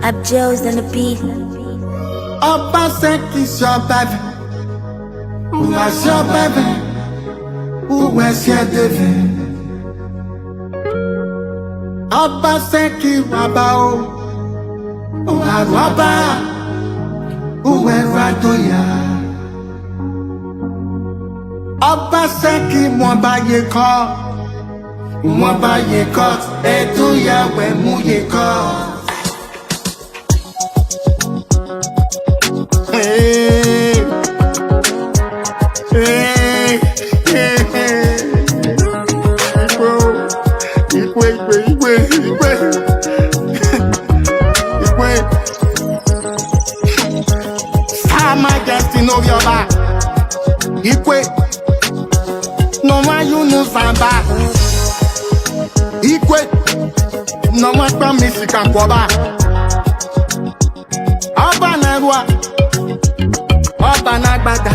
Abjels and the beat. Obaseki baby. Who was your baby? Who was your baby? Obaseki wabao. Who was waba? Who was radoya? Obaseki mwabaye ko. Mwabaye ko. Edo ya we muye ko. No one you know samba. Ikwe. No one from Michigan Koba. Oba Nagwa. Oba Nagbada.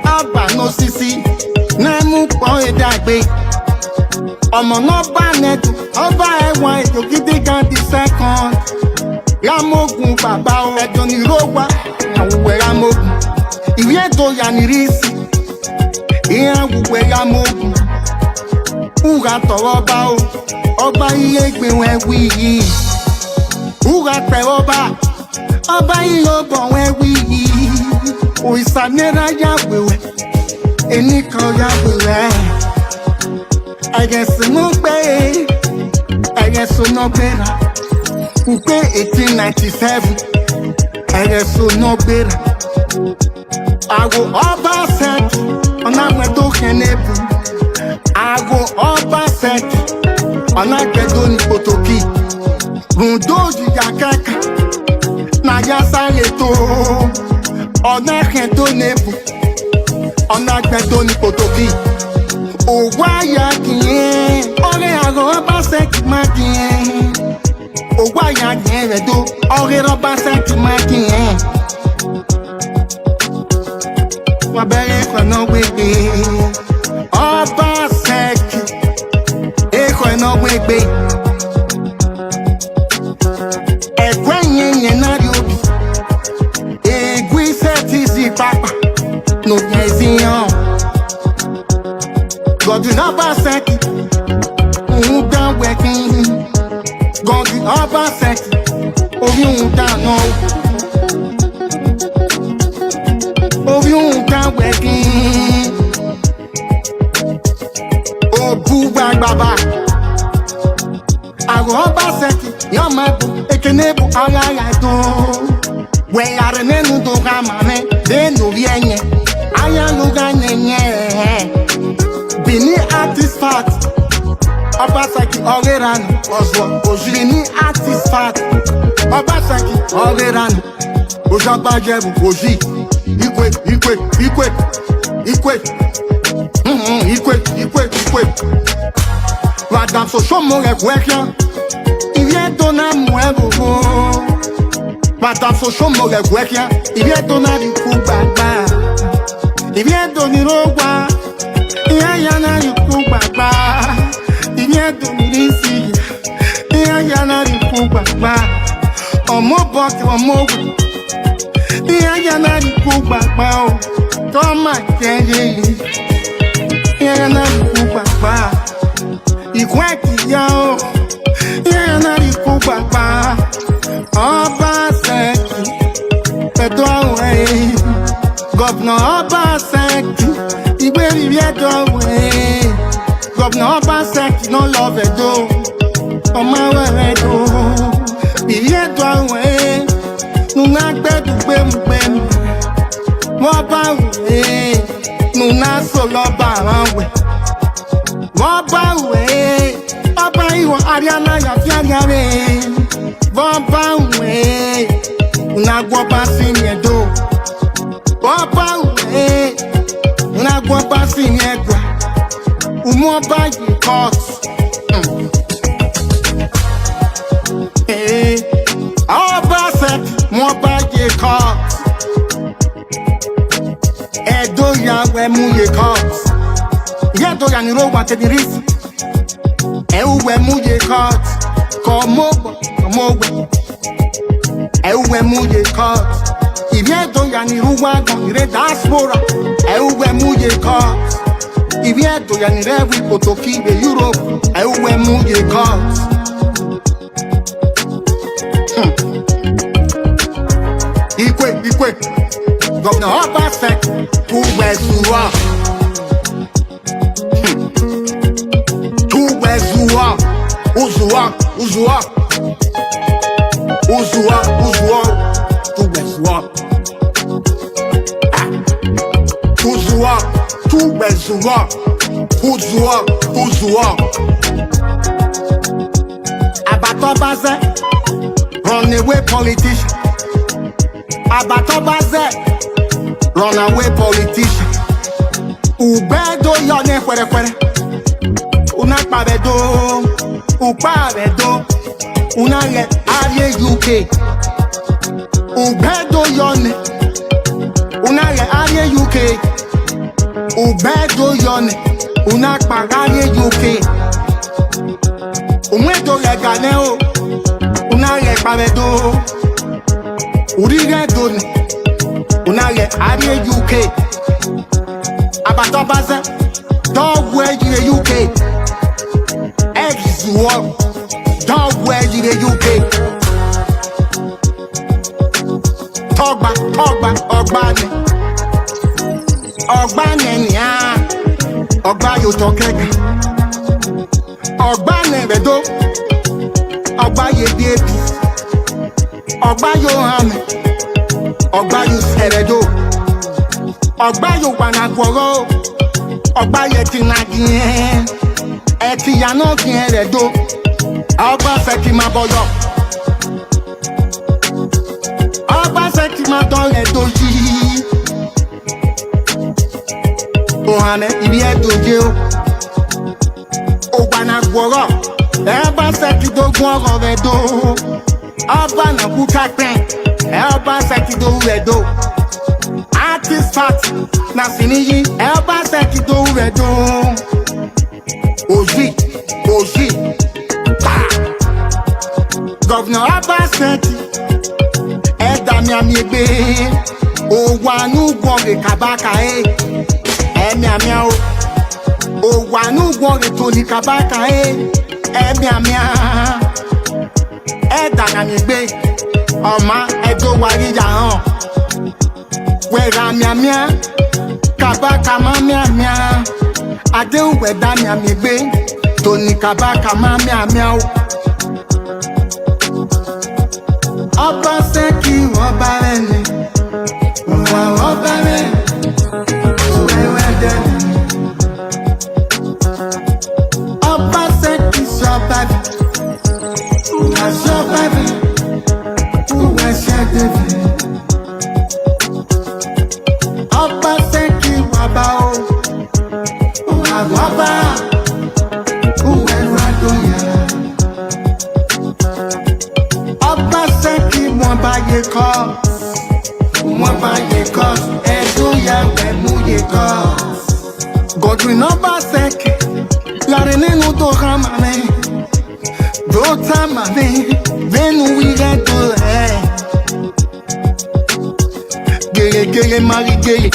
Oba no sisi. Nemu po edagbe. Omo no ba nedu. Oba ewa ejo gidi gan di second. Ramogun baba o ejo ni rowa. Awuwe Ramogun. Iwe to ya ni risi. Iya wuwe Ramogun. Uga toroba o. Oba iye gbewe wi. Uga pe oba. Oba iye bo we wi. Oisanera ya wewe. Eniko ya wewe. I guess no pay. I guess no better. Who pay 1897? I guess no better. I go Obaseki, on a medo kenebu. I go Obaseki, on a gedoni potoki. Rundoji yakaka, na yasareto. On a kento nebu, on a gedoni potoki. Oh, why ya kiye? Ore ago Obaseki makiye. Oh, why ya kiye do? Ore Obaseki makiye. Wabere kono webe. Obaseki kono webe. Ekwenye na yobi. Egwi setizi papa. No yezion. Godwin Obaseki. Uga working. Godwin Obaseki. Uga no. You can working. Oh, boo baba. I go Obaseki, your map, a canebu, I do. Where are the men who do Ramane, they know Yenye. I am Luganene. Bini artist fat. Obaseki, Oreran, Oswald, Ojini artist fat. Obaseki, Oreran, Ojabajebu, Oji. Ikwe. Madame Sochon m'aurait ouékia. Il vient donner moi bobo. Madame Sochon m'aurait ouékia. Il vient donner du coup baba. Il vient donner le roi. Il y a du coup baba. Il vient donner ici. Il y a du coup baba. On m'a boqué, on m'a yana di kubaba o, toma keye. Yana di kubaba, ikweki ya o. Yana di kubaba, Obaseki, Edo awe. Governor Obaseki, Igwe Edo awe. Governor Obaseki no love Edo, Omawe Edo. Edo awe. Nuna gbedu gbemu wọ́n bá wè nuna sọ̀lọ́ bá wọn wẹ̀ wọ́n bá wè ọba ìwọ̀n Ariana yàfíàríà rẹ̀ wọ́n bá wè nuna gbọ́ bá sí ní ẹ̀dọ́ wọ́n bá wè nuna gbọ́ bá sí ní ẹ̀gbà umu ọba yìí court. Obaseki mo ba ye court. Edo ya we mu ye court. Yedo yaniro wante dirisi. Ewe muye cut. Come over. Ewe muye cut. Yedo yaniro wagon ire diaspora. Ewe muye cut. Yedo yanire wipotoki be Europe. Ewe muye cut. Ikwe. Governor Obaseki, who wears you up? Who wears you up? Who's you up? Who wears you up? Who wears you up? Abatobaze, runaway politician. Abatobaze, runaway politician. Ubedo yone kwere. Unapabedo, unale arie UK. Ubedo yone, unale arie UK. Ubedo yone, unakpagarie UK. Umwedo leganeo, unale pabedo. Urige doni, unale arie UK. Abatobaze, dog where you UK. Eggs you up, dog where you UK. Togba, Ogbane niya, Ogba yo tokeke. Ogbane bedo, Ogba ye baby. Ogba yo hame, Ogba yo seredo. Ogba yo wanakworo, Ogba ye tinagien. Eti ya no kien redo. Obaseki ma boyo. Obaseki ma don redo yi. Ohane ibi edo je o. Ogbanagworo. Obaseki dogun oro redo. Oba na kuka pen. Obaseki do redo. Artist fat na siniyi. Obaseki do redo. Oji. Governor Obaseki, Edami amiegbe, Owanu gwore kabaka Emi amia o, Owanu gwore toni kabaka Emi amia, Edami amiegbe, Oma edo wari jahan, Wera amia, Kabaka mamia, Ade uwedami amiegbe, Toni kabaka mamia o. Obaseki wabarene, wabare, uwedene. Obaseki survive, survive, uweshedeve. Obaseki wabao, wabara, uweradoya. Obaseki mwabaye cause, Edo yawe muye cause. Godwin Obaseki, larene no do ramame, do tamame, venu wire do Gele mari gele,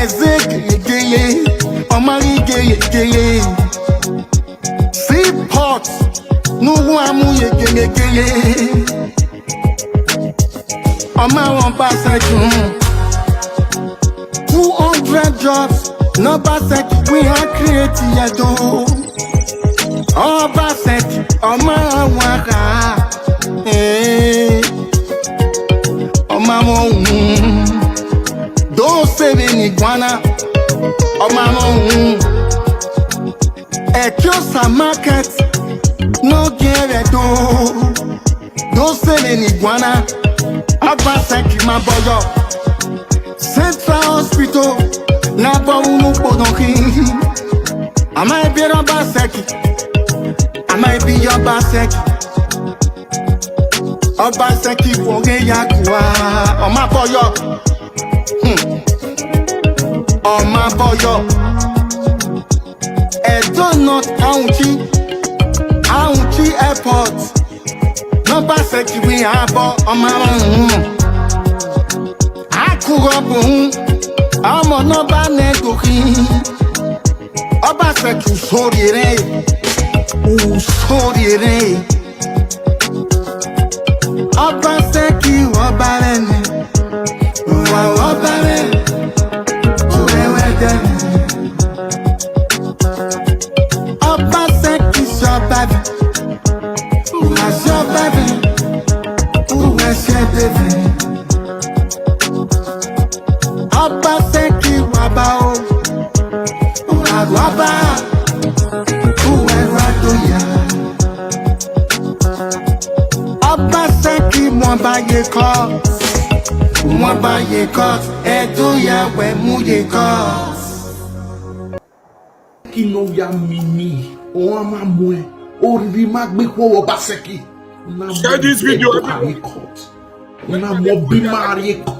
eze gele, omari gele. Seaport, no amuye gele. Oma Obaseki, 200 jobs, no Obaseki we are creating Edo. Obaseki, Oma waka, Oma mo, do save ni guana, Oma mo, Ekyosa market, no get Edo, do save ni guana. Obaseki ma boyo. Central Hospital na bo unu podonki. Ama ebi Obaseki. Ama ebi Obaseki. Obaseki woge yakwa. Oma boyo. Oma boyo. Edo North Auchi Airport. Obaseki we abo Akurobu Amo no ba negoki Obaseki sorire Obaseki wabarene Wabarene Uwewedene Obaseki shobabi Shobabi Uweshebebe Obaseki wabao Waba Uweradoya Obaseki mwabaye cause Edo ya we muye cause Kino ya mimi o ama mwe o ri ma gbe ko Obaseki share this video na mo bi mari ko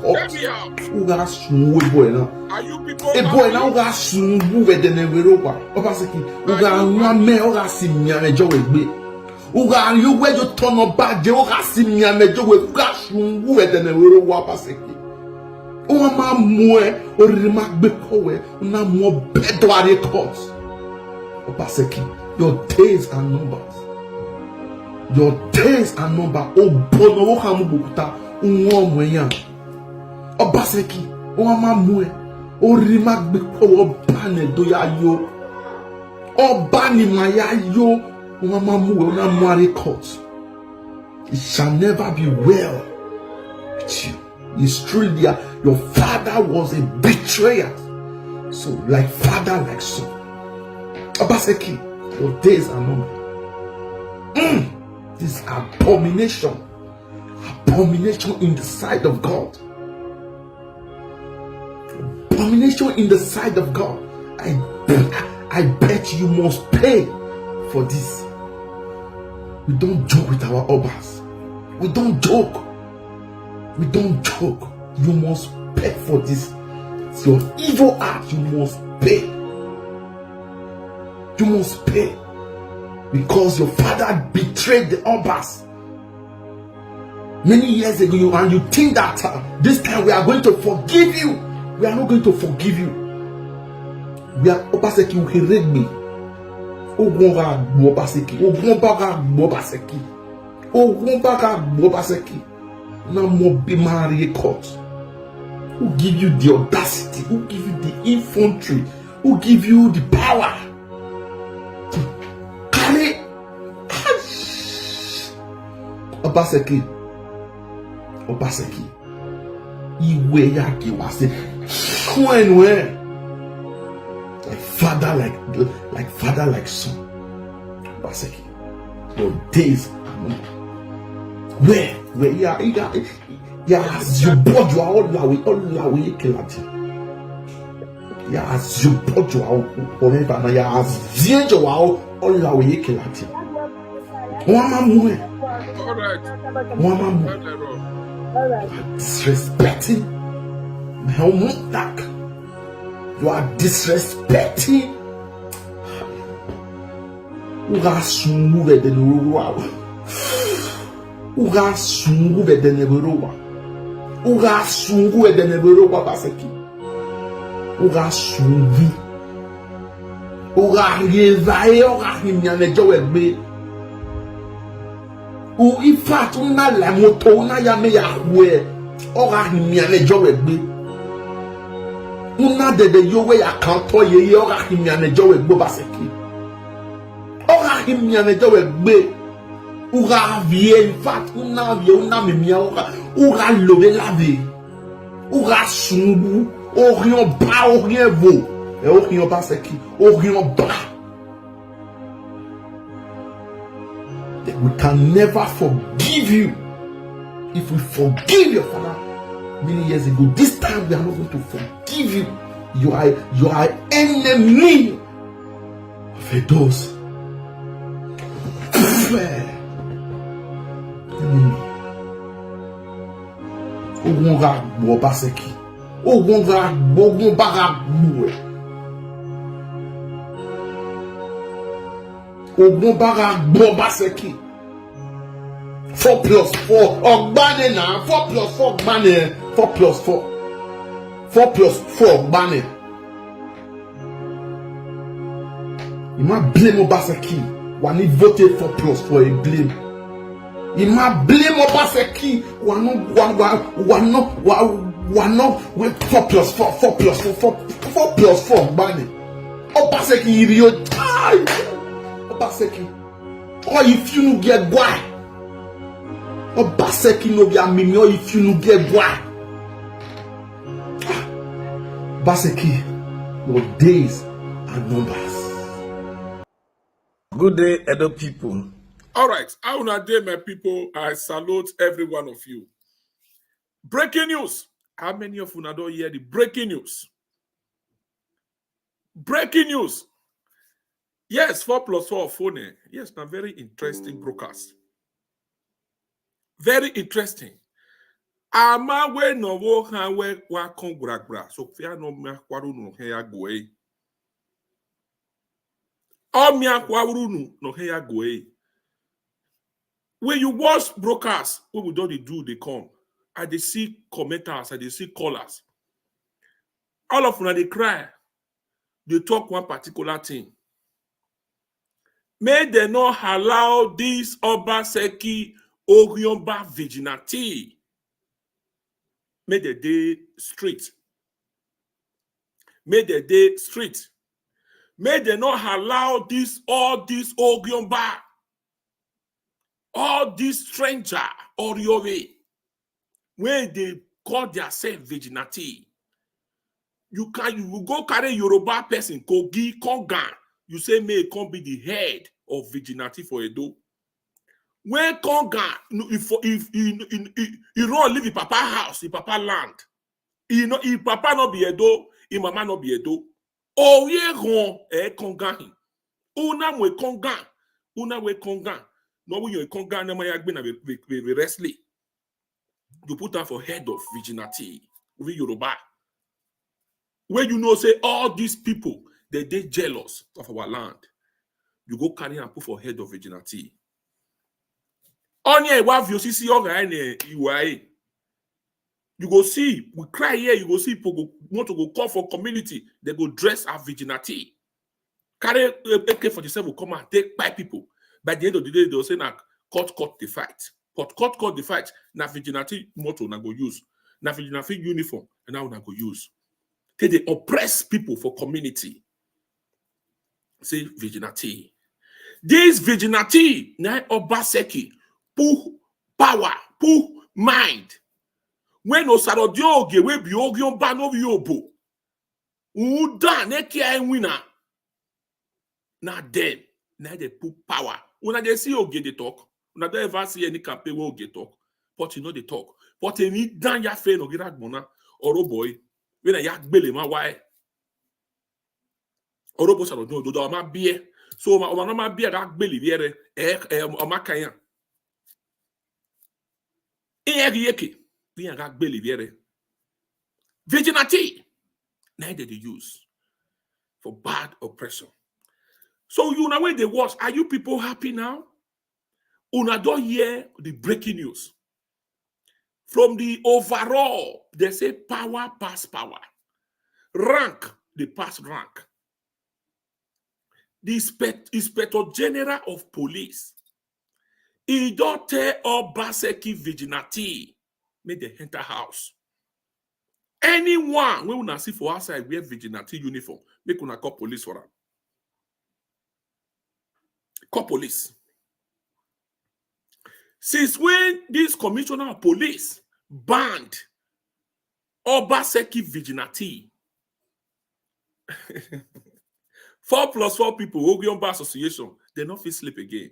u ga sun we boy na are you people e boy na u ga sun bu we de ne wero wa Obaseki u ga nwa me o ga si mi amejo we gbe u ga yu we jo tono ba je o ga si mi amejo we u ga sun bu we de ne wero wa Obaseki o ama mwe o ri ma gbe ko we na mo bedo are court Obaseki, your days are numbered. Your days are numbered. Oh, bono wo hamu bukuta unwo mweya. Obaseki, o ama mwe. O rima gbe ko oba ne do ya yo. Oba ni ma ya yo. O ama mwe o na mware court. It shall never be well with you. It's true there. Your father was a betrayer. So like father, like son. Obaseki, your days are numbered. This abomination in the sight of God. Abomination in the sight of God. I bet you must pay for this. We don't joke with our obas. We don't joke. You must pay for this. It's your evil act. You must pay. You must pay because your father betrayed the obas many years ago, and you think that this time we are going to forgive you. We are not going to forgive you. We are Obaseki who hate me. Obaseki. Now more be married court. Who give you the audacity? Who give you the infantry? Who give you the power? Obaseki, iwe yake wase when like father like son. Obaseki, your days where ya as you bought your all la way kelati. Ya as you bought your forever na ya as vienjo wa all la way kelati. Wama mwe. Disrespecting you are disrespecting Ugasungu edeneberowa Obaseki. Ugasungu Ugayezae Ogahimyanejo egbe. Ou ifat una la moto una yame ya we ora himiane jowe gbe una dede yowe ya kanto ye ora himiane jowe gbo Obaseki ora himiane jowe gbe ura vie ifat una vie una mimia ura lobe lave ura sungu orion ba orien vo e orion Obaseki orion ba. We can never forgive you. If we forgive your father many years ago, this time we are not going to forgive you. You are enemy of Edo's enemy. Ogonga Obaseki. Ogonga Ogun bara Obaseki. 4 plus 4. Ogbane na. 4 plus 4 Ogbane. 4 plus 4. 4 plus 4 Ogbane. You might blame Obaseki. When he voted 4 plus 4, he blame. You might blame Obaseki. One with 4 plus 4. 4 plus 4. 4 plus 4 Ogbane. Obaseki idiot. Obaseki. Or if you no get why. Obaseki no be a mini. Or if you no get why. Obaseki, your days are numbers. Good day, Edo people. All right, how una dey, my people? I salute every one of you. Breaking news. How many of una don't hear the breaking news? Breaking news. Yes, 4 plus 4 phone. Yes, now very interesting broadcast. Very interesting. Ama we no wo han we wa kon gragra. So fia no me akwaru no he agwe. O me akwaru no he agwe. When you watch broadcast, what we don't do, they come. And they see commenters, and they see callers. All of them, they cry. They talk one particular thing. May they not allow this Obaseki Vigilante. May the day straight. May the day straight. May they not allow all this all these stranger or your way, when they call themselves vigilante, you will go carry Yoruba person, Kogi, Kongan. You say, may it come be the head of vigilante for Edo. When Kongan, if he don't live in Papa house, in Papa land, if Papa not be Edo, if Mama not be Edo, oh yeah, Kongan. Una we Kongan. No, when you're a Kongan, we wrestling. You put her for head of vigilante, with Yoruba. When you know, say, all these people, they jealous of our land. You go carry and put for head of vigilante. Onye wa VOCC you go see, we cry here, you go see people go, want to go call for community, they go dress as vigilante. Carry AK-47 will come and take by people. By the end of the day, they'll say, nah, cut the fight. But cut the fight. Na vigilante motto na go use. Na vigilante uniform, and now na go use. They oppress people for community. Say vigilante. This vigilante, na Obaseki, pull power, pull mind. When Osarodioge, we be ogyon bano yobo. Uda nekia winner. Na then, na they put power. When they see Oge they talk, when they ever see any campaign where Oge talk, but you know they talk. But they need dan ya fe no gira gbona oro boy. When I yak bele ma why? Oro bo saro do ma bie. So ma bie rak bele viere o makanya. Yeke. We rak bele viere. Vigilante. Now they use for bad oppression. So you know when they watch, are you people happy now? Una don't hear the breaking news. From the overall, they say power pass power. Rank, they pass rank. The Inspector General of Police, he don't tell Obaseki Vigilante, make they enter house. Anyone, when una see for outside, wear vigilante uniform, make una call police for them. Call police. Since when this commissioner of police banned Obaseki Vigilante, 4 plus 4 people, Ogion Bar Association, they not feel sleep again.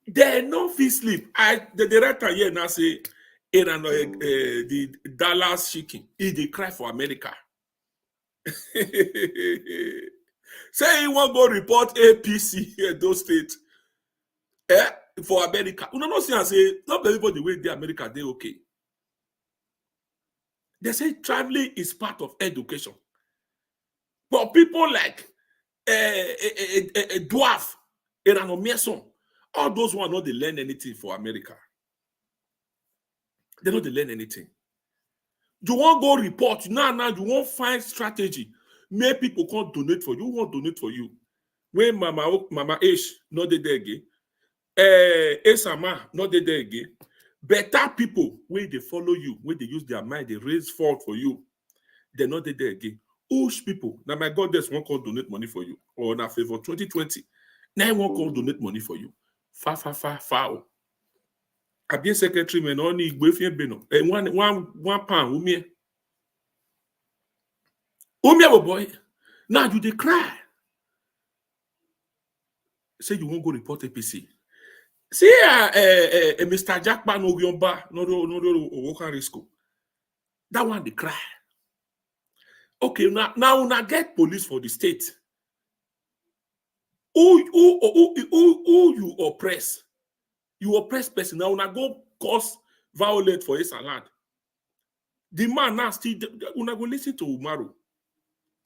They not feel sleep. The director here now say, the Dallas shaking, they cry for America. Say he won't go report APC Edo State for America. You know, say, not everybody way the America, they okay. They say traveling is part of education. But people like a dwarf, a ranomeson. All those ones not they learn anything for America. They don't learn anything. You won't go report now. You won't find strategy. Make people can't donate for you. Who won't donate for you? When Mama H not there again. Esama not there again. Better people when they follow you, when they use their mind, they raise fault for you. They're not there again. Whose people? Now my God, there's one called donate money for you. Or na favor 2020. Now one called donate money for you. Foul. I be secretary man only beno. One pound umie boy. Now you they cry. Say you won't go report APC. See Mr. Jackman no Yomba no Wokan risk. That one they cry. Okay, now get police for the state. Who you oppress? You oppress person now. Una go cause violence for his land. The man now still una go listen to Umaru.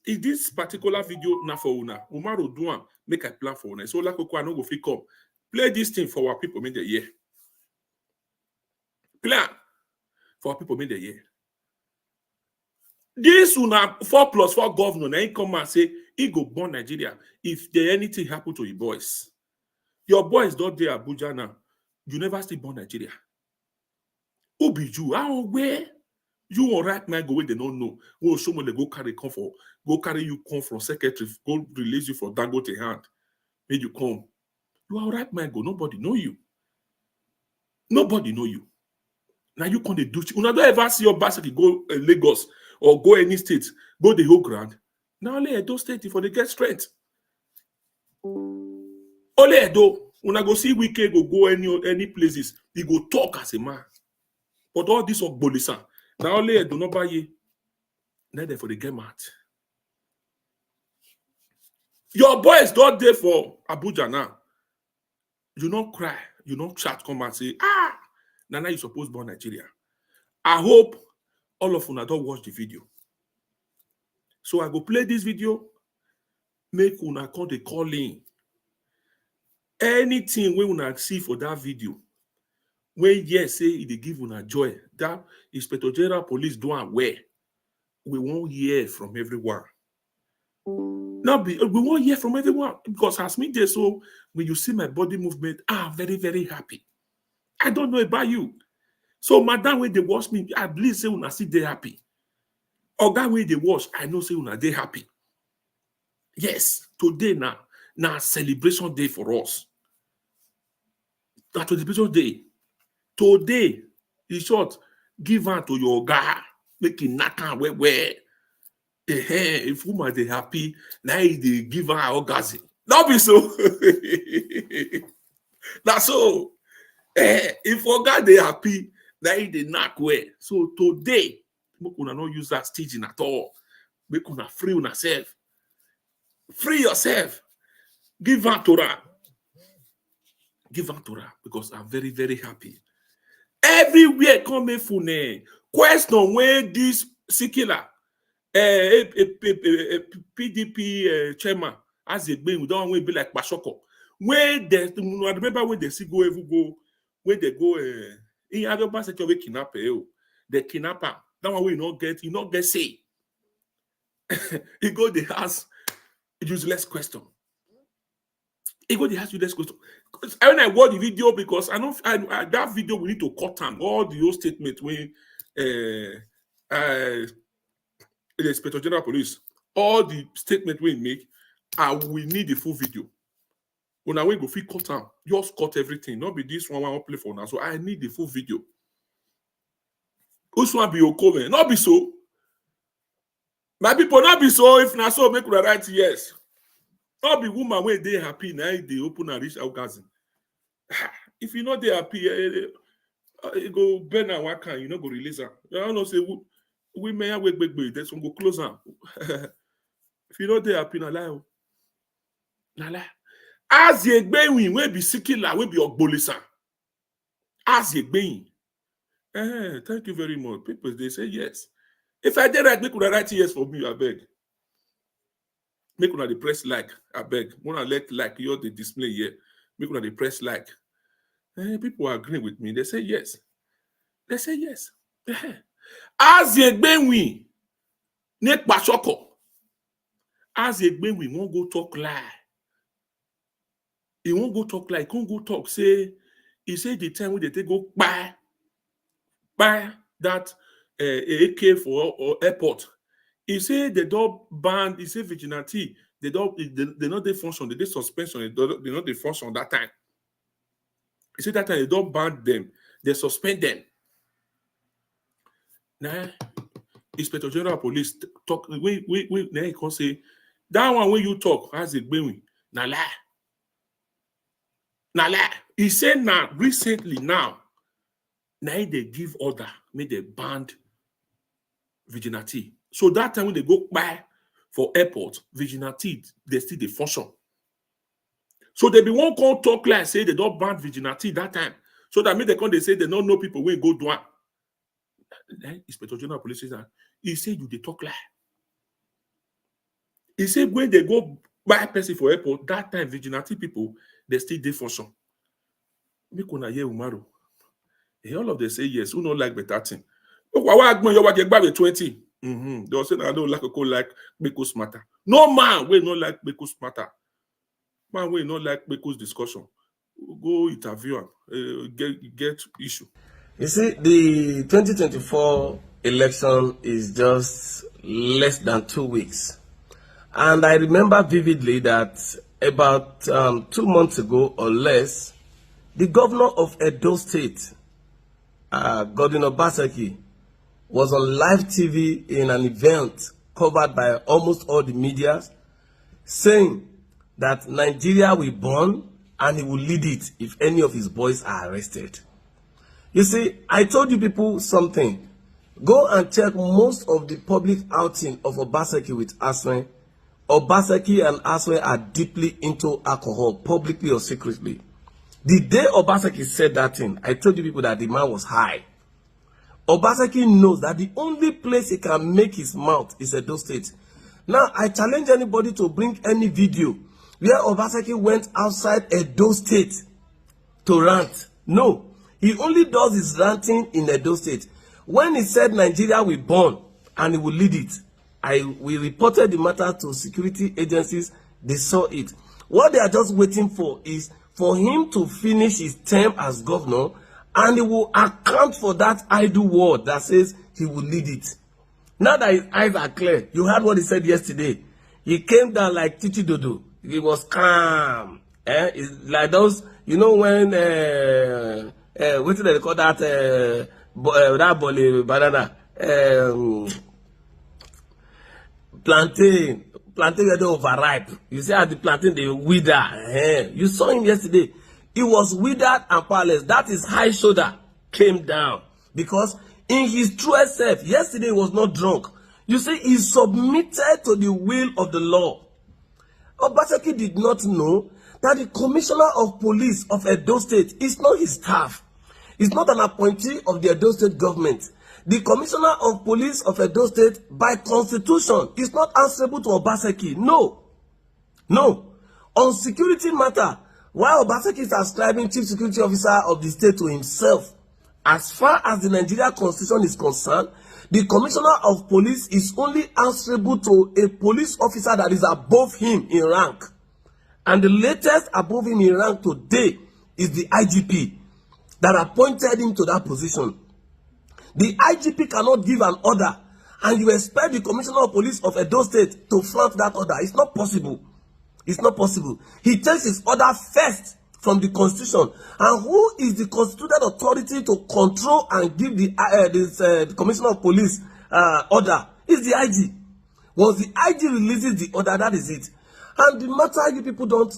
In this particular video now for una, Umaru do am make a plan for una. So like I no go fit come. Play this thing for our people make the year. Plan for our people make the year. This una 4+4 governor now come and say he go born Nigeria if there anything happen to your boys. Your boys don't there Abuja now. You never still born Nigeria. Who be you? How where? You all right, man, go where they don't know. Go show me they go carry you come from secretary, go release you for Dangote hand. Make you come. You all right, man, go. Nobody know you. Nobody know you. Now you can't do. You don't ever see your Obaseki go Lagos or go any state, go the whole ground. Now only Edo State for they get strength. Only Edo. When I go see Wike go any places, he go talk as a man. But all this of Bolisa, now only do not buy ye. Now they for the game out. Your boys don't there for Abuja now. You not cry, you not chat, come and say, now you supposed born Nigeria. I hope all of you don't watch the video. So I go play this video, make una call the calling. Anything we una see for that video, when yes say they give una joy, that Inspector General Police don't aware, we won't hear from everyone. We won't hear from everyone because as me there, so when you see my body movement, I'm very, very happy. I don't know about you. So madam, when they watch me, I believe say una see they happy. Or that way they watch, I know say una they happy. Yes, today now celebration day for us. That celebration day. Today, in short, give her to your guy, make it knock where. If woman they happy, now they give her orgasm. Not be so. That's so. If for God they happy, now they knock where. So today, we could not use that staging at all. We could not free yourself. Free yourself. Give her Torah. Give her Torah because I'm very, very happy. Everywhere coming for question when this secular PDP chairman as a being, we don't want to be like Bashoko. When they remember when they see go when they go in other Obaseki of a kidnapper, the kidnapper. That one we not get say. He go they ask useless question. He go they ask useless question. When I watch the video, because I know that video we need to cut down all the old statements when the Inspector General Police, all the statement we make, we need the full video. When I will go fit cut down, just cut everything. Not be this one I'll play for now. So I need the full video. Who's one be your comment? Not be so. My people not be so. If not so, make the right yes. Not be woman when they happy now they open and reach orgasm. If you know they happy, you go burn and work and you know go release her. I don't know say we may have wait. That's one go close her. If you know they happy, na lie. As ye going, we be sikila, we be ogbolisa. As ye going. Thank you very much. People they say yes. If I did right, they could write yes for me, I beg. Make una the press like, I beg. Wanna let like you the display here. Make una the press like. People are agreeing with me. They say yes. They say yes. As ye benwi, ne pasoko. As ye benwi, won't go talk lie. He won't go talk lie. He can't go talk. Say, he say the time when they take go buy that AK for or airport. He say they don't ban. He say vigilante. They not they function. They did suspension. They not they function that time. He say that time they don't ban them. They suspend them. Now, Inspector General of Police talk. We now he can say that one when you talk as it going na lie. Na lie. He said now recently now they give order make they banned vigilante. So that time when they go buy for airport vigilante, they still the function. So they be one call talk like say they don't ban vigilante that time. So that mean they come they say they don't know people when go do one. Inspector General of Police says that he said you they talk lie. He said when they go buy person for airport, that time vigilante people they still they function. Me kuna hear Umaru. All of them say yes. Who don't like better thing? Why you get back with 20? They say I don't like Beko's matter. No man will not like Beko's matter. Man will not like Beko's discussion. Go interview him. Get issue. You see, the 2024 election is just less than 2 weeks. And I remember vividly that about 2 months ago or less, the governor of Edo State, Godwin Obaseki, was on live TV in an event covered by almost all the media, saying that Nigeria will burn and he will lead it if any of his boys are arrested. You see, I told you people something. Go and check most of the public outing of Obaseki with Aswe. Obaseki and Aswe are deeply into alcohol, publicly or secretly. The day Obaseki said that thing, I told you people that the man was high. Obaseki knows that the only place he can make his mouth is Edo State. Now, I challenge anybody to bring any video where Obaseki went outside Edo State to rant. No. He only does his ranting in Edo State. When he said Nigeria will burn and he will lead it, we reported the matter to security agencies. They saw it. What they are just waiting for is for him to finish his term as governor, and he will account for that idle word that says he will lead it. Now that his eyes are clear, you heard what he said yesterday. He came down like Titi Dodo. He was calm. It's like those, you know, when what do they call that? That boli banana, plantain were overripe. You see how the plantain they wither. You saw him yesterday. He was withered and powerless. That is high shoulder came down because in his truest self, yesterday he was not drunk. You see, he submitted to the will of the law. Obaseki did not know that the commissioner of police of Edo State is not his staff. It's not an appointee of the Edo State government. The commissioner of police of Edo State, by constitution, is not answerable to Obaseki. No. No. On security matter, while Obaseki is ascribing chief security officer of the state to himself, as far as the Nigeria constitution is concerned, the commissioner of police is only answerable to a police officer that is above him in rank. And the latest above him in rank today is the IGP that appointed him to that position. The IGP cannot give an order and you expect the commissioner of police of Edo State to flaunt that order. It's not possible. It's not possible. He takes his order first from the constitution. And who is the constituted authority to control and give the commissioner of police order? It's the IG. Once the IG releases the order, that is it. And the matter you people don't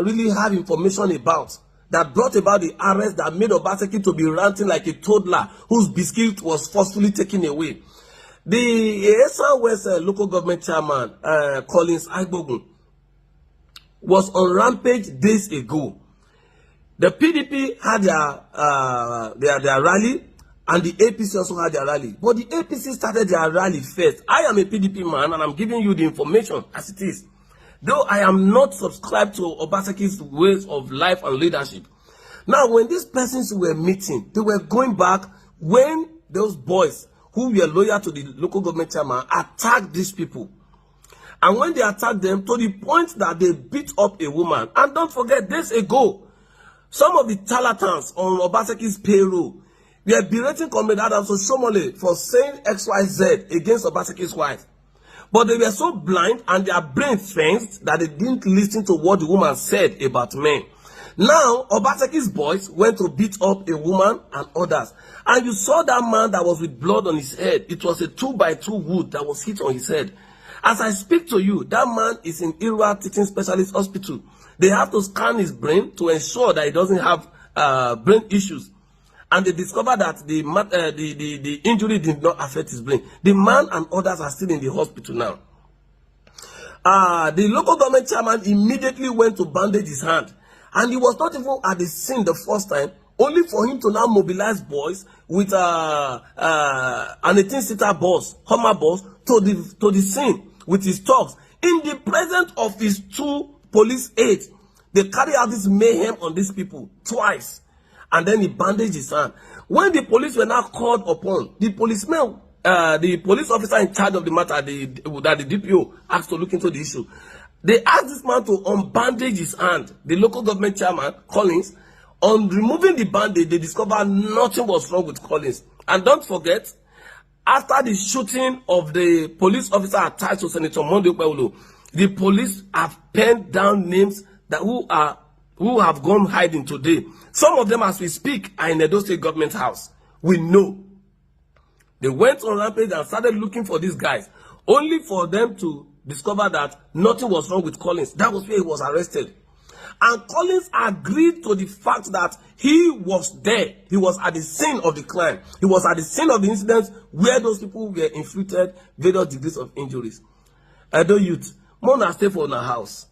really have information about, that brought about the arrest that made Obaseki to be ranting like a toddler whose biscuit was forcefully taken away. The Esa West local government chairman, Collins Agbogun, was on rampage days ago. The PDP had their rally, and the APC also had their rally. But the APC started their rally first. I am a PDP man, and I'm giving you the information as it is. though I am not subscribed to Obaseki's ways of life and leadership. Now, when these persons were meeting, they were going back when those boys who were loyal to the local government chairman attacked these people. And when they attacked them to the point that they beat up a woman. And don't forget, days ago, some of the charlatans on Obaseki's payroll were berating Comrade Adams Osomole for saying XYZ against Obaseki's wife. But they were so blind and their brain fenced that they didn't listen to what the woman said about men. Now, Obaseki's boys went to beat up a woman and others. And you saw that man that was with blood on his head. It was a 2x2 wood that was hit on his head. As I speak to you, that man is in Irwa Teaching Specialist Hospital. They have to scan his brain to ensure that he doesn't have brain issues. And they discovered that the injury did not affect his brain. The man and others are still in the hospital now. The local government chairman immediately went to bandage his hand. And he was not even at the scene the first time, only for him to now mobilize boys with an 18-seater bus, Hummer bus, to the scene with his thugs. In the presence of his 2 police aides, they carry out this mayhem on these people twice. And then he bandaged his hand. When the police were now called upon, the policeman, the police officer in charge of the matter, that the DPO asked to look into the issue, they asked this man to unbandage his hand. The local government chairman, Collins, on removing the bandage, they discovered nothing was wrong with Collins. And don't forget, after the shooting of the police officer attached to Senator Monday Okpebholo, the police have penned down names that who have gone hiding today. Some of them, as we speak, are in Edo State government house. We know. They went on rampage and started looking for these guys, only for them to discover that nothing was wrong with Collins. That was where he was arrested. And Collins agreed to the fact that he was there. He was at the scene of the crime. He was at the scene of the incidents where those people were inflicted various degrees of injuries. Edo youth, Mona stay for our house.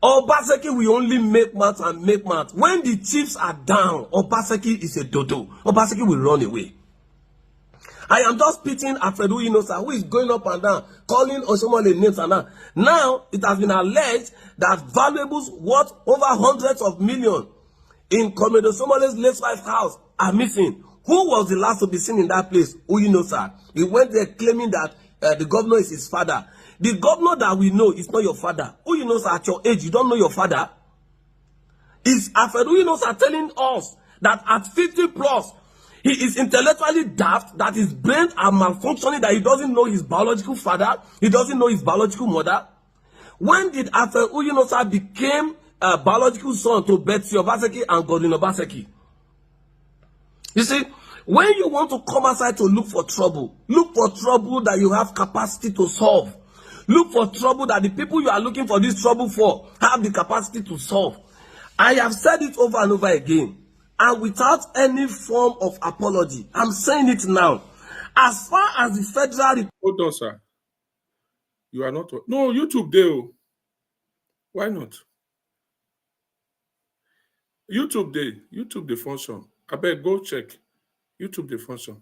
Obaseki will only make mouth and make mouth. When the chiefs are down, Obaseki is a dodo. Obaseki will run away. I am just pitying Alfredo Inosa, who is going up and down, calling Osomole names and that. Now, it has been alleged that valuables worth over hundreds of millions in Comrade Osomole's late wife's house are missing. Who was the last to be seen in that place? Uyinosa. He went there claiming that the governor is his father. The governor that we know is not your father. Uyinosa, at your age, you don't know your father. Is Alfredo Uyinosa telling us that at 50 plus, he is intellectually daft, that his brains are malfunctioning, that he doesn't know his biological father, he doesn't know his biological mother? When did Alfredo Uyinosa become a biological son to Betsy Obaseki and Godwin Obaseki? You see, when you want to come outside to look for trouble that you have capacity to solve. Look for trouble that the people you are looking for this trouble for have the capacity to solve. I have said it over and over again, and without any form of apology. I'm saying it now. As far as the federal... Hold on, sir. You are not... No, YouTube there. Why not? YouTube the function. I beg, go check. YouTube the function.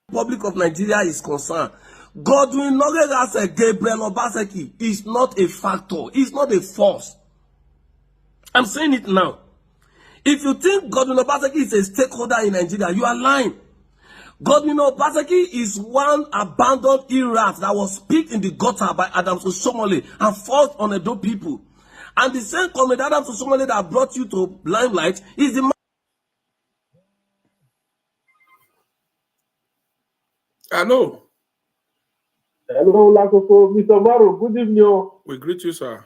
Republic of Nigeria is concerned. Godwin Nogegase Gabriel Obaseki is not a factor. It's not a force. I'm saying it now. If you think Godwin Obaseki is a stakeholder in Nigeria, you are lying. Godwin Obaseki is one abandoned e-rat that was picked in the gutter by Adams Osomole and forced on Edo people. And the same Comrade Adams Osomole that brought you to limelight is the man. Hello. Hello, Lakoko. Mr. Maro, good evening. We greet you, sir.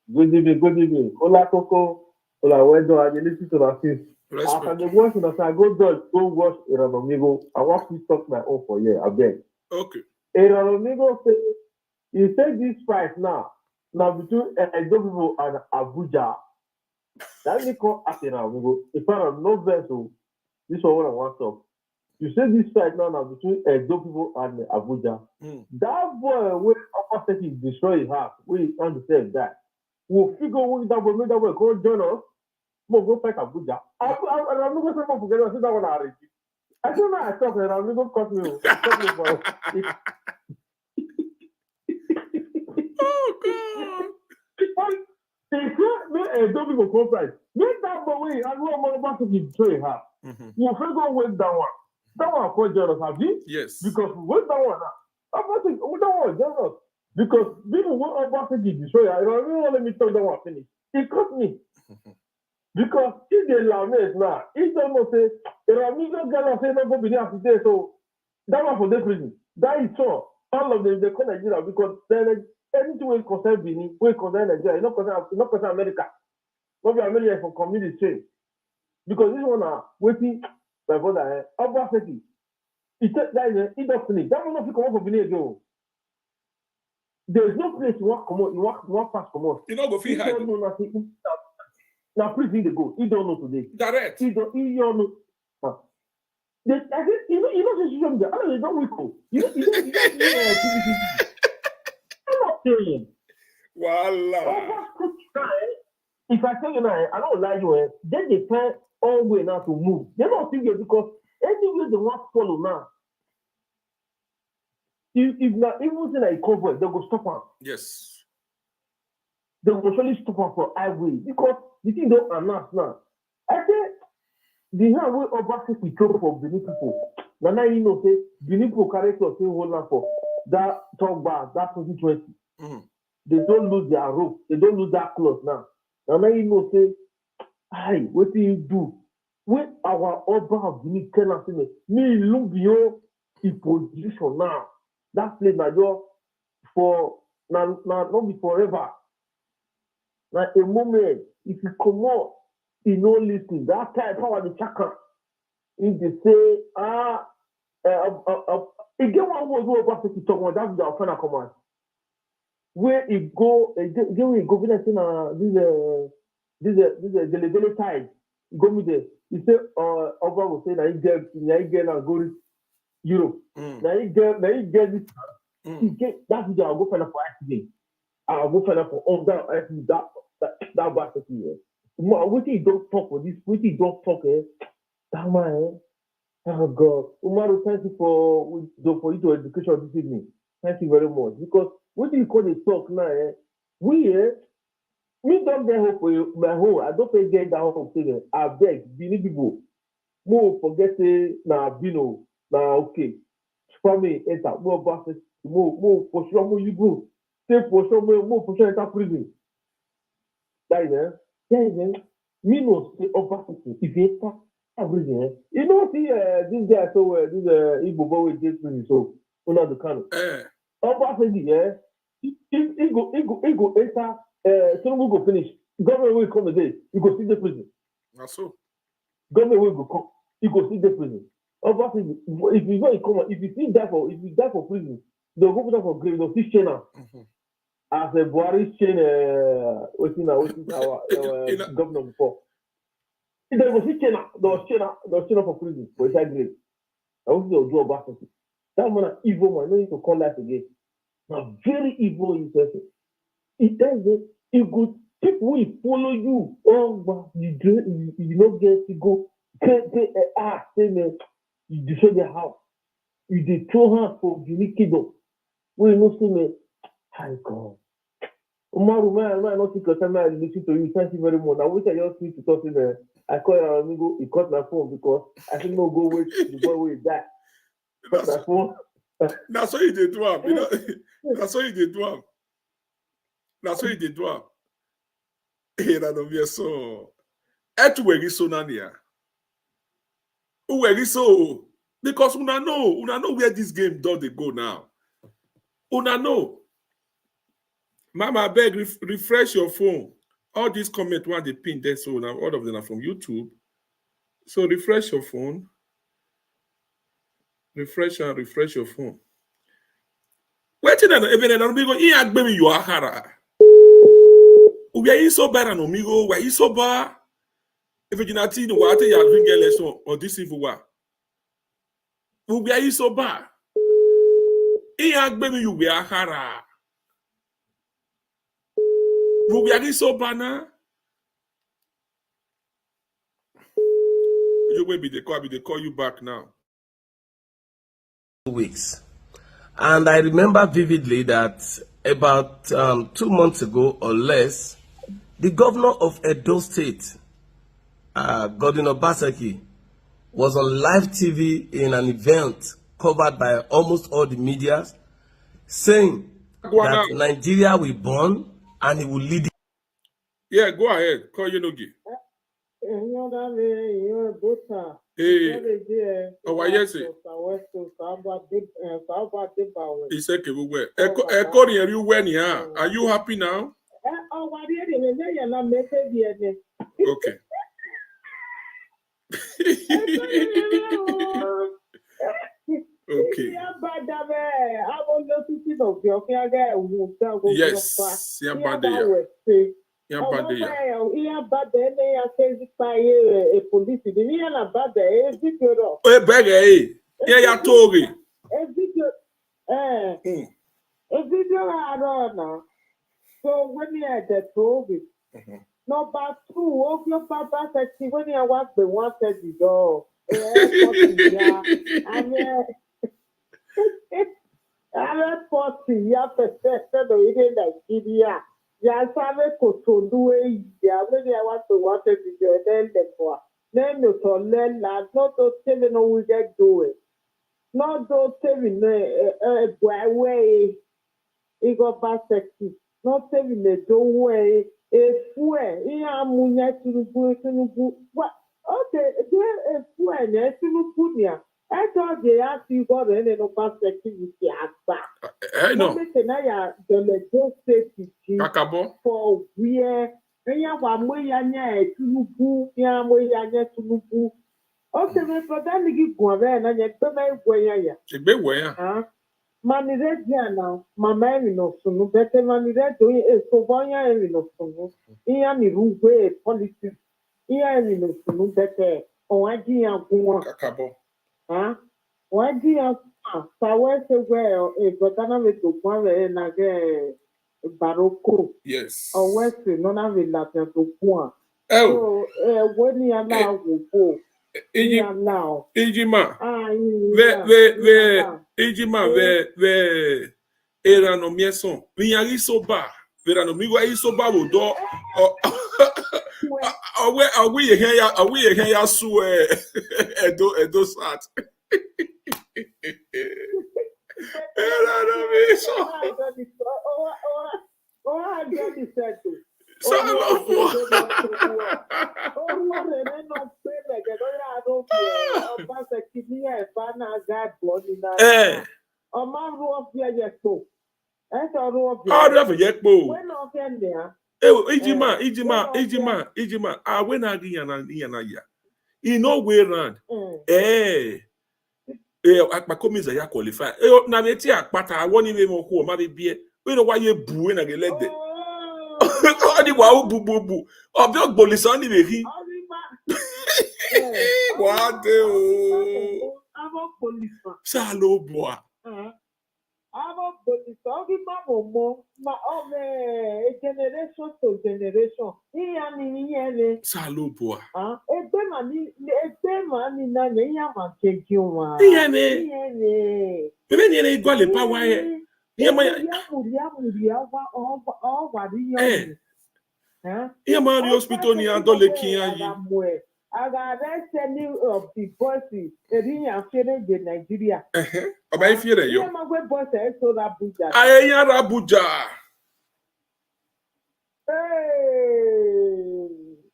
Good evening. Hola, Coco. Hola, well done. I listen to that since. After the watch, I go watch Eranomigo. I want to talk my own for you. I beg. Okay. Eranomigo say, you take this price now between Edo people and Abuja. That me call as Eranomigo. If I have no vessel, this one I want to. You say this fight now between Edo people and Abuja. That boy will Obaseki destroy his heart. We understand that. We'll figure out that boy go join us. We'll go fight Abuja. I'm not going to forget that one already. I don't know. I talk and I'm going to cut me. Don't people conference. Make that way. I know I'm about to betray her. You first go with that one. That one for jealous, have you? Yes. Because with that one, I'm about to with that one jealous. Because people want about to destroy her. You don't let me talk that one finish. It cost me. Because if they allow me now, if they don't say, if I'm not going to say no go be there today, so that one for the prison. That is so. All of them they call Nigeria because then anything will concern Benin, will concern Nigeria, not concern America. Not be America for community change. Because this one are waiting my brother Obaseki. He said that is Edo State. That will not come out for Benin again. There is no place you want come out, you want pass come out. You know go feel hide. Now prison they go. He don't know today. Direct. He don't know. I think you know the social media. I don't know we go. You know I'm not saying. Voila. If I tell you now, I don't lie you. Then they find all way now to move. They're not thinking because anyway they want to follow now. If not even say like convoy, they go stop them. Yes. They will surely stop them for highway because the thing don't announce now. I say the highway Obaseki trouble for Benin people. Now you know say Benin people carry to say hold on for that talk back that 2020. They don't lose their rope. They don't lose that cloth now. And then you know say, "Hi, what do you do?" When our Oba of Benin tell us, "Me look beyond the position now. That place now just for now not be forever. Now a moment, if you come out, you know listen. That time power the chakra. If they say again one word we about to talk about that is our final command. Where it go again we go this delivery time. You go me there. You say Oba will say now you get now go to Europe. Now you get this. You get that video. I'll go find out for accident. I'll go find out for that basket. What you don't talk for this? What you don't talk? That man. Oh God, Umaru, thank you for you to education this evening. Thank you very much. Because what do you call the talk now? We don't get hope for you. My home, I don't forget that hope thing. I beg, Benin people, more forget say na Bino, na okay. For me, enter more buses, more for sure more you go. Say for sure more for sure enter prison. That is me no say Obaseki if you enter everything. You know see this guy so this Igbo boy with this prison so under the can. Obaseki he go enter Tinubu go finish. Government will come today. You go see the prison. That's so. Government will go come. You go see the prison. Obviously, if you go come, if you die for prison, they'll go put up for grave. They'll see chain as a Buhari chain. Waiting our governor before. If they go see chain, they'll chain up for prison for inside grave. I want to do Obaseki. That man is evil man. No need to call life again. Now very evil in person. It does it good. People will follow you. Oh, you don't get to go. You destroy their house. You throw her for unique kingdom. We know see me. Hi God. Umaru, man, not think of time I listen to you. Thank you very much. I wish I just need to talk to them. I call your amigo. He cut my phone because I think no go wait the boy will die. Cut my phone. That's what you did to him. You know, that's what you did to him. That's what you did to him. Hey, that of your so. Et where is so nania? Where is so? Because una know where this game does they go now. Una know. Mama, I beg, refresh your phone. All these comments one they pin there, so now all of them are from YouTube. So refresh your phone. Refresh your phone. Waiting on even an amigo, he had baby you are hara. We are so bad an amigo, where you so bad. If you not in the water, you are drinking lesson or this evil war. We are so bad. He had baby you we are hara. We are so bad now. You will be they call you back now. Weeks. And I remember vividly that about 2 months ago or less, the governor of Edo State, Godwin Obaseki, was on live TV in an event covered by almost all the media, saying that Nigeria will burn and he will lead it. Yeah, go ahead. Call you Nogi. Oh, yes. He said, are you happy now? Okay. Okay. Yes. So when you had the COVID, number 2, of your papa said, when you was the one said the door, I'm 40 years percent of even Nigeria. Ya sabe kotondue ya when I was the one said the door, then the for. Then the toilet, not to tell me no we get do it. Not to tell me no way. It got perspective. Not telling the doorway, a fool, Munya to what? Okay, there a fool, a Tunupunia. I thought they asked you got any no perspective with the answer. I know. The Edo State for where Yanya Tunupu, Yanya Tunupu. Okay, but then you go there and you don't know where. Maniredia now, mama no sunu, better maniredo is so boya no sunu. Iya ni ruwe politics. Iya ni no sunu better. Owaji ya kuwa. Kakabo. Owaji ya kuwa. Sawe se we gotana me to kwa we na ge baroko. Yes. Owe se nona we la te to kwa. Oh. So when you allow go. Ejima. Ejima ve era no mieson. Minyari soba. Vera no miwa isoba wodo. Awe ye ya su Edo State. Era no mieson. Ijima. When I ya. In no way round. Akpakomiza ya qualify. Na beti akpata woni we mo ko ma be bie. We know why you boo na ge let them. Odi wa bububu. Obi ogbolisan ni be ri. What the Salo boa. Generation to generation. Salo boa. Hospital ni adole kiyan I got any of the bosses in Nigeria. Oba ifiere yo. Abuja. Ayeyara Abuja. Hey,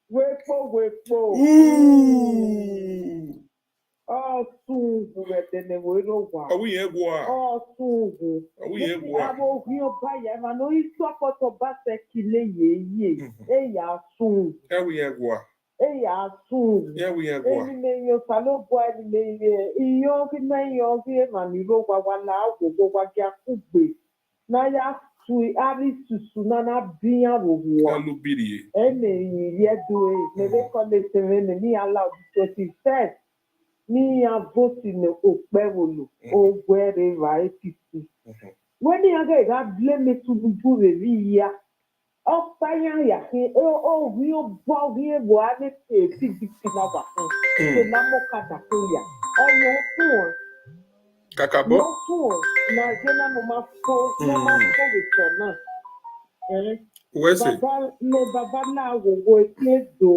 wepo. Ooh. Oh, sungu wetene wero wa. Awi egwa. Oh, sungu. Awi egwa. Abo hio baya ma no isopo to Obaseki le ye. Ya sungu. Awi egwa. Ya sungu. Yeah, we are going. Any me yo salo boy ni me iyo ki me yo ki ma ni ro wa wala go wa ki akugbe. Na ya tu ari susu na biya ro wo. Alubiri. Ene ye do e me be ko le sevene ni allow 27. Ni a vote ni opewolo o gwere va APC. When you ga blame me to bu re ya. Oh, fire, yeah. Oh, real bog here, what is it? 50 hours. The Namokata, oh, your phone. Kakabo. Lọ́sùn Nàìjíríà mo máa fọ́ ìtọ̀ náà. Where's it? Bàbá náà wòwò ètò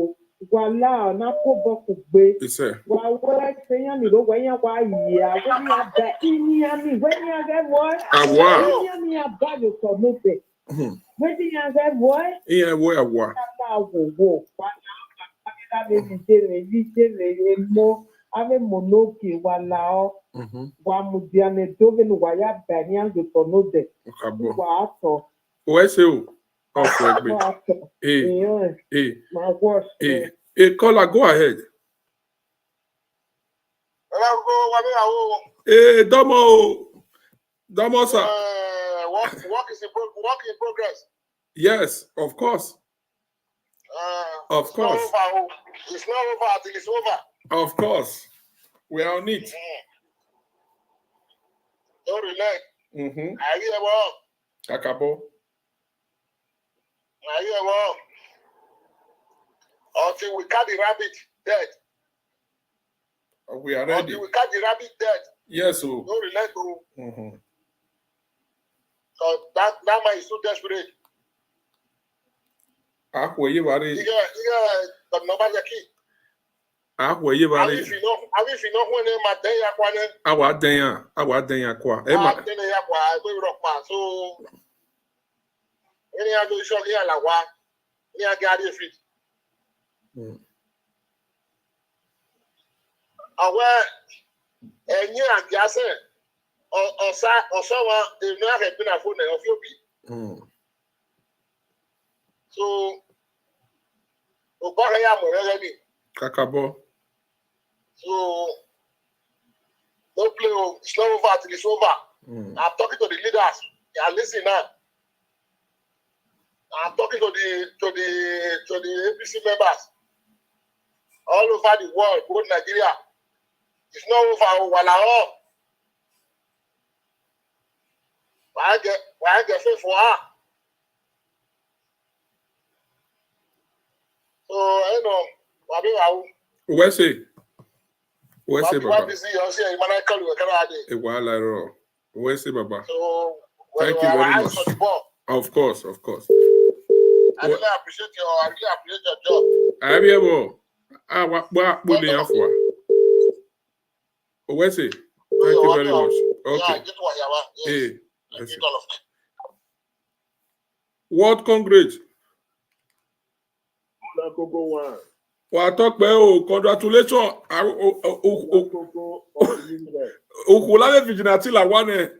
wà láà náà kó bọ́kù gbé. It's there. Wà wẹ́ sẹ́yìn mi ló wẹ́yìn wá yìí àwọn ní abẹ́ ìyẹn mi wẹ́yìn abẹ́ wọ́. Àwa. Ìyẹn mi abájọ sọ lóde. Wẹ́yìn abẹ́ wọ́. Ìyẹn wo àwa. Bàbá wòwò wà náà bàbá mi jèrè yí jèrè yé mọ́. Ave monoki wala o wa mudiane doven waya banyan de tonode wa ato where's you my worst caller, go ahead. Domo sir. Work is in progress. Yes, of course. Of course. It's not over until it's over. Of course. We are on it. Don't relax. I hear what? Kakabo. I hear what? Until we catch the rabbit dead. We are ready. Until we catch the rabbit dead. Yes, sir. Don't relax. So that man is so desperate. Where you are? Yeah, but nobody's a key. Where you are? I wish you know when my day aquane. Our day aqua. Emma, then I rock man. So, any other show here, la wa, any other fit. Aware, and you and Jason, or someone, they've never been a phone of your beat. So, already. Kakabo. So, don't play. It's not over till it's over. I'm talking to the leaders. They are listening now. I'm talking to the APC members all over the world, both Nigeria. It's not over. Walao. Why get faith for her? So, you know, where's it? Where's it, Baba? Where's it, Baba? So, thank you very much. Of course. I really appreciate your job. I'm able. What bully for? Where's it? Thank you very much. Okay. Hey. What Congress? Well, I talk about congratulations. Okulale Vigilante la one.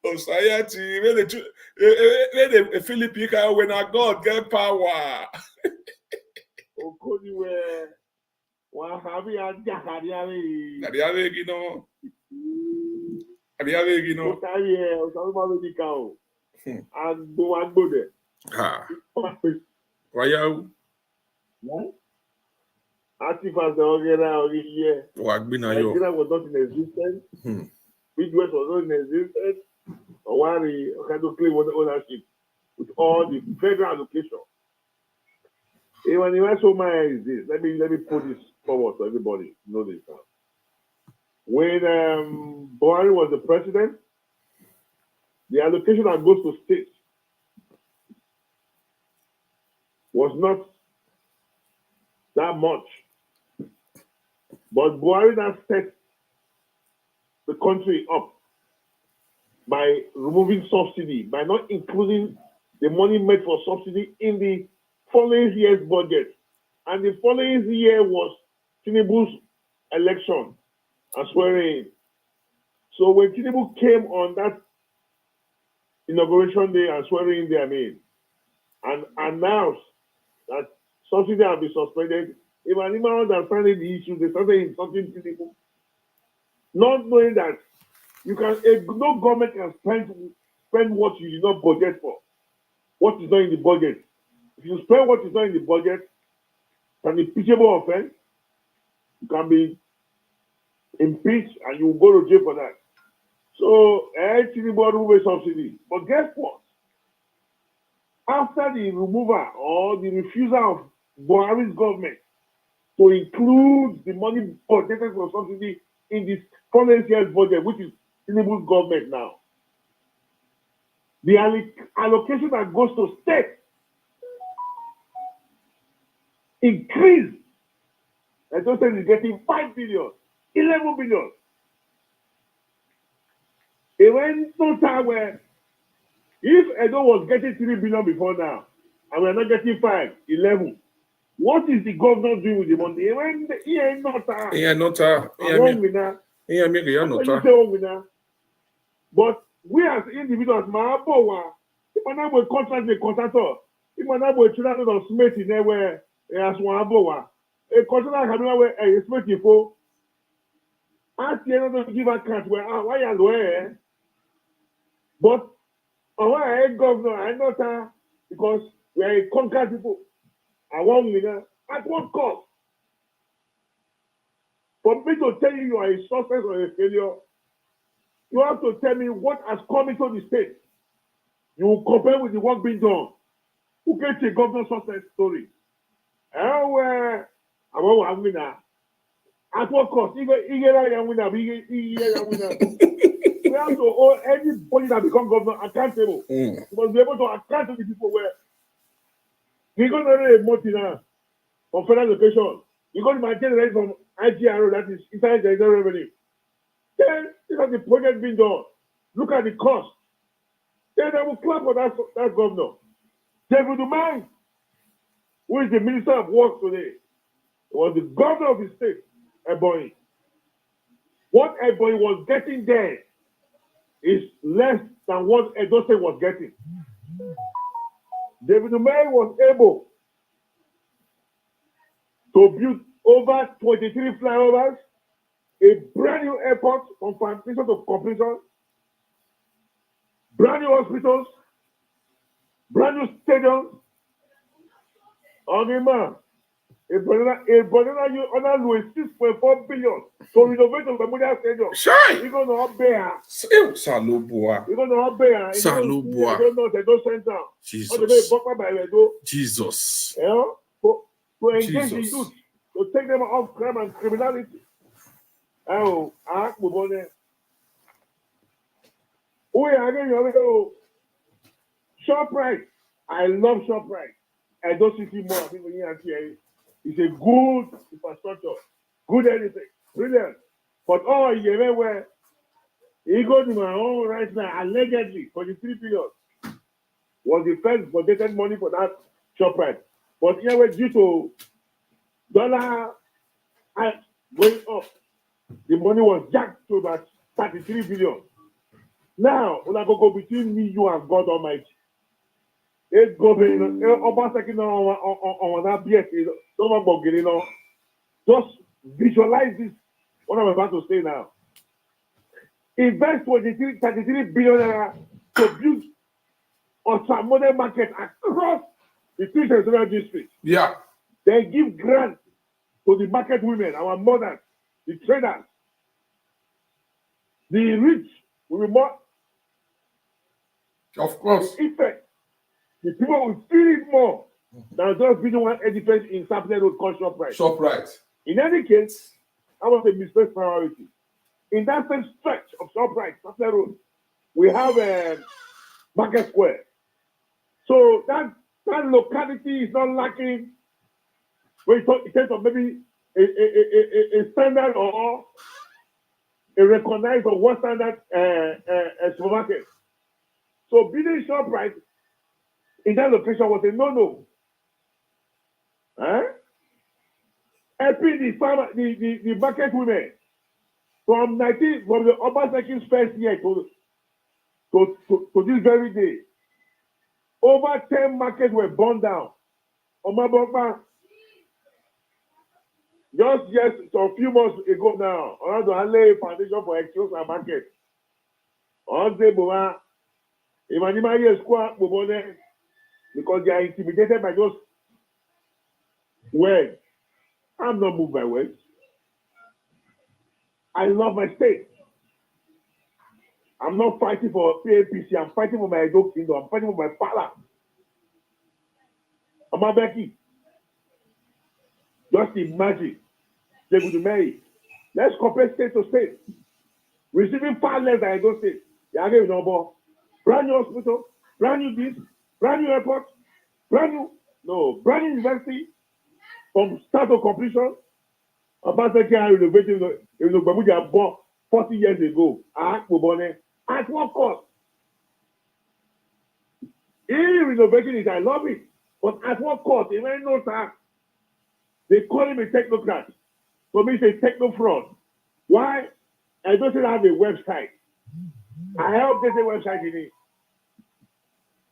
Osayati, where the Philippine when I God get power. Active as the Nigeria was not in existence. Midwest was not in existence. Owari had to claim ownership with all the federal allocation. Even if so many is this, let me put this forward so everybody know this. When Buhari was the president, the allocation that goes to states was not that much. But Buhari now set the country up by removing subsidy, by not including the money made for subsidy in the following year's budget. And the following year was Tinubu's election and swearing. So when Tinubu came on that inauguration day and swearing day, and announced that subsidy had been suspended, if anyone understanding the issue, they started insulting Tinubu. Not knowing that no government can spend what you did not budget for, what is not in the budget. If you spend what is not in the budget, it's an impeachable offense. You can be impeached and you will go to jail for that. So, Tinubu remove a subsidy. But guess what? After the removal or the refusal of Buhari's government to include the money budgeted for subsidy in this current year's budget, which is Tinubu's government now. The allocation that goes to state increased. Edo State is getting 5 billion, 11 billion. It went no time where if Edo was getting 3 billion before now, and we're not getting 5, 11, what is the governor doing with the money? He ain't not winner. But we as individuals, if I'm not contract the contractor, if I'm not with children of Smith in there where as one a contractor can do a Smith before. Ask the other to give account where why are you but our governor, I know because we are a conquered people. I want winner. At what cost? For me to tell you are a success or a failure, you have to tell me what has come into the state. You will compare with the work being done. Who gets a governor success story? I want one winner. At what cost? Even we have to hold anybody that becomes governor accountable. You must be able to account to the people where we're going to run a multi now on federal location. You're going to maintain the rate from IGRO, that is inside the revenue. Then look at the project being done. Look at the cost. Then I will clap for that governor. David Umang, who is the Minister of Works today, was the governor of the state, Ebonyi. What Ebonyi was getting there is less than what Edo State was getting. David Umang was able to build over 23 flyovers, a brand new airport from foundation to completion, brand new hospitals, brand new stadiums. A banana you honor with 6.4 billion to renovate the Memorial Stadium. You're going to up there. Salubua. You're going to up there. Salubua. You don't know the center. Jesus. Yeah? To engage the Jesus. youth, to take them off crime and criminality. Oh, I move on there. Oh, yeah, again, you're ShopRite. I love ShopRite. I don't see more. I think when you here, it's a good infrastructure, good anything, brilliant. But all you where he goes to my own right now, allegedly, for the 3 billion was the first budgeted money for that ShopRite. But here, due to dollar going up, the money was jacked to about 33 billion. Now, when I go between me, you, and God Almighty, it's going Obaseki on that BS. Just visualize this. What I'm about to say now. Invest 33 billion to build on modern market across the 3 territorial districts. Yeah. They give grants to the market women, our mothers, the traders. The rich will be more. Of course. Effect. The people will feel it more than just being one edifice in Sapler Road called ShopRite. ShopRite. In any case, I want a misplaced priority. In that same stretch of ShopRite, Sapler Road, we have a Market Square. So that locality is not lacking when you talk in terms of maybe a standard or a recognized or one standard supermarket. So building ShopRite in that location was a no-no. Helping the farmer, the market women from the Obaseki's first year to this very day. Over 10 markets were burned down. Omabokpa, just a few months ago now, I want to lay a foundation for exchange and market. Because they are intimidated by those words. I'm not moved by words. I love my state. I'm not fighting for PAPC. I'm fighting for my Edo Kingdom. I'm fighting for my father. Obaseki. Just imagine they would marry. Let's compare state to state. Receiving far less than Edo State. They are getting number. Brand new hospital, brand new this, brand new airport, brand new university from start to completion. Obaseki are renovating the bought 40 years ago. At what cost? Renovation is I love it. But at what cost? It ain't no time. They call him a technocrat. For me, it's a techno fraud. Why? I don't have a website. I help this website in it.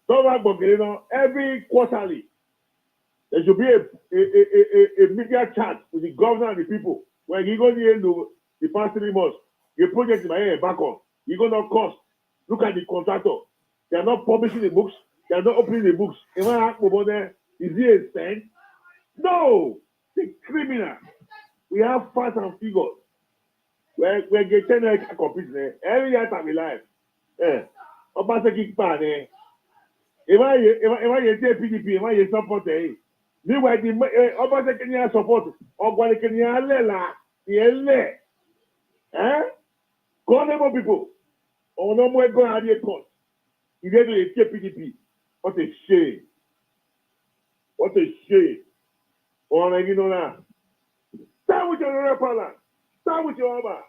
So every quarterly, there should be a media chat with the governor and the people. When you go near the past 3 months, the project in my head back on. You go not cost. Look at the contractor. They are not publishing the books. They are not opening the books. If I ask about there, is he a saint? No, the criminal. We have facts and figures. We're getting a compete every year time in life. Obaseki pan if I say PDP, if I support meanwhile, the Obaseki support Ogwalekenya lela the Call people. Oh no more go and court. If they say PDP, what a shame! What a shame! Oh, you know that. Start with your repellent. Start with your other.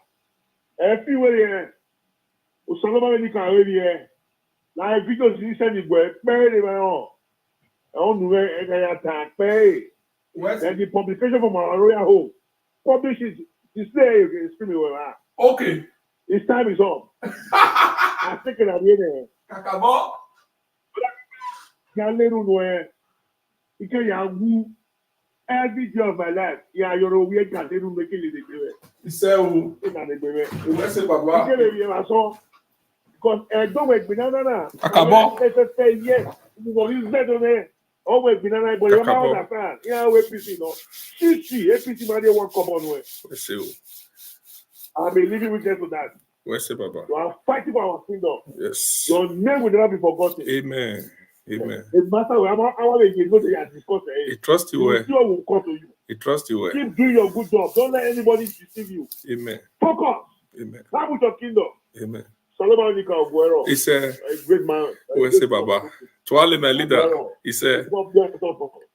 Everywhere. Usaloma ni kawe here. Na video si send igwe pe le ma I don't know where attack pay. Then the publication from our royal home. Publish it. Display you can scream it. Okay. His time is up. I think it at the end. Kakabo. Can let you know. You can yagu every day of my life. Yeah, you're a weird cat. They don't make it. So, What's it, Baba? Because don't wait, banana. Kakabo. Yes. You know, he's better than always banana, but you don't understand. Yeah, we APC, no. APC, man, they won't come on way. I'm a living witness to that. Where's it, Baba? You are fighting for our kingdom. Yes. Your name will never be forgotten. Amen. Amen. It matters I want to know that you discuss it. He trusts you well. Sure will come to you. He trusts you well. Keep doing your good job. Don't let anybody deceive you. Amen. Focus. Amen. Have with your kingdom. Amen. Solomon Nika Oguero. He said, A great man. where's it, Baba? To all my leader, he said,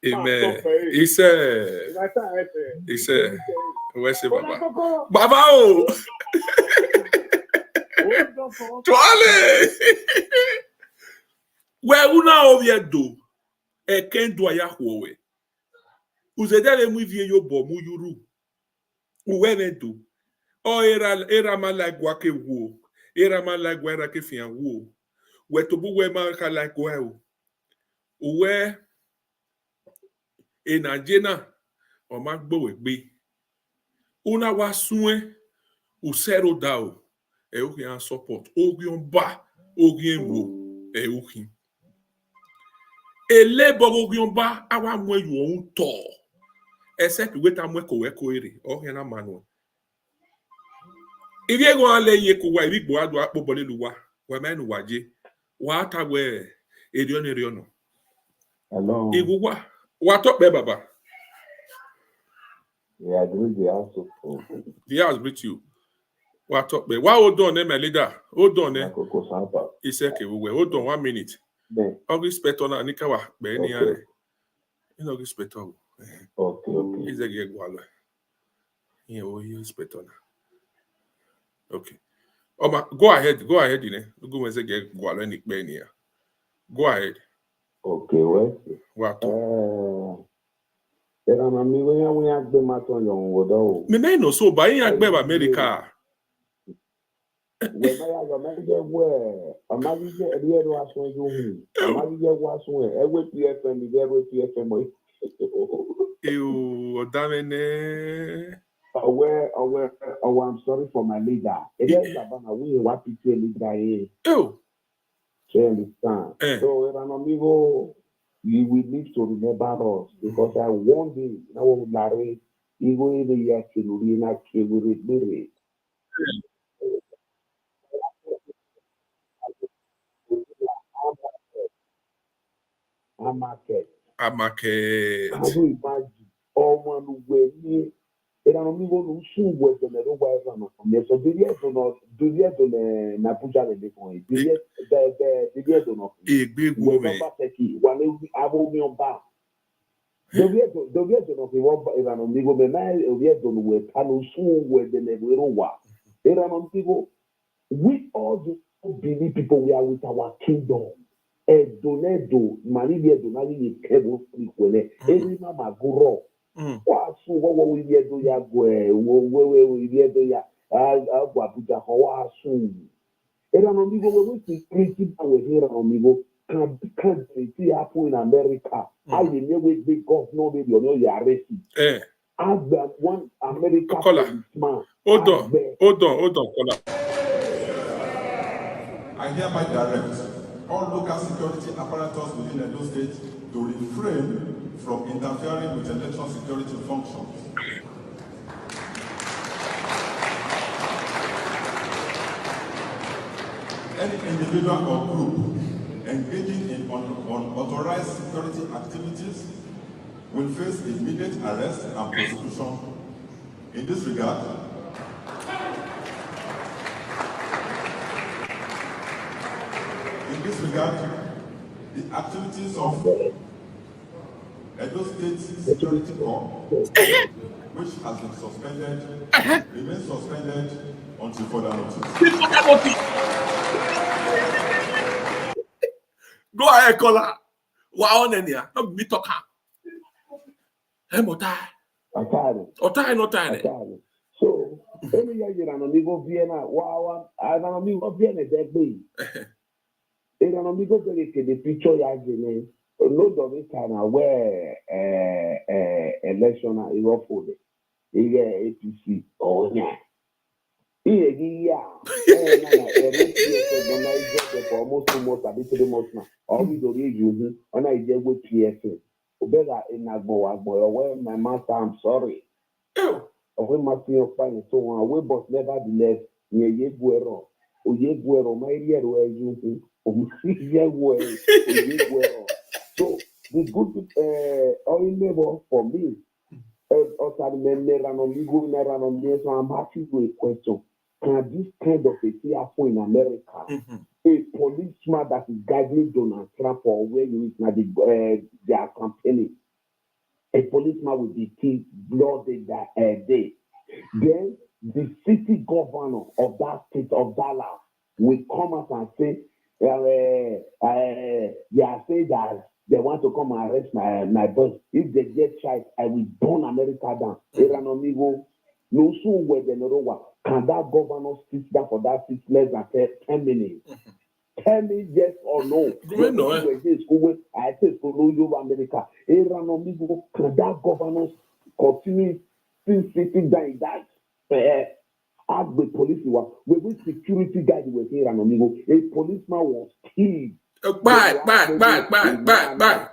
Amen. He said, where's it, Baba? Baba, oh! Tuale! Where una oviedo, e ken do ya huwe. Uzedele mu vie yo bo mu yuru. Uwe do. O era ma like wake wo. Era ma like wera ke fian wo. We to bu we ma ka like wo. Uwe e na jena o ma gbo we gbe. Una wa sunwe u zero down. E o yan support. O gyon ba, o gyen wo. E o kin. Ele borogyon ba awa mwe yu on to. Except weta mwe ko we ko ere. O yan na manu. Iri ego ale ye ko wa iri gbo adu apo bole luwa. Wa menu waje. Wa ta we eriono. Hello. Igu wa to be baba. Yeah, I agree the house. The house greet you. Wa to be. Wa hold on my leader. Hold on Iseke we hold on 1 minute. Ogri speto na nikawa be ni are. Ino ogri speto. Okay. Iseke gwalo. Yen o yin speto na. Okay. Go ahead, ine. Go when Iseke gwalo ni pe ni ya. Go ahead. Okay, well. What? Era na mi we agbe maton yo wodo. Me no so ba yin agbe ba America. We ma ya go me je we. Amagi je eri ero aso ju hu. Amagi je wa so e we PFM bi ero PFM o. Eu odamene. I'm sorry for my leader. It is about we what to leader here. Oh. You understand? So an amigo, you will need to remember us because I one day now Larry, you go in the year to Lina Kiri. Amake. Amake. Can you imagine? Or someone who will be. Era no amigo no soon was the no why from so the year do not na puja le for it. The year do not. A big woman. One abo mi on ba. The year do not be one era no amigo me na the year do no we pano soon was the no wa. Era no amigo we all the believe people we are with our kingdom. Edo mani edo na ni kebo kwele. Eri mama guro. Wasu wo we edo ya go we edo ya agwa Abuja ho wasu. Era no amigo we security we here no amigo can see happen in America. I never big governor maybe on your arrest. As the one America policeman. Hold on, caller. I hereby direct all local security apparatus within Edo State to refrain from interfering with election security functions. Any individual or group engaging in unauthorized security activities will face immediate arrest and prosecution. In this regard, the activities of Edo State Security Corps, which has been suspended, remains suspended until further notice. Go ahead, caller. Wow, Nenia. Not me talking. Hey, Motai. Otai. So, every year you are amigo Vienna. Wow, I'm amigo Vienna that way. And an amigo que the picture ya gene. No domestic where election is offered. APC. Oh yeah. Yeah. For almost 2 months, I did 3 months now. All we do is you and I did with PSA. Better in Agbo, where my master, I'm sorry. When my senior fine so on, we but nevertheless, near Yeguero, or Yeguero, my dear, where you so the good neighbor for me. I'm asking you a question. Can this kind of a thing happen in America? A policeman that is guiding Donald Trump for where you is they are campaigning. A policeman will be killed blooded that day. Then the city governor of that state of Dallas will come out and say, they are saying that they want to come and arrest my boss. If they get tried, I will burn America down. No soon where they know can that governor sit down for that 6 less than 10 minutes? Tell me yes or no. I say to America. Can that governor continue still sitting down in that? Ask the police with security guys were here and amigo. A policeman was killed. Back.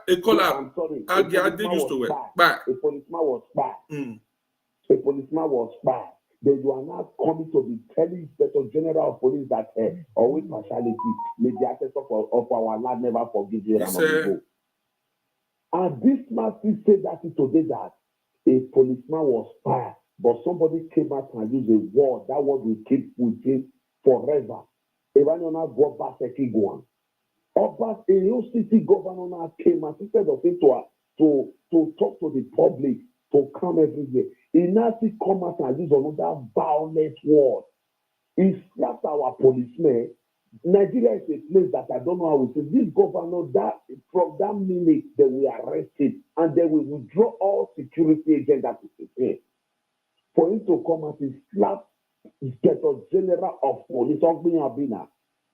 A caller. I did used to it. Back. A policeman was back. A policeman was back. They were not coming to be telling Inspector General of Police that always partiality, may the access of our land never forgive you. And this man still said that today that a policeman was fired, but somebody came out and used a word. That word will keep with him forever. Evanona Obaseki Vigilante. Edo City governor came and instead of him to talk to the public, to come everywhere. He now come out and use another violent word. He slapped our policemen. Nigeria is a place that I don't know how we say. This governor, that from that minute they will arrest him and they will withdraw all security agents that is here. For him to come out and slap Inspector General of Police of Abina.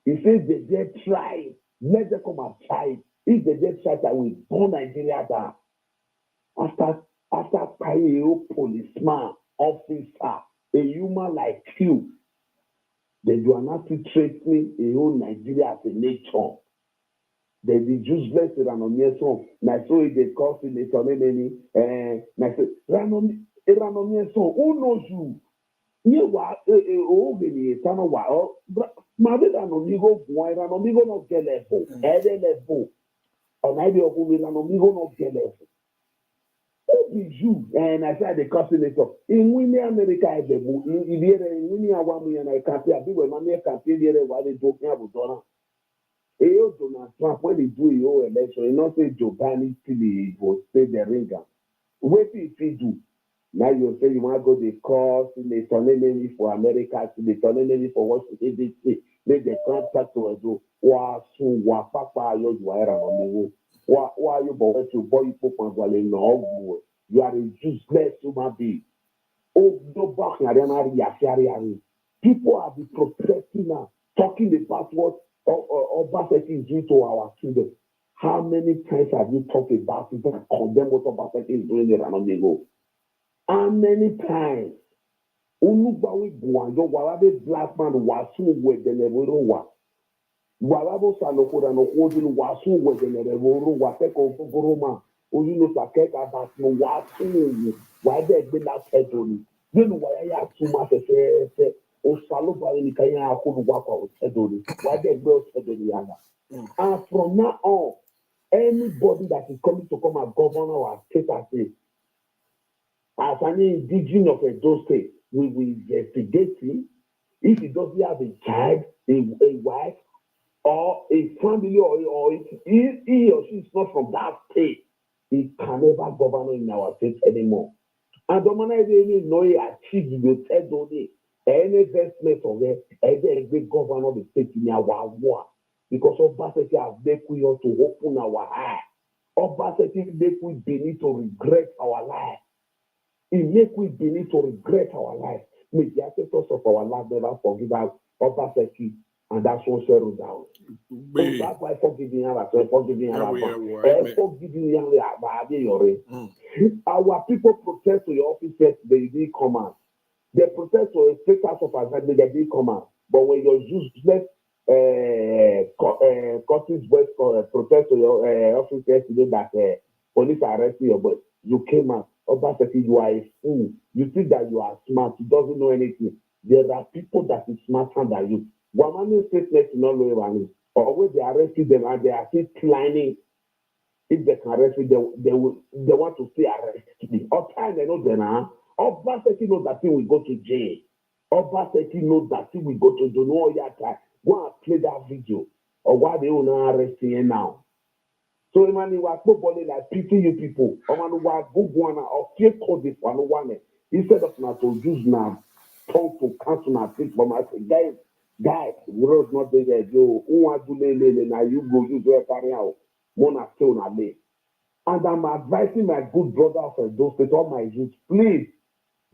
He says they dare try. Let them come and try. If they dare try, I will burn Nigeria down. After paying a policeman, officer, a human like you, they do not threatening a whole Nigeria as a nation. They be useless around on your son. Now so they call the nation who knows you? You are not get level. Level. Or maybe not get level. you and I said the calculator in winning America if winning a 1 million I can't say people money can't see the what they do about Donald. Donald Trump when they do your election, you not say Joe Biden till he will stay the ringer. What if he do? Now you say you want to go the course, they turn enemy for America, they turn enemy for what they say. Make the contract to do. Wa soon wa papa yo you are on the Why you boy to boy people no you are a useless human being. Oh no back people have been protesting now, talking about what Obaseki is doing to our children. How many times have you talked about it and condemned what Obaseki is doing around the world? How many times? Unugbawi Guanjo, Walabe black man wasu with the Nevoro. Walabo Salokura no Odin wasu with the Nevoro, Wateko Boroma, Udino Sakeka, but no wasu, why they did not tell you. You know why I have too much O Saloba in Kaya could walk out Tedori, why they brought Tedoriana. And from now on, anybody that is coming to come as governor or state as an indigenous of Edo State, we will investigate him. If he doesn't have a child, a wife, or a family, or if he or she is not from that state, he can never govern in our state anymore. And the man I didn't know he achieved the third day. Any investment of it, every great governor of the state in our war. Because Obaseki has made we to open our eye. Obaseki make we need to regret our life. It make we need to regret our life. May the ancestors of our life never forgive us, Obaseki, and that's what settle down. So that's why forgiving our forgiving our people protest to your office yesterday, they didn't come out. They protest to a state house of assembly, they didn't come out. But when you're useless Curtis West protest to your office yesterday that police arrested your boy, you came out. Obaseki, you are a fool. You think that you are smart. You doesn't know anything. There are people that is smarter than you. Wamani statement is not knowing or when they arrested them and they are still planning. If they can arrest me, they want to stay arrested. All time they know them. Obaseki knows that thing will go to jail. Obaseki knows that thing will go to jail. No other time. Go and play that video or why they will not arrest him now. So man, you are nobody like pity you people. Or man, you are good one or fear code this one. Instead of not to use now, talk to cancel now. Think for my guys, the road not there. You want to lay now. You go use your carry out. Mona still not lay. And I'm advising my good brother of those with all my youth, please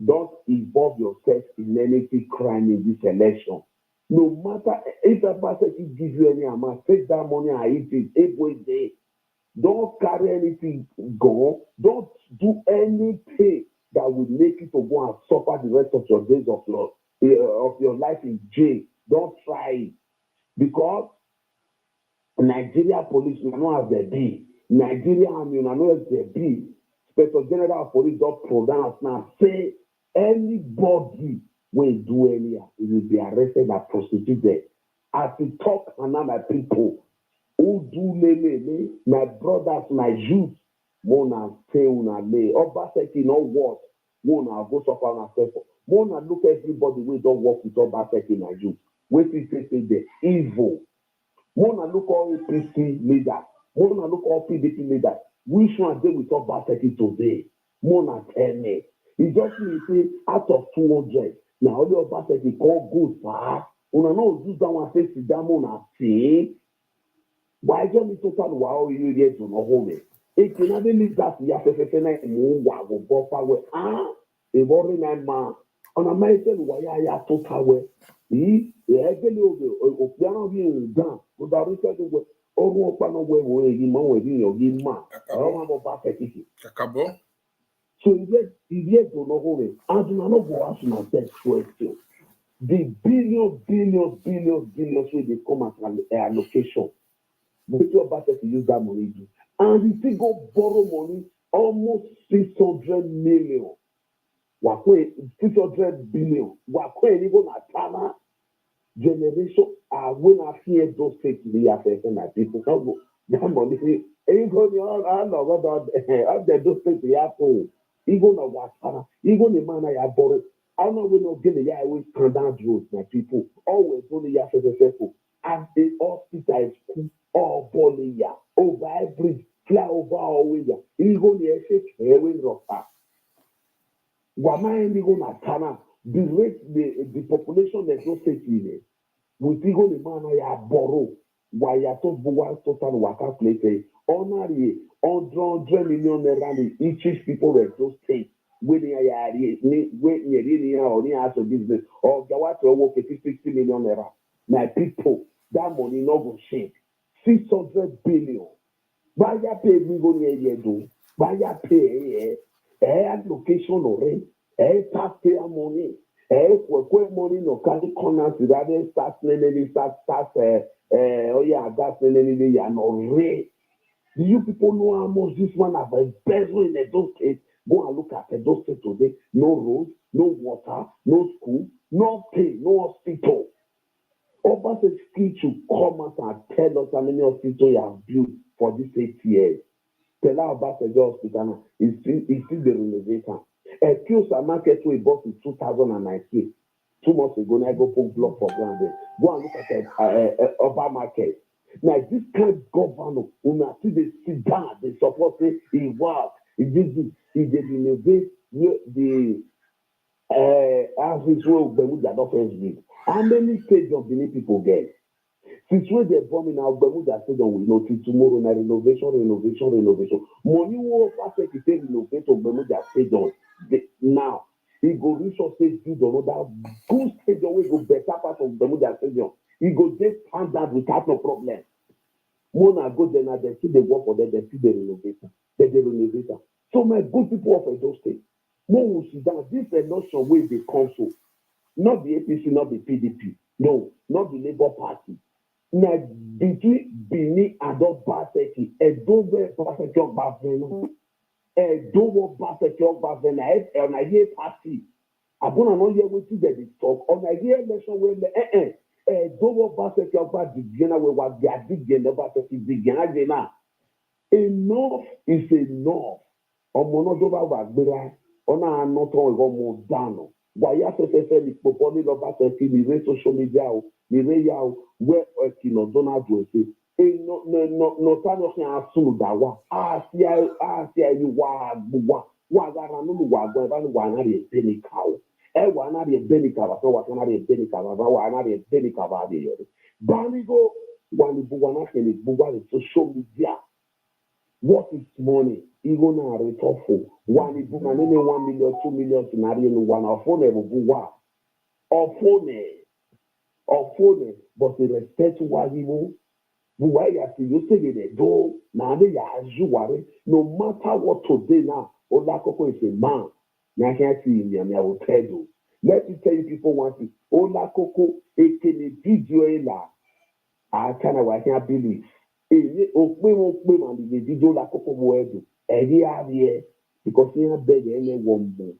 don't involve yourself in anything crime in this election. No matter if a person gives you any amount, take that money and eat it every day. Don't carry anything, go. Don't do anything that will make you to go and suffer the rest of your days of your life in jail. Don't try it. Because Nigeria police will not have the bill. Nigeria Army will not have the bill. Special General of Police don't pronounce now. Say anybody will do any, it will be arrested and prosecuted. As we talk and now my people who do lele, my brothers, my youth, Mona stay una lay. Obaseki no what? Mona go suffer on herself. Mona look everybody we don't work with Obaseki my youth. Wait till say the evil. Mona look all APC leaders. Mona look all PDP leaders. Which one they with Obaseki today? Mona tell me. It just means say out of 200. Now only Obaseki call good fast. Una no use that one say sit down Mona say. Why don't you total wow you get to no home? It can never leave that ya fefefena mu wa go buffer we a worry man on American why ya total we e egeli o piano bi o dan o da ri se do o ru pa no we yi mo we bi yogi ma o ma bo ba fetiki Kakabo. so if you do no home and you no go ask na that question the billions wey dey come as allocation. But your budget to use that money do. And you still go borrow money almost 600 million. 600 billion. Even a Tana generation when I fear those states they affect my people. That money, even I know what the Edo State happen. Even a Watana, even the man I borrow. I know we not get the guy always standard rules, my people. Always only ya successful. And the hospital is cool. Oh, Bolia, over every fly over always. Even the essay, hearing rough. Wama even at Tana, the rate, the population that no state in with even the man I borrow. Why ya to buwa total waka plate honorary 100 million naira each people were those state when they are when you only has a business or gawa to work 60 million naira. My people, that money no go shake 600 billion. Why ya pay me go near do? Why ya pay allocation or rent? Taxpayer money. What money no carry corners rather start oh yeah, that's the yeah no rate. Do you people know how much this one have embezzled in Edo State? Go and look at Edo State today. No roads, no water, no school, no pay, no hospital. Obaseki should come out and tell us how many hospitals you have built for this 8 years. Tell our Obaseki hospital is still the renovator. A Kiosa market we bought in 2019. 2 months ago, I go put block for ground there. Go and look at Oba market. Now, this kind of governor, when I see they sit down, they support it, he work, he did this, he did innovate the average way Bermuda offense league. How many stadiums beneath people get? Since when they're bombing now, Bermuda stadium will know till tomorrow, now renovation. Money will perfect if they renovate to Bermuda stadium. Now, he go reach us say build another good stadium wey go better part of Bermuda stadium. He go just stand that without no problem. Mona go there now, they see the work for them, they see the renovator. So my good people of Edo State, no will sit down. This election wey dey come so, not the APC, not the PDP, no, not the Labour Party. Now between Benin and Obaseki, Edo Obaseki Ogbaven. Edo Obaseki Ogbaven na here party. Abuna no hear wetin dem dey talk. On a here election wey Edo Obaseki Ogbaven we was their diggen Obaseki Vigilante. Enough is enough. Ọmọ náà tó bá wà gbéra ọ̀nà àná tó ń ọmọ dànù. Wàyà fẹ́fẹ́fẹ́ ní pọ̀pọ̀ ní Obaseki ní ìwé social media o ní ìwé yà o wẹ́ ẹ̀kìnà Donald Trump. Nọtanyọ kí a sùn dà wá àti ẹni wà gbogbo wà gara nínú wà gbọ́ ẹ bá ní wà náà rẹ̀ bẹ́ẹ̀ ní ká o ẹ wà náà rẹ̀ bẹ́ẹ̀ ní ká bàtà wà náà rẹ̀ bẹ́ẹ̀ ní ká bàtà wà náà rẹ̀ bẹ́ẹ̀ ní ká bàtà rẹ̀ yọrọ. Bánígò wà ní gbogbo náà kẹ́lẹ́ gbogbo rẹ̀ social media. What is money? Even now, it's awful. One is 1 million, 2 million scenario. One of phone, but the respect was evil. Why you say it? Now they are Juare. No matter what today now, Olakoko is a man. Now I can't see him. I will tell you. Let me tell you, people want it. Olakoko, it can be video. I can't believe. Okpe man the video la koko boedo eri arie because he had beg any wombo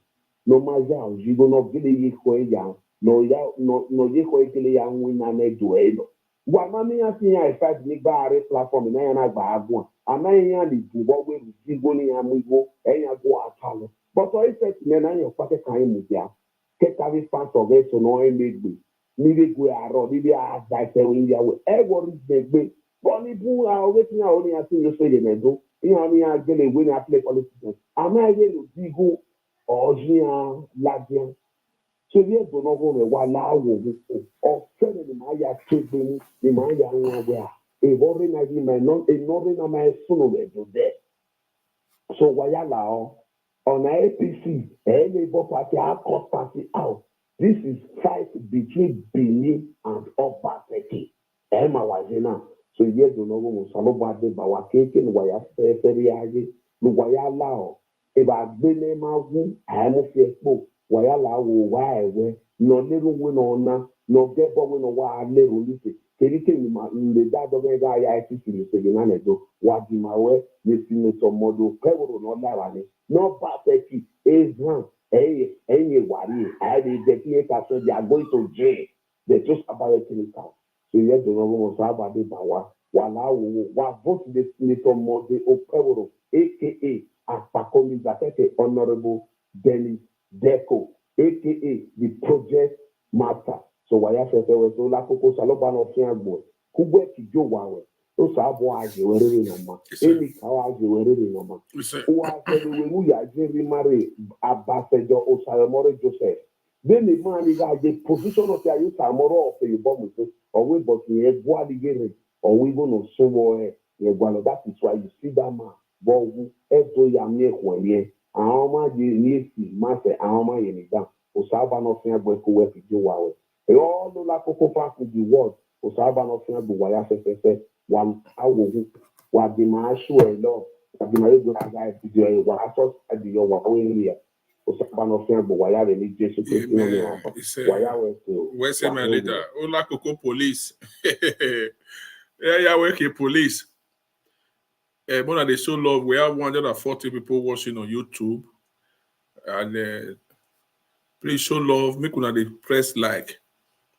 no matter you go no gele ye ko ya no ye ko gele ya win na me do elo wa ma me asin ya fight ni ba are platform na ya na gba agun ama ya ni bubo we zigo ni ya mugo eyan go atalo but so effect me na yo pate kan mu dia ke tavi fans of it so no emegbe ni we go aro ni bi a da se win dia we e go ri Bonnie Boo are waiting out only as you say the medal. You know, I get a winner play politics. Am I going to Digo or Gia Ladian? So we don't know what Lao or suddenly Maya children, the Maya where a warring idea may not ignoring my son to death. So Wayalao on APC, a Labour Party, our court party out. This is fight between Benin and Obaseki. Emma Wazina. So yes, you know, we salo bade bawa keke no waya feri age no waya lao e ba gbele ma wu a mo fi epo waya lao wa ewe no leru we no na no gebo we no wa leru lise kerike ni ma nle da do be ga ya ti si se na nedo wa di ma we ni si no so modo keworo no la wa ni no perfect Islam enye wari I dey get so they are going to jail they just about it in town. So yet the Roman was about the power. Walawo, wa vote the Senator Mode Opeworo, aka Aspakomi Zakete Honorable Dennis Deco, aka the Project Master. So waya fefe we so la koko saloba no fi agbo. Kugwe kijo wawe. So sabo aje werere no ma. Eni kawa aje werere no ma. Uwa sebe we mu ya je rimare abasejo Osayomore Joseph. Then the man is at the position of the Ayutamoro of the bomb, or we but we have or we go no somewhere. That is why you see that man. But we ever yamie kwenye. Ahoma yesi mase ahoma yeniga. Osaba no fiya bwe kuwe pijo wawe. All the la koko fa ku the world. Osaba no fiya bwe waya se wan awo wa di ma ashu e lo. Wa di ma yo ga pijo e wa aso adi yo wa we here. Amen. He said, where's my leader? Ola Koko police. Yeah, work police. More than they show love, we have 140 people watching on YouTube. And please show love. Make una the press like.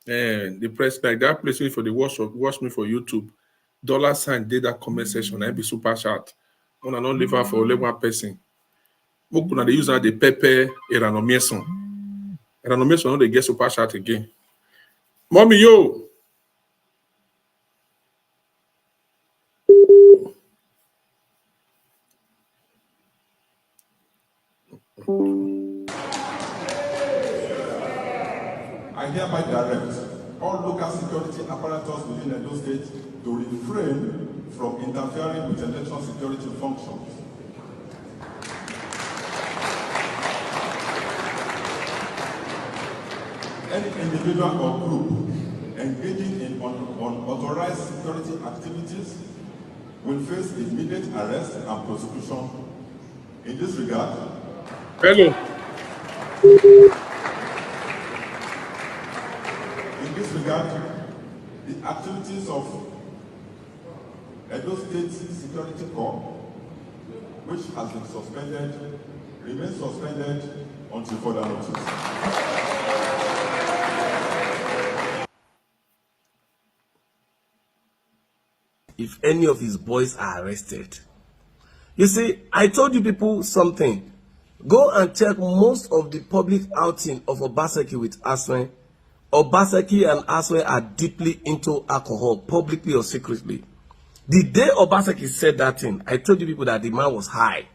And the press like that place for the watch me for YouTube. $sign did that comment section. I be super chat. Wanna not leave her for only one person. Most people they use the pepper eranomieson. Eranomieson they get super chat again. Mommy yo. I hereby direct all local security apparatus within Edo State to refrain from interfering with election security functions. Any individual or group engaging in unauthorized security activities will face immediate arrest and prosecution. In this regard, Hello. The activities of Edo State Security Corps, which has been suspended, remains suspended until further notice. If any of his boys are arrested. You see, I told you people something. Go and check most of the public outing of Obaseki with Aswe. Obaseki and Aswe are deeply into alcohol, publicly or secretly. The day Obaseki said that thing, I told you people that the man was high.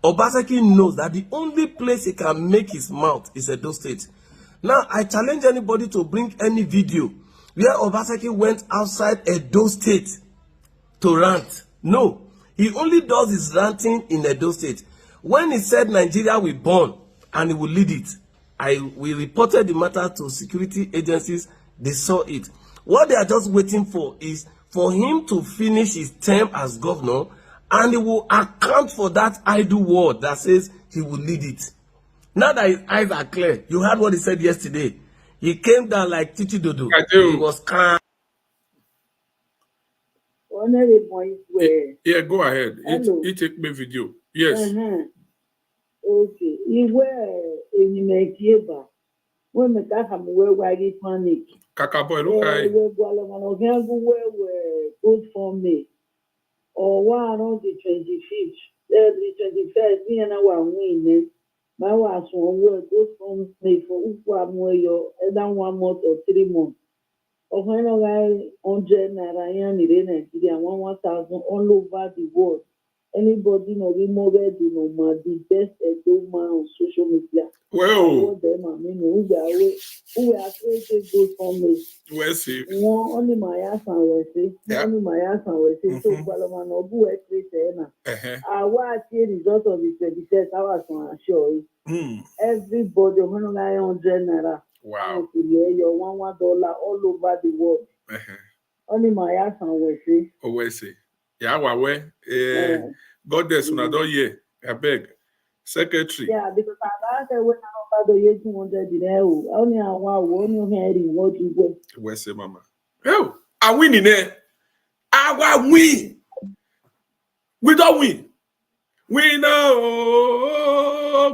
Obaseki knows that the only place he can make his mouth is Edo State. Now, I challenge anybody to bring any video where Obaseki went outside Edo State to rant. No, he only does his ranting in Edo State. When he said Nigeria will burn and he will lead it, we reported the matter to security agencies. They saw it. What they are just waiting for is for him to finish his term as governor, and he will account for that idle word that says he will lead it. Now that his eyes are clear, you heard what he said yesterday. He came down like Titi Dodo. He was calm. Yeah, go ahead. It take me video. Yes. Okay. Iwe enyimekeba. When me ka hamwe wagi panic. Kakaboy, look at it. We good for me. Or one on the 25th, the 21st, me and I were winning. My was one word good for me for Ukwamoyo, and then 1 month or 3 months. Of when I 100 Narayan in Nigeria, 1,000 all over the world. Anybody no remove do no more the best Edo man on social media. Well, them I mean who are created good for me. Well, see. Only my ass and we say, only my ass and we say, so Balaman or who are created now. I watch the result of the 26 hours on show. Everybody when I 100 naira. Wow. Your $1 all over the world. Only my ass and we say. Oh, we say. Yeah, well, Goddess, when I don't hear, I beg. Secretary. Yeah, because I said when I the year 200 only I want hearing what you go. Where say, Mama? Oh, I win in there. I win. We don't win. We know,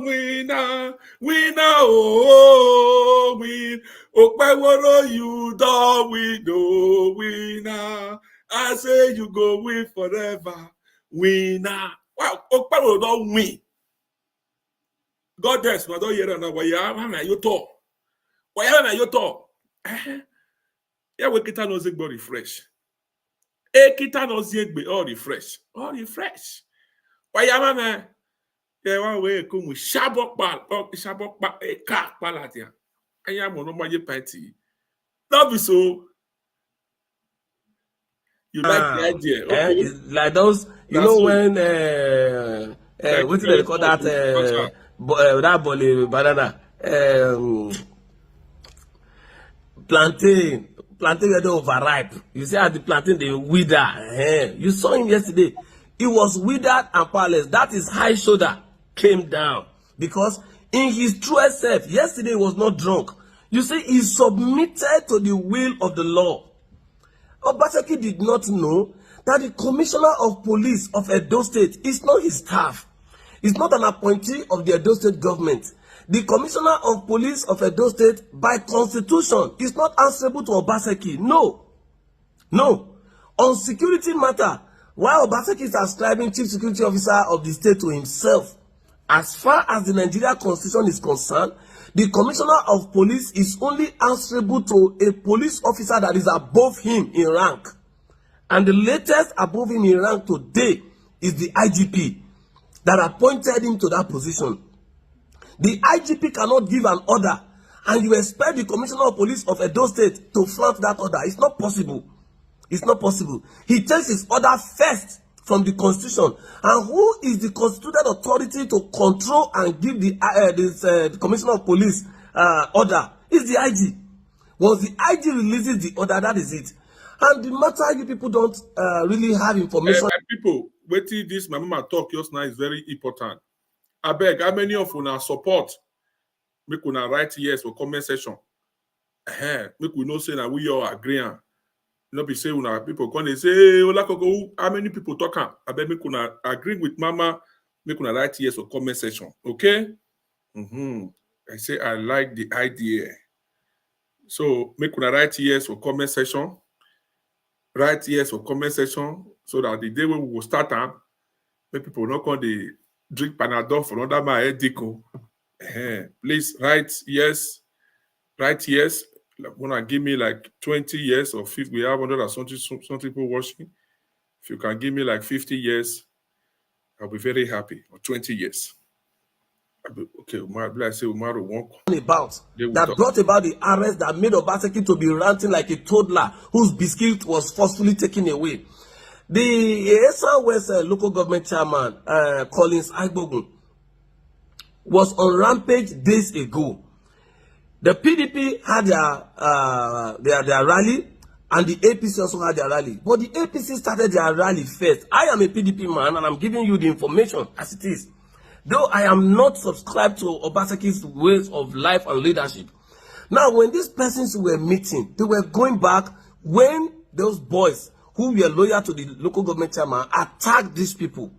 we know, we know, we. Oh, you don't we know, we know. I say you go win forever. Winner. Wow, Okparo don't win. God bless, no, don't hear that. Why you talk? Why you talk? Yeah, we kita no zigbo refresh. Kita no zigbo all refresh. All refresh. Why you yeah, one way come with shabok bal, a car palatia. I am on my party. Not be so. You like the idea, okay? Like those, you know, when what do they call that? That boli banana, plantain where they overripe. You see how the plantain they wither. You saw him yesterday. It was withered and powerless. That is high shoulder came down because in his truest self, yesterday he was not drunk. You see, he submitted to the will of the law. Obaseki did not know that the commissioner of police of Edo State is not his staff. He's not an appointee of the Edo State government. The commissioner of police of Edo State, by constitution, is not answerable to Obaseki. No. On security matter, while Obaseki is ascribing chief security officer of the state to himself, as far as the Nigeria constitution is concerned, the commissioner of police is only answerable to a police officer that is above him in rank. And the latest above him in rank today is the IGP that appointed him to that position. The IGP cannot give an order and you expect the commissioner of police of Edo State to flout that order. It's not possible. It's not possible. He takes his order first from the constitution. And who is the constituted authority to control and give the commissioner of police order? Is the IG. Once the IG releases the order, that is it. And the matter you people don't really have information. People, waiting this my mama talk just now is very important. I beg, how many of you support? Make una write yes for comment section. Make we know say that we all agree. Not be say una people come and say, hey, how many people talking? I beg make una agree with mama. Make una write yes for comment section. Okay? I say I like the idea. So make una write yes for comment section. Write yes for comment section so that the day when we will start time, make people not come they drink Panadol for another my head. Please write yes. Write yes. Wanna give me like 20 years or 50? We have 100 and some people watching. If you can give me like 50 years, I'll be very happy. Or 20 years. Okay, I say Umaru won't about that brought about the arrest that made Obaseki to be ranting like a toddler whose biscuit was forcefully taken away. The Esa West local government chairman, Collins Agbogun, was on rampage days ago. The PDP had their rally, and the APC also had their rally. But the APC started their rally first. I am a PDP man, and I'm giving you the information as it is. Though I am not subscribed to Obaseki's ways of life and leadership. Now, when these persons were meeting, they were going back when those boys who were loyal to the local government chairman attacked these people.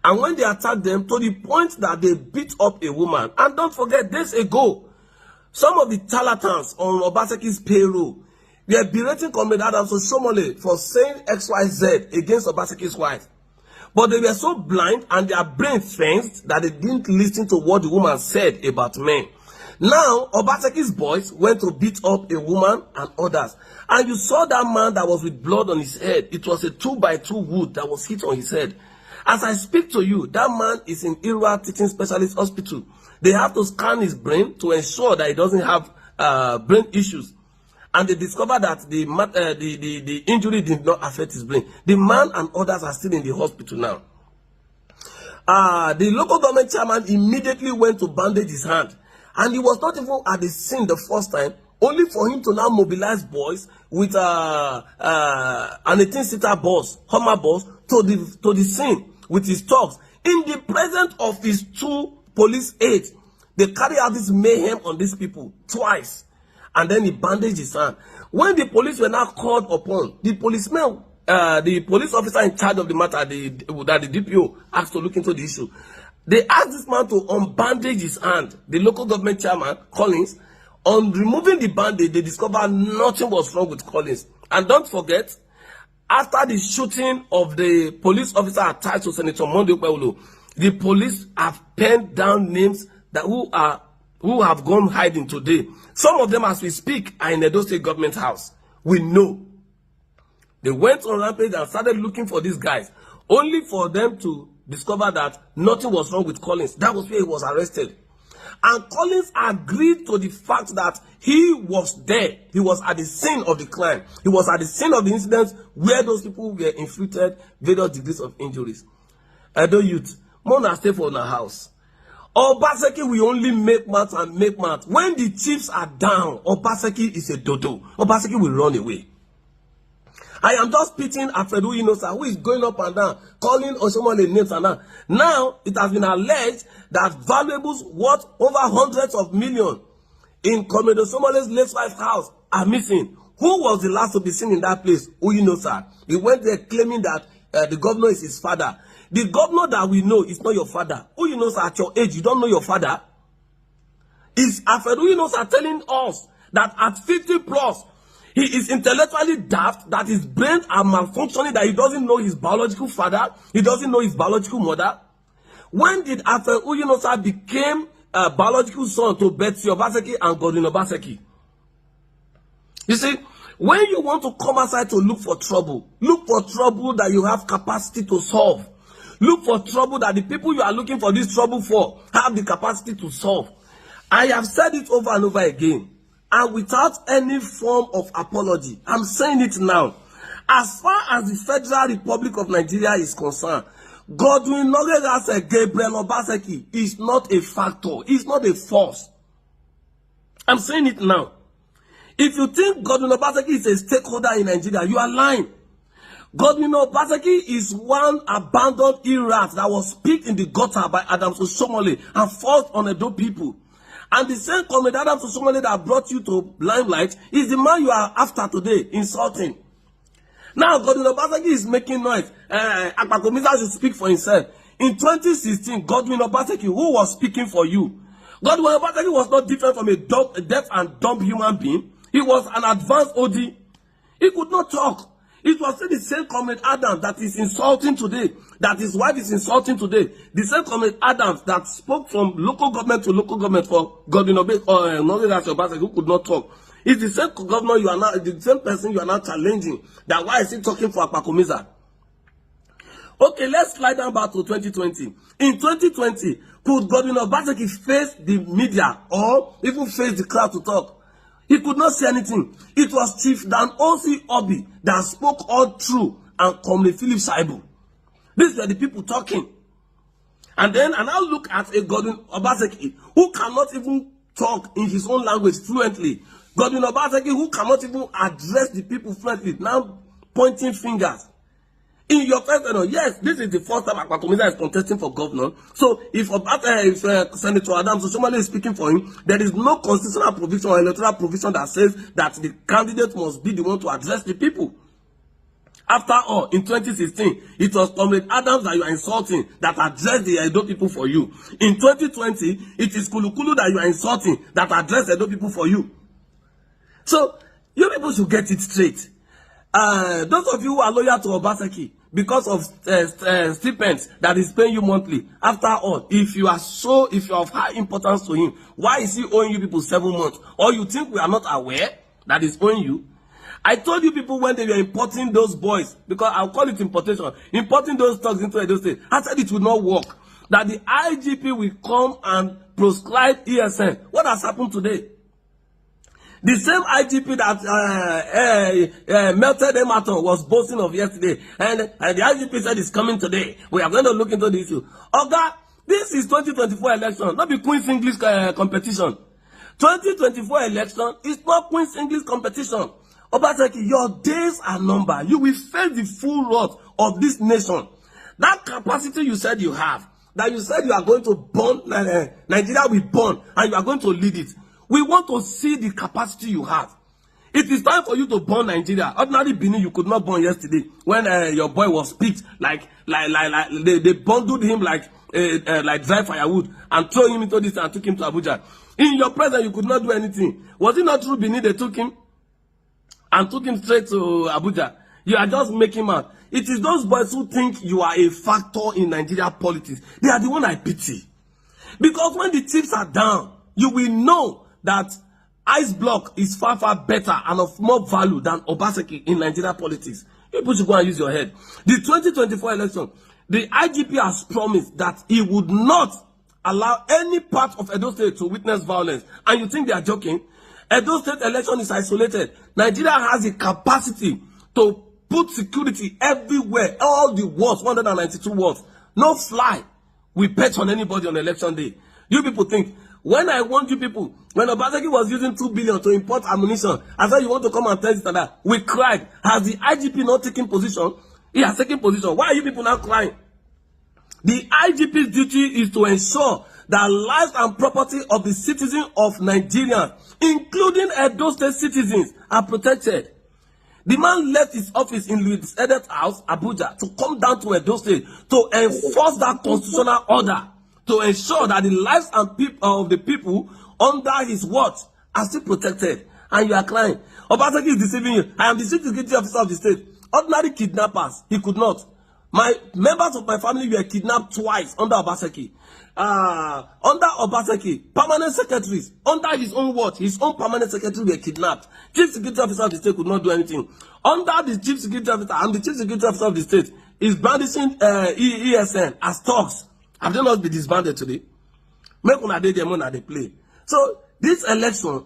And when they attacked them to the point that they beat up a woman. And don't forget, days ago, some of the charlatans on Obaseki's payroll were berating Comrade Adams Oshomole for saying XYZ against Obaseki's wife. But they were so blind and their brain fenced that they didn't listen to what the woman said about men. Now, Obaseki's boys went to beat up a woman and others. And you saw that man that was with blood on his head. It was a 2x2 wood that was hit on his head. As I speak to you, that man is in Irwa Teaching Specialist Hospital. They have to scan his brain to ensure that he doesn't have brain issues. And they discovered that the injury did not affect his brain. The man and others are still in the hospital now. The local government chairman immediately went to bandage his hand. And he was not even at the scene the first time, only for him to now mobilize boys with an 18-seater bus, Hummer bus, to the scene with his thugs. In the presence of his 2 police aides, they carry out this mayhem on these people twice. And then he bandaged his hand. When the police were now called upon, the policeman, the police officer in charge of the matter, that the DPO asked to look into the issue, they asked this man to unbandage his hand. The local government chairman, Collins, on removing the bandage, they discovered nothing was wrong with Collins. And don't forget, After the shooting of the police officer attached to Senator Monday Okpebholo, the police have penned down names that who have gone hiding today. Some of them, as we speak, are in Edo State government house. We know. They went on rampage and started looking for these guys, only for them to discover that nothing was wrong with Collins. That was where he was arrested. And Collins agreed to the fact that he was there. He was at the scene of the crime. He was at the scene of the incidents where those people were inflicted various degrees of injuries. Edo youth, Mona stay for our house. Obaseki will only make maths and make maths. When the chiefs are down, Obaseki is a dodo. Obaseki will run away. I am just pitying Afredu Inosa, who is going up and down, calling Osomole names and that. Now, it has been alleged that valuables worth over hundreds of millions in Comrade Osomole's late wife's house are missing. Who was the last to be seen in that place? Uyinosa. He went there claiming that the governor is his father. The governor that we know is not your father. Uyinosa, at your age, you don't know your father? Is Afredu Uyinosa telling us that at 50 plus, he is intellectually daft, that his brain are malfunctioning, that he doesn't know his biological father, he doesn't know his biological mother? When did Afredu Uyinosa become a biological son to Betsy Obaseki and Godwin Obaseki? You see, when you want to come outside to look for trouble that you have capacity to solve. Look for trouble that the people you are looking for this trouble for have the capacity to solve. I have said it over and over again. And without any form of apology, I'm saying it now. As far as the Federal Republic of Nigeria is concerned, Godwin Gabriel Obaseki is not a factor. He's not a force. I'm saying it now. If you think Godwin Obaseki is a stakeholder in Nigeria, you are lying. Godwin Obaseki is one abandoned e-rat that was picked in the gutter by Adams Osomole and forced on Edo people. And the same Comrade Adams Osomole that brought you to limelight is the man you are after today, insulting. Now, Godwin Obaseki is making noise. Akpakomiza should speak for himself. In 2016, Godwin Obaseki, who was speaking for you? Godwin Obaseki was not different from a deaf and dumb human being. He was an advanced OD. He could not talk. It was the same Comrade Adams that is insulting today, that his wife is insulting today. The same Comrade Adams that spoke from local government to local government for Godwin Obaseki, who could not talk. It's the same governor you are now, the same person you are now challenging. That why is he talking for Akpakomiza? Okay, let's slide down back to 2020. In 2020, could Godwin Obaseki face the media or even face the crowd to talk? He could not say anything. It was Chief Dan O.C. Obi that spoke all true and Comrade Philip Saibu. These were the people talking. And then I now look at a Godwin Obaseki who cannot even talk in his own language fluently. Godwin Obaseki who cannot even address the people fluently, now pointing fingers. In your first, yes, this is the first time Akpakomiza is contesting for governor. So if Senator Adams Osomole is speaking for him, there is no constitutional provision or electoral provision that says that the candidate must be the one to address the people. After all, in 2016, it was Comrade Adams that you are insulting that addressed the Edo people for you. In 2020, it is Kulukulu that you are insulting that addressed Edo people for you. So, you people should get it straight. Those of you who are loyal to Obaseki because of stipends that is paying you monthly, after all, if you are of high importance to him, why is he owing you people 7 months? Or you think we are not aware that he's owing you? I told you people when they were importing those boys, because I'll call it importation, importing those thugs into Edo State, I said it would not work. That the IGP will come and proscribe ESN. What has happened today? The same IGP that melted Ematon was boasting of yesterday. And the IGP said it's coming today. We are going to look into the issue. Oga, this is 2024 election, not the Queen's English competition. 2024 election is not Queen's English competition. Obaseki, your days are numbered. You will face the full wrath of this nation. That capacity you said you have, that you said you are going to burn, Nigeria will burn, and you are going to lead it. We want to see the capacity you have. It is time for you to burn Nigeria. Ordinary Benin, you could not burn yesterday when your boy was picked. Like they bundled him like dry firewood and threw him into this and took him to Abuja. In your presence, you could not do anything. Was it not true, Benin? They took him and took him straight to Abuja. You are just making mad. It is those boys who think you are a factor in Nigeria politics. They are the one I pity. Because when the chips are down, you will know that Ice Block is far, far better and of more value than Obaseki in Nigeria politics. People should go and use your head. The 2024 election, the IGP has promised that he would not allow any part of Edo State to witness violence. And you think they are joking? Edo State election is isolated. Nigeria has the capacity to put security everywhere, all the wards, 192 wards. No fly will bet on anybody on election day. You people think, when I want you people, when Obaseki was using 2 billion to import ammunition, I said you want to come and tell us that, we cried. Has the IGP not taken position? He has taken position. Why are you people now crying? The IGP's duty is to ensure that lives and property of the citizens of Nigeria, including Edo State citizens, are protected. The man left his office in Louis Edet House, Abuja, to come down to Edo State to enforce that constitutional order, to ensure that the lives and of the people under his watch are still protected. And you are crying. Obaseki is deceiving you. I am the chief security officer of the state. Ordinary kidnappers, he could not. My members of my family were kidnapped twice under Obaseki. Under Obaseki, permanent secretaries, under his own watch, his own permanent secretary were kidnapped. Chief security officer of the state could not do anything. Under the chief security officer, and the chief security officer of the state is brandishing ESN as thugs. Have they not been disbanded today? Make una dey them una dey play. So this election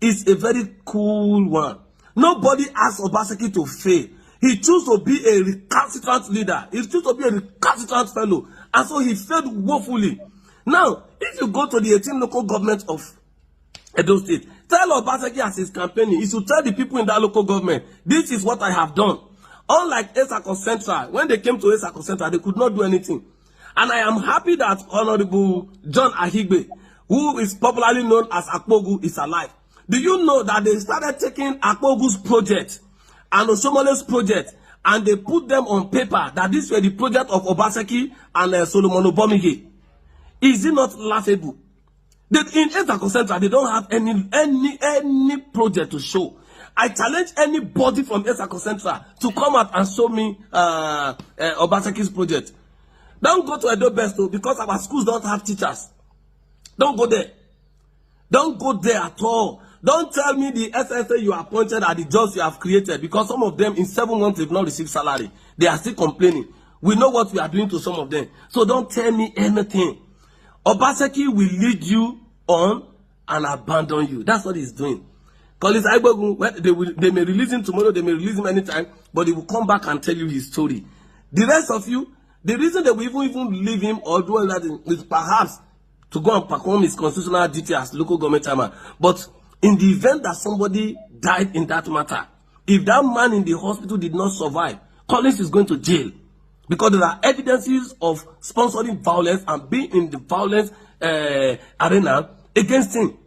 is a very cool one. Nobody asked Obaseki to fail. He chose to be a recalcitrant leader. He chose to be a recalcitrant fellow. And so he failed woefully. Now, if you go to the 18 local government of Edo State, tell Obaseki as his campaigning, he should tell the people in that local government, this is what I have done. Unlike Esako Central, when they came to Esako Central, they could not do anything. And I am happy that Honorable John Ahigbe, who is popularly known as Akpogu, is alive. Do you know that they started taking Akpogu's project and Oshomole's project, and they put them on paper that this were the project of Obaseki and Solomon Obomige? Is it not laughable? That in Esako Central, they don't have any project to show. I challenge anybody from Esako Central to come out and show me Obaseki's project. Don't go to Edo Besto because our schools don't have teachers. Don't go there. Don't go there at all. Don't tell me the SSA you appointed are the jobs you have created, because some of them in 7 months have not received salary. They are still complaining. We know what we are doing to some of them. So don't tell me anything. Obaseki will lead you on and abandon you. That's what he's doing. Because they may release him tomorrow, they may release him anytime, but he will come back and tell you his story. The rest of you, the reason that we even leave him or do that is perhaps to go and perform his constitutional duty as local government chairman. But in the event that somebody died in that matter, if that man in the hospital did not survive, Collins is going to jail. Because there are evidences of sponsoring violence and being in the violence arena against him.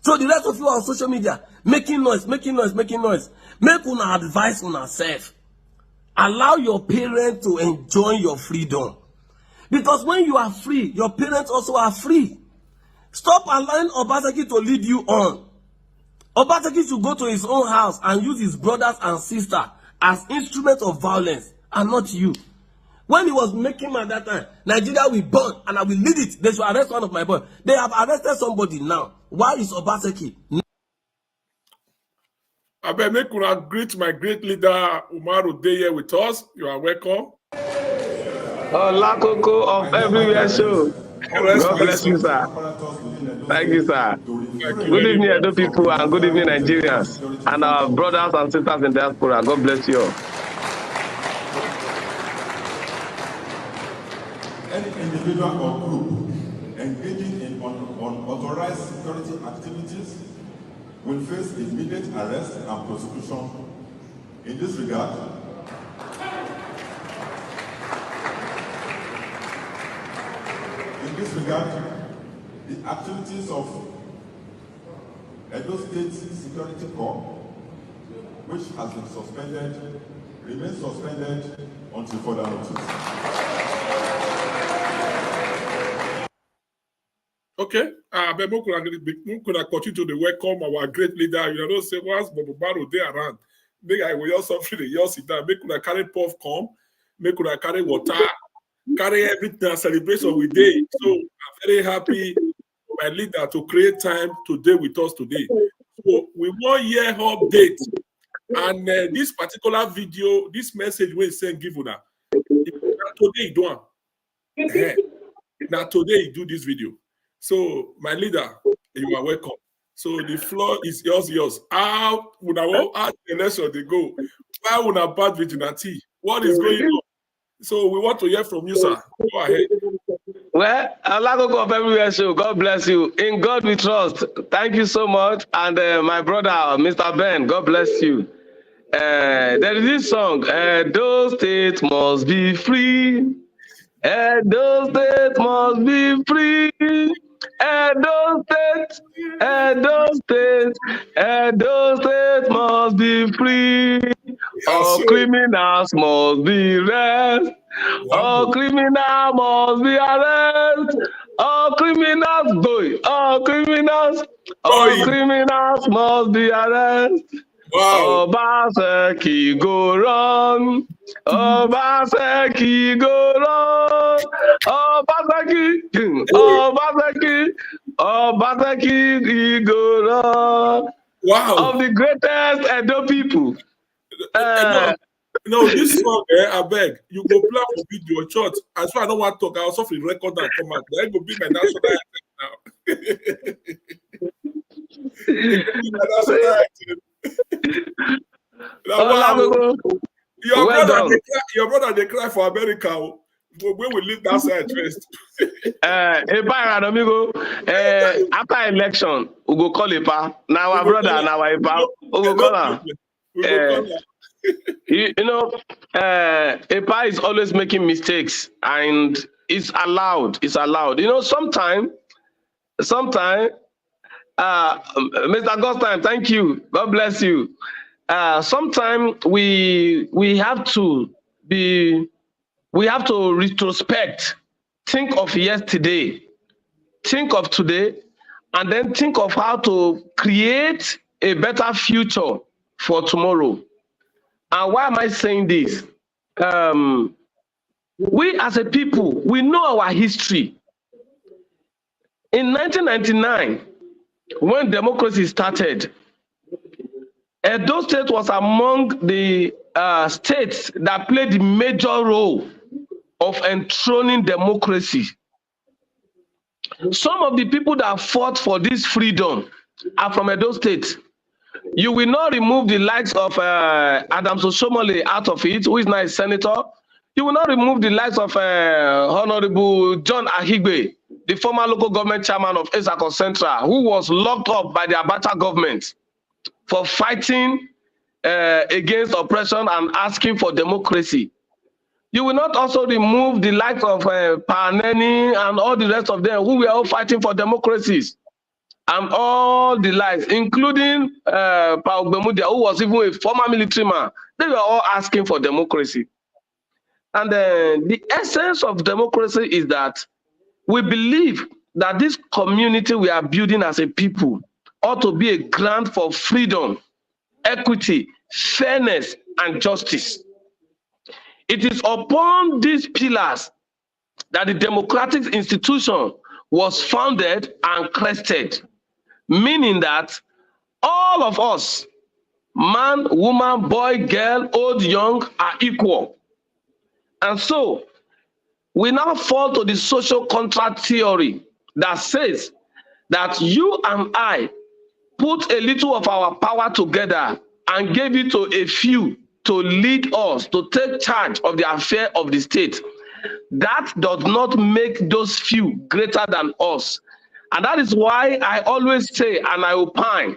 So the rest of you are on social media, making noise. Make una advice on yourself. Allow your parents to enjoy your freedom. Because when you are free, your parents also are free. Stop allowing Obaseki to lead you on. Obaseki should go to his own house and use his brothers and sisters as instruments of violence, and not you. When he was making at that time, Nigeria will burn and I will lead it. They should arrest one of my boys. They have arrested somebody now. Why is Obaseki? I better make una greet my great leader Umaru Dey here with us. You are welcome. Lakoko of everywhere show. God bless you, sir. Thank you, sir. Good evening, Edo people, and good evening, Nigerians, and our brothers and sisters in diaspora. God bless you all. Any individual or group engaging in unauthorized security activities will face immediate arrest and prosecution. In this regard, the activities of Edo State Security Corps, which has been suspended, remains suspended until further notice. Okay, but we could continue to welcome our great leader. You know, say once Bobo Baro they around, Make I will just suffering, just sit down. Make una carry puff come, make una carry water, carry everything celebration with day. So I'm very happy for my leader to create time today with us today. So we want year update. And this particular video, this message we send give una. Today you do now today you do this video. So my leader, you are welcome. So the floor is yours. How would I want the election they go? Why would I bad vigilante? What is going on? So we want to hear from you, sir. Go ahead. Well, Allah go up everywhere, so God bless you. In God we trust. Thank you so much. And my brother, Mr. Ben, God bless you. There is this song, Edo State must be free. Edo State must be free. Edo State, Edo State, Edo State must be free. All criminals must be arrested. All criminals must be arrested. All criminals go. All criminals must be arrested. Wow. Obaseki go run. Obaseki go run. Obaseki go run. Wow. Of the greatest Edo people. No, this song, I beg, you go play for video church. As far as I don't want to talk, I'll suffer record and come out. That will be my national anthem now. Your brother they cry for America. When we leave that side first. After election, we go call Epa. Now our brother, now our Epa. We go call her. You know, Epa is always making mistakes, and it's allowed. It's allowed. You know, sometimes, Mr. Augustine, thank you. God bless you. Sometimes we have to retrospect, think of yesterday, think of today, and then think of how to create a better future for tomorrow. And why am I saying this? We as a people, we know our history. In 1999, when democracy started, Edo State was among the states that played the major role of enthroning democracy. Some of the people that fought for this freedom are from Edo State. You will not remove the likes of Adams Osomole out of it, who is now a senator. You will not remove the likes of Honorable John Ahigbe, the former local government chairman of Esako Central, who was locked up by the Abacha government for fighting against oppression and asking for democracy. You will not also remove the likes of Paneni and all the rest of them who were all fighting for democracies and all the likes, including Paul Bemudia, who was even a former military man. They were all asking for democracy. And the essence of democracy is that we believe that this community we are building as a people ought to be a ground for freedom, equity, fairness, and justice. It is upon these pillars that the democratic institution was founded and crested, meaning that all of us, man, woman, boy, girl, old, young, are equal. And so we now fall to the social contract theory that says that you and I put a little of our power together and gave it to a few to lead us, to take charge of the affair of the state. That does not make those few greater than us. And that is why I always say, and I opine,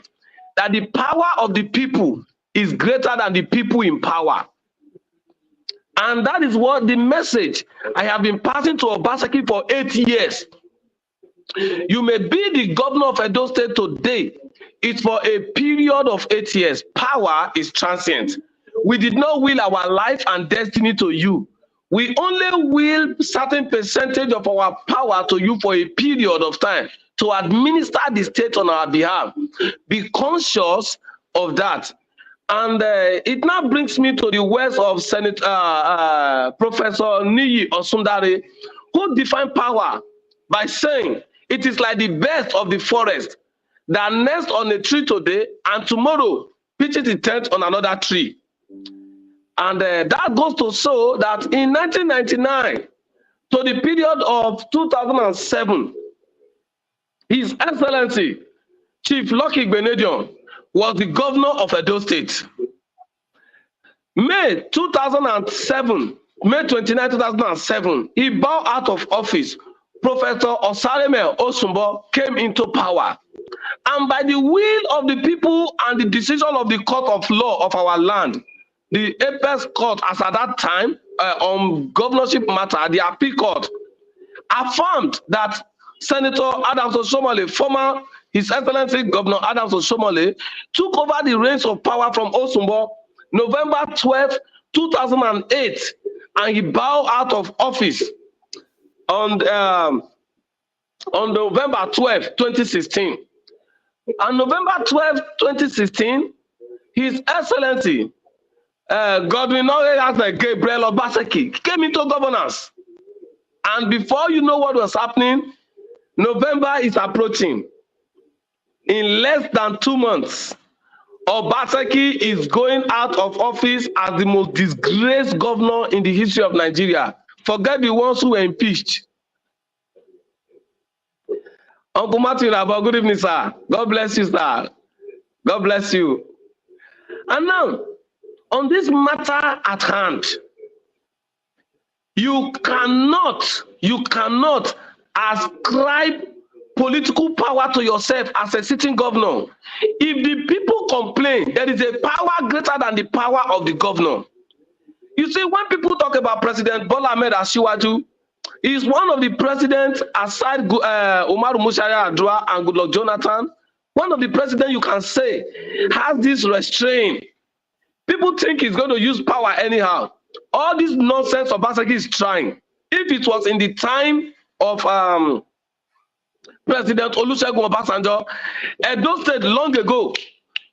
that the power of the people is greater than the people in power. And that is what the message I have been passing to Obaseki for 8 years. You may be the governor of Edo State today. It's for a period of 8 years. Power is transient. We did not will our life and destiny to you. We only will certain percentage of our power to you for a period of time to administer the state on our behalf. Be conscious of that. And it now brings me to the words of Professor Niyi Osundare, who defined power by saying it is like the best of the forest that nests on a tree today and tomorrow pitches its tent on another tree. And that goes to show that in 1999 to the period of 2007, His Excellency Chief Lucky Benedion was the governor of Edo State. May 2007, May 29, 2007, he bowed out of office. Professor Osareme Osumbo came into power. And by the will of the people and the decision of the court of law of our land, the apex court, as at that time, on governorship matter, the appeal court, affirmed that Senator Adams Osomole, former His Excellency Governor Adams Osomole, took over the reins of power from Osumbo November 12, 2008, and he bowed out of office on November 12, 2016. On November 12, 2016, His Excellency Godwin Gabriel Obaseki came into governance. And before you know what was happening, November is approaching. In less than 2 months, Obaseki is going out of office as the most disgraced governor in the history of Nigeria. Forget the ones who were impeached. Uncle Martin Rabo, good evening, sir. God bless you, sir. God bless you. And now, on this matter at hand, you cannot ascribe political power to yourself as a sitting governor. If the people complain, there is a power greater than the power of the governor. You see, when people talk about President Bola Ahmed Asiwaju, he is one of the presidents, aside Umaru Musa Yar'Adua and Goodluck Jonathan, one of the presidents you can say has this restraint. People think he's going to use power anyhow. All this nonsense Obaseki is trying. If it was in the time of President Olusegun Obasanjo, Edo State long ago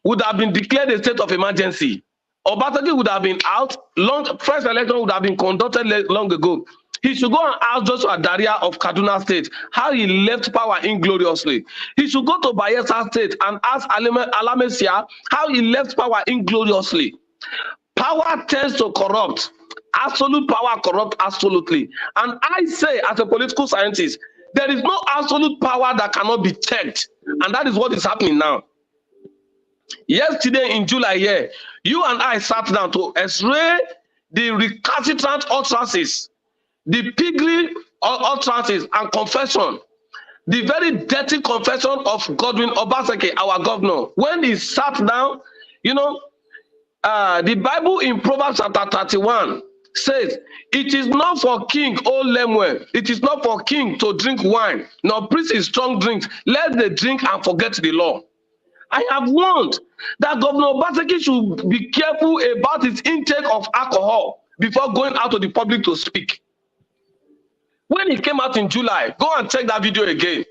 would have been declared a state of emergency. Obaseki would have been out, first election would have been conducted long ago. He should go and ask Joshua Daria of Kaduna State how he left power ingloriously. He should go to Bayelsa State and ask Alamesia how he left power ingloriously. Power tends to corrupt. Absolute power corrupt absolutely. And I say, as a political scientist, there is no absolute power that cannot be checked. And that is what is happening now. Yesterday in July here, you and I sat down to x-ray the recalcitrant utterances, the piggy utterances and confession, the very dirty confession of Godwin Obaseki, our governor. When he sat down, you know, the Bible in Proverbs chapter 31 says, it is not for king, O Lemuel, it is not for king to drink wine, nor priest is strong drinks, let they drink and forget the law. I have warned that Governor Obaseki should be careful about his intake of alcohol before going out to the public to speak. When he came out in July, go and check that video again.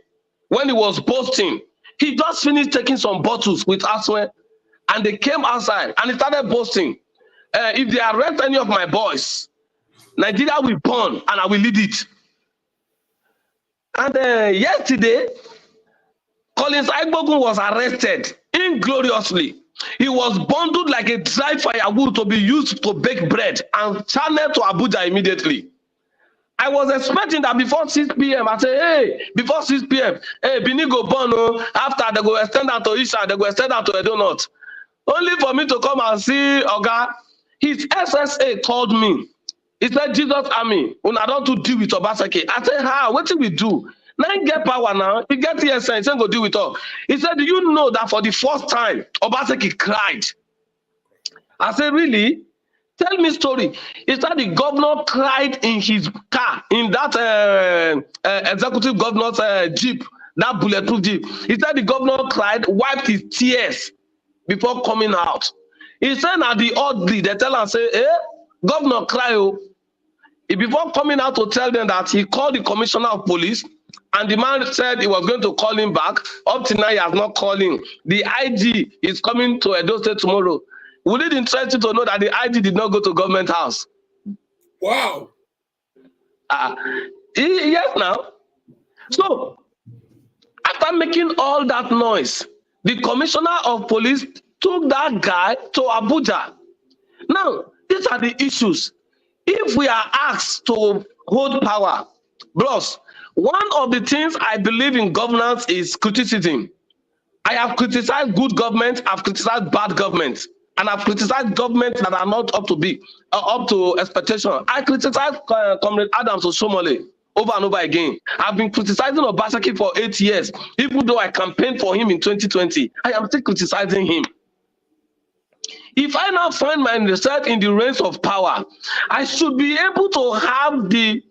When he was boasting, he just finished taking some bottles with Aswe, and they came outside and he started boasting. If they arrest any of my boys, Nigeria will burn and I will lead it. And yesterday, Collins Agbogun was arrested ingloriously. He was bundled like a dry firewood to be used to bake bread and channeled to Abuja immediately. I was expecting that before 6 p.m., I said, hey, before 6 p.m., hey, Bini go burn, after they go extend out to Isha, they go extend out to Edo North. Only for me to come and see Oga. His SSA called me. He said, Jesus Army, when I don't deal with Obaseki. I said, how? What did we do? Now he get power now. He get the essence. He said, go deal with us. He said, do you know that for the first time, Obaseki cried? I said, really? Tell me story. He said the governor cried in his car, in that executive governor's jeep, that bulletproof jeep. He said the governor cried, wiped his tears before coming out. He said at the oddly, they tell him, say, governor cry. Oh. Before coming out to tell them that he called the commissioner of police, and the man said he was going to call him back. Up to now, he has not called him. The IG is coming to Edo State tomorrow. Would it interest you to know that the IG did not go to government house? Wow. Yes, now. So, after making all that noise, the commissioner of police took that guy to Abuja. Now, these are the issues. If we are asked to hold power, bros, one of the things I believe in governance is criticism. I have criticized good government, I've criticized bad government, and I've criticized governments that are not up to expectation. I criticized Comrade Adams Osomole over and over again. I've been criticizing Obaseki for 8 years. Even though I campaigned for him in 2020, I am still criticizing him. If I now find myself in the reins of power, I should be able to have the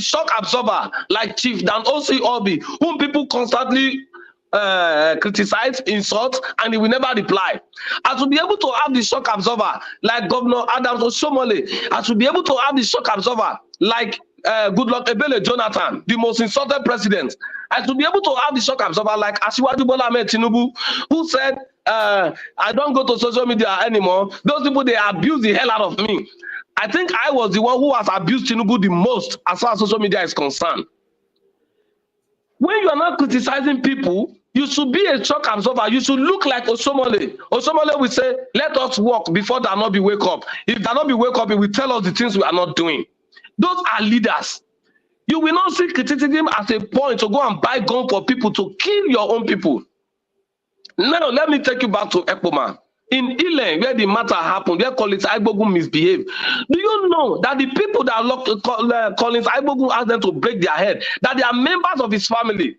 shock absorber like Chief Dan O.C. Obi, whom people constantly criticize, insult, and he will never reply. I should be able to have the shock absorber like Governor Adams Osomole. I should be able to have the shock absorber like Goodluck Ebele Jonathan, the most insulted president. I should be able to have the shock absorber like Asiwaju Bola Ahmed Tinubu, who said, I don't go to social media anymore. Those people, they abuse the hell out of me. I think I was the one who has abused Tinubu the most as far as social media is concerned. When you are not criticizing people, you should be a shock absorber. You should look like Osomole. Osomole will say, let us walk before Danobi wake up. If Danobi wake up, he will tell us the things we are not doing. Those are leaders. You will not see criticism as a point to go and buy gun for people to kill your own people. Now, let me take you back to Ekpoma. In Ilen, where the matter happened, where Collins Aibogun misbehaved, do you know that the people that Collins Aibogun asked them to break their head, that they are members of his family?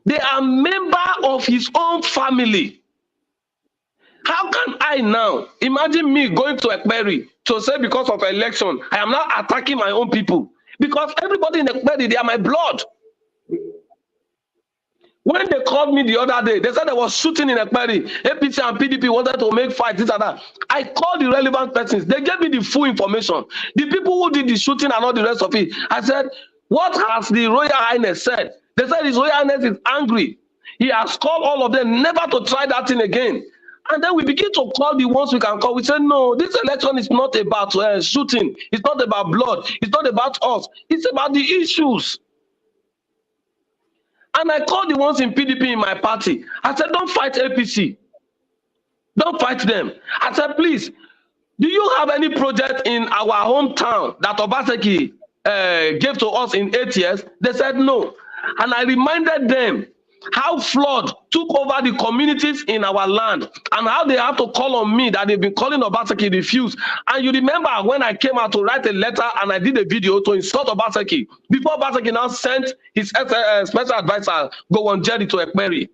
They are members of his own family. How can I now imagine me going to Ekperi to say because of election, I am now attacking my own people? Because everybody in Ekperi, they are my blood. When they called me the other day, they said there was shooting in Ekperi. APC and PDP wanted to make fight, this and that. I called the relevant persons. They gave me the full information. The people who did the shooting and all the rest of it. I said, what has the Royal Highness said? They said His Royal Highness is angry. He has called all of them never to try that thing again. And then we begin to call the ones we can call. We say, no, this election is not about shooting. It's not about blood. It's not about us. It's about the issues. And I called the ones in PDP in my party. I said, don't fight APC. Don't fight them. I said, please, do you have any project in our hometown that Obaseki gave to us in 8 years? They said no. And I reminded them how flood took over the communities in our land and how they have to call on me that they've been calling Obaseki refused. And you remember when I came out to write a letter and I did a video to insult Obaseki before Obaseki now sent his special advisor Gowon Jerry to Ekperi.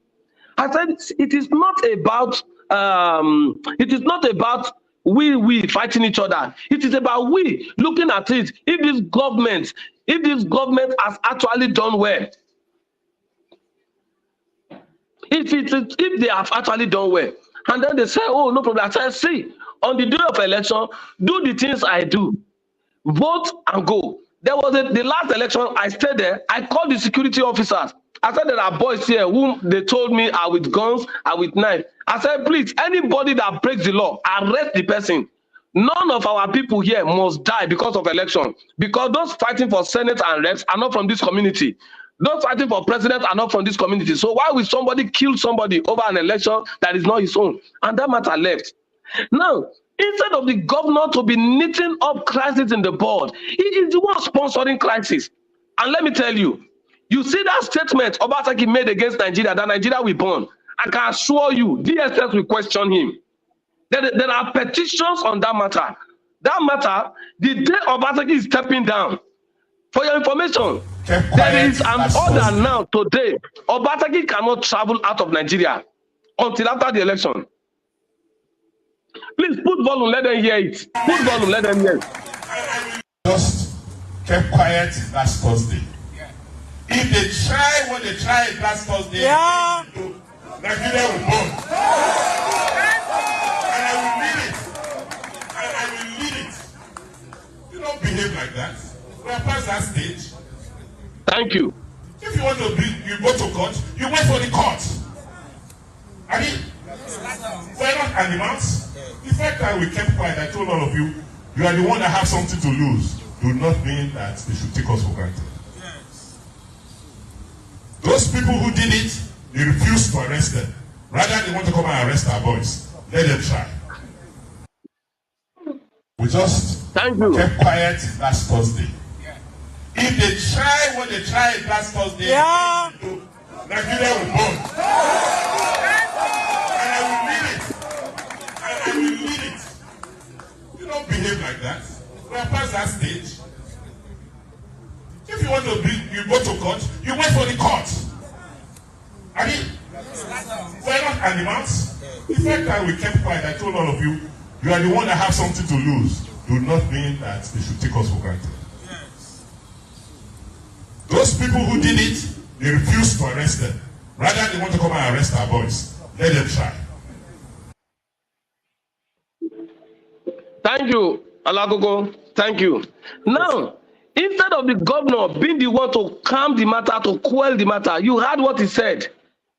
I said it is not about we fighting each other. It is about we looking at it. If this government has actually done well, if they have actually done well, and then they say, oh, no problem. I said, see, on the day of election, do the things I do. Vote and go. There was the last election, I stayed there. I called the security officers. I said there are boys here whom they told me are with guns, are with knives. I said, please, anybody that breaks the law, arrest the person. None of our people here must die because of election. Because those fighting for Senate and reps are not from this community. Those fighting for president are not from this community. So why will somebody kill somebody over an election that is not his own? And that matter left. Now, instead of the governor to be knitting up crisis in the board, he is the one sponsoring crisis. And let me tell you, you see that statement Obaseki made against Nigeria, that Nigeria will burn. I can assure you, DSS will question him. There are petitions on that matter. That matter, the day Obaseki is stepping down, for your information, there is an order now today. Obaseki cannot travel out of Nigeria until after the election. Please put volume, let them hear it. Put volume, let them hear it. Just kept quiet last Thursday. If they try what they tried last Thursday, Nigeria will burn. And I will lead it. And I will lead it. You don't behave like that. We are past that stage. Thank you. If you want to be, you go to court, you wait for the court. I mean, not animals. The fact that we kept quiet, I told all of you, you are the one that have something to lose, do not mean that they should take us for granted. Yes. Those people who did it, they refused to arrest them. Rather, they want to come and arrest our boys. Let them try. We just kept quiet last Thursday. Yeah. If they try what they tried last Thursday, Nigeria will burn. And I will lead it. And I will lead it. You don't behave like that. We are past that stage. If you want to you go to court, you wait for the court. I mean, we're not animals. The fact that we kept quiet, I told all of you, you are the one that have something to lose, do not mean that they should take us for granted. Yes. Those people who did it, they refused to arrest them. Rather, they want to come and arrest our boys. Let them try. Thank you, Alagogo. Thank you. Now, instead of the governor being the one to calm the matter, to quell the matter, you heard what he said.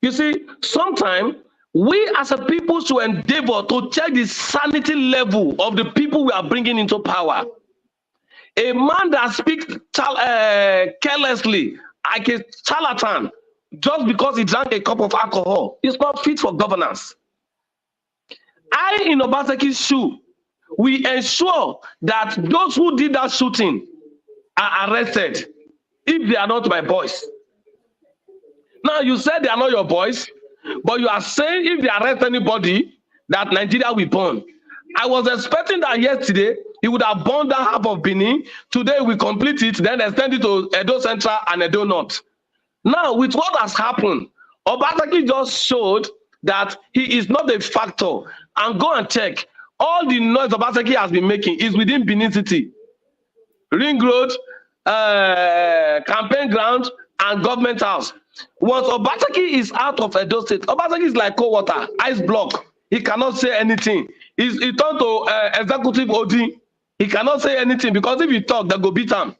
You see, sometimes we as a people should endeavor to check the sanity level of the people we are bringing into power. A man that speaks carelessly, like a charlatan, just because he drank a cup of alcohol, is not fit for governance. I, in Obaseki's shoe, we ensure that those who did that shooting are arrested if they are not my boys. Now, you said they are not your boys, but you are saying if they arrest anybody, that Nigeria will burn. I was expecting that yesterday, he would have burned down half of Benin. Today, we complete it, then extend it to Edo Central and Edo North. Now, with what has happened, Obaseki just showed that he is not a factor. And go and check. All the noise Obaseki has been making is within Benin City. Ring Road, campaign ground, and government house. Once Obaseki is out of Edo State, Obaseki is like cold water, ice block. He cannot say anything. He turned to executive OD. He cannot say anything because if he talk, they go beat him.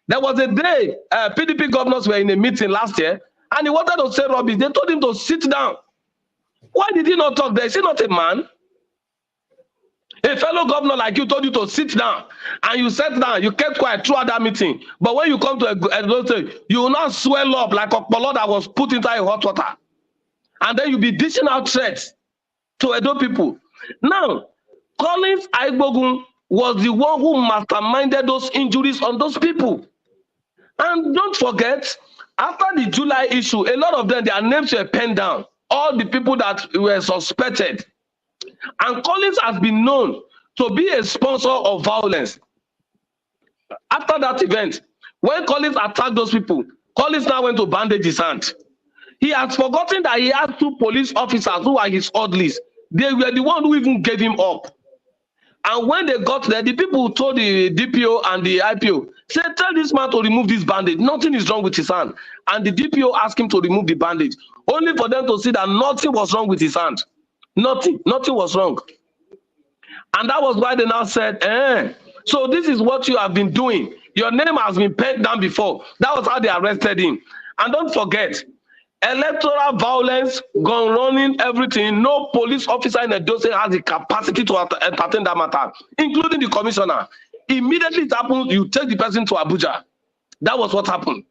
There was a day PDP governors were in a meeting last year, and he wanted to say rubbish. They told him to sit down. Why did he not talk there? Is he not a man? A fellow governor like you told you to sit down, and you sat down, you kept quiet throughout that meeting. But when you come to Edo State, you will not swell up like a polo that was put into hot water. And then you'll be dishing out threats to Edo people. Now, Collins Aigbogun was the one who masterminded those injuries on those people. And don't forget, after the July issue, a lot of them, their names were penned down. All the people that were suspected. And Collins has been known to be a sponsor of violence. After that event, when Collins attacked those people, Collins now went to bandage his hand. He has forgotten that he had 2 police officers who are his orderlies. They were the one who even gave him up. And when they got there, the people who told the DPO and the IPO, said, tell this man to remove this bandage. Nothing is wrong with his hand. And the DPO asked him to remove the bandage, only for them to see that nothing was wrong with his hand. Nothing was wrong. And that was why they now said, so this is what you have been doing. Your name has been penned down before. That was how they arrested him. And don't forget, electoral violence, gun running, everything, no police officer in Edo State has the capacity to entertain that matter, including the commissioner. Immediately it happened, you take the person to Abuja. That was what happened.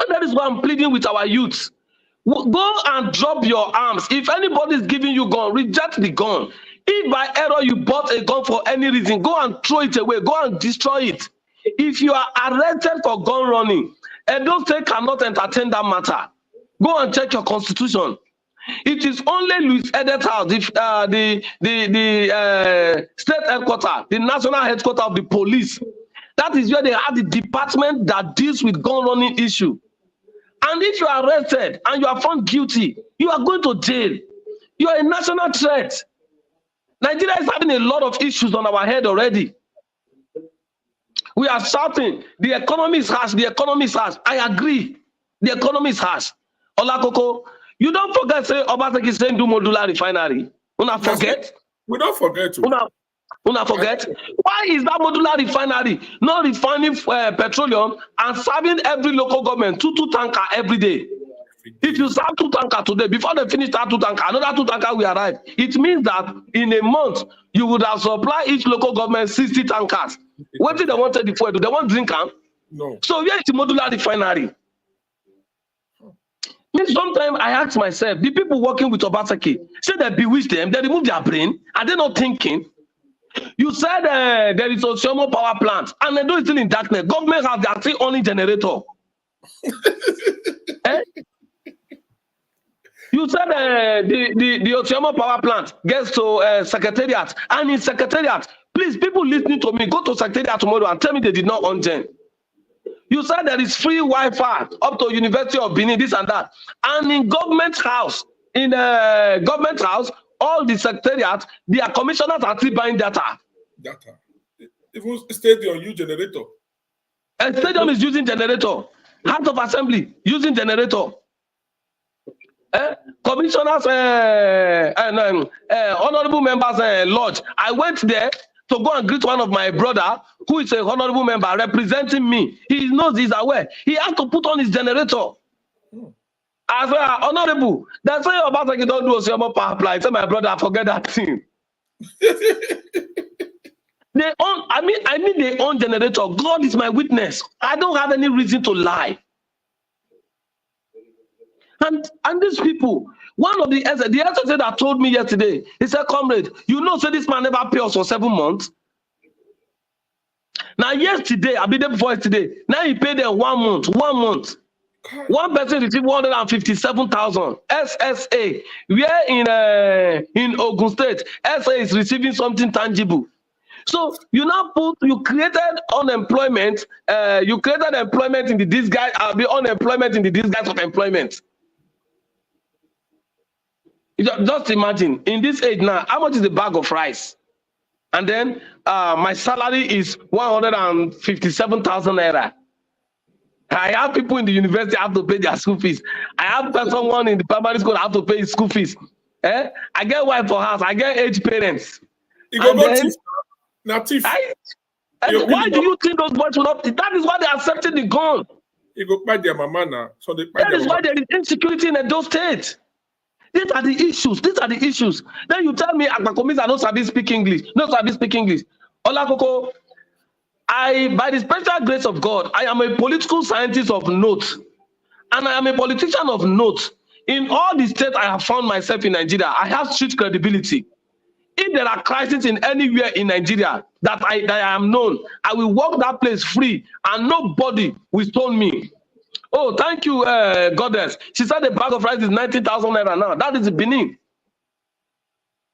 And that is why I'm pleading with our youth. Go and drop your arms. If anybody is giving you gun, reject the gun. If by error you bought a gun for any reason, go and throw it away. Go and destroy it. If you are arrested for gun running, Edo State cannot entertain that matter. Go and check your constitution. It is only Louis Edet House, the state headquarters, the national headquarters of the police. That is where they have the department that deals with gun running issue. And if you are arrested and you are found guilty, you are going to jail. You are a national threat. Nigeria is having a lot of issues on our head already. We are shouting, the economy is harsh, the economy is harsh. I agree, the economy is harsh. Olakoko, you don't forget, say, Obaseki is saying do modular refinery. Una forget? We don't forget. Una forget? Why is that modular refinery not refining petroleum and serving every local government 2 tanker every day? If you start 2 tankers today, before they finish that 2 tankers, another 2 tankers will arrive. It means that in a month, you would have supplied each local government 60 tankers. What did they want to do? They want drink camp? No. So where is the modular refinery? Sometimes I ask myself, the people working with Obaseki, say they bewitch them, they remove their brain, are they not thinking? You said there is a Oshomo power plant, and they do it still in darkness. Government has their 3 only generator. You said the Oshomo power plant gets to secretariat, and in secretariat, please, people listening to me, go to secretariat tomorrow and tell me they did not on gen. You said there is free Wi-Fi up to University of Benin, this and that. And in government house, all the secretariat, their commissioners are still buying data. Data. Even stadium use generator. A stadium is using generator. House of Assembly using generator. Commissioners and honorable members lodge. I went there to go and greet one of my brother who is a honorable member representing me. He knows, he's aware. He has to put on his generator. As well, honorable, that's why Obaseki don't do a power plant. I say, my brother, forget that thing. They own, I mean they own generator. God is my witness. I don't have any reason to lie. And these people, one of the SSA that told me yesterday, he said, comrade, you know, so this man never paid us for 7 months. Now, yesterday, I be there before yesterday. Now he paid them 1 month. 1 month. One person received 157,000 SSA. Where in Ogun State, SA is receiving something tangible. So you created unemployment. You created employment in the disguise. Unemployment in the disguise of employment. Just imagine, in this age now, how much is the bag of rice? And then my salary is 157,000 naira. I have people in the university have to pay their school fees. I have someone in the primary school have to pay his school fees. I get wife for house. I get aged parents. Now, thief. Why do you think those boys will not? That is why they are accepting the gun. You go buy their mama now. So they that is why there is insecurity in Edo State. These are the issues. These are the issues. Then you tell me, Agbakomis are not sabi speak English. Not sabi speak English. Olakoko, by the special grace of God, I am a political scientist of note. And I am a politician of note. In all the states I have found myself in Nigeria, I have street credibility. If there are crises in anywhere in Nigeria that I am known, I will walk that place free and nobody will stone me. Oh, thank you, goddess. She said the bag of rice is 90,000 naira now. That is Benin.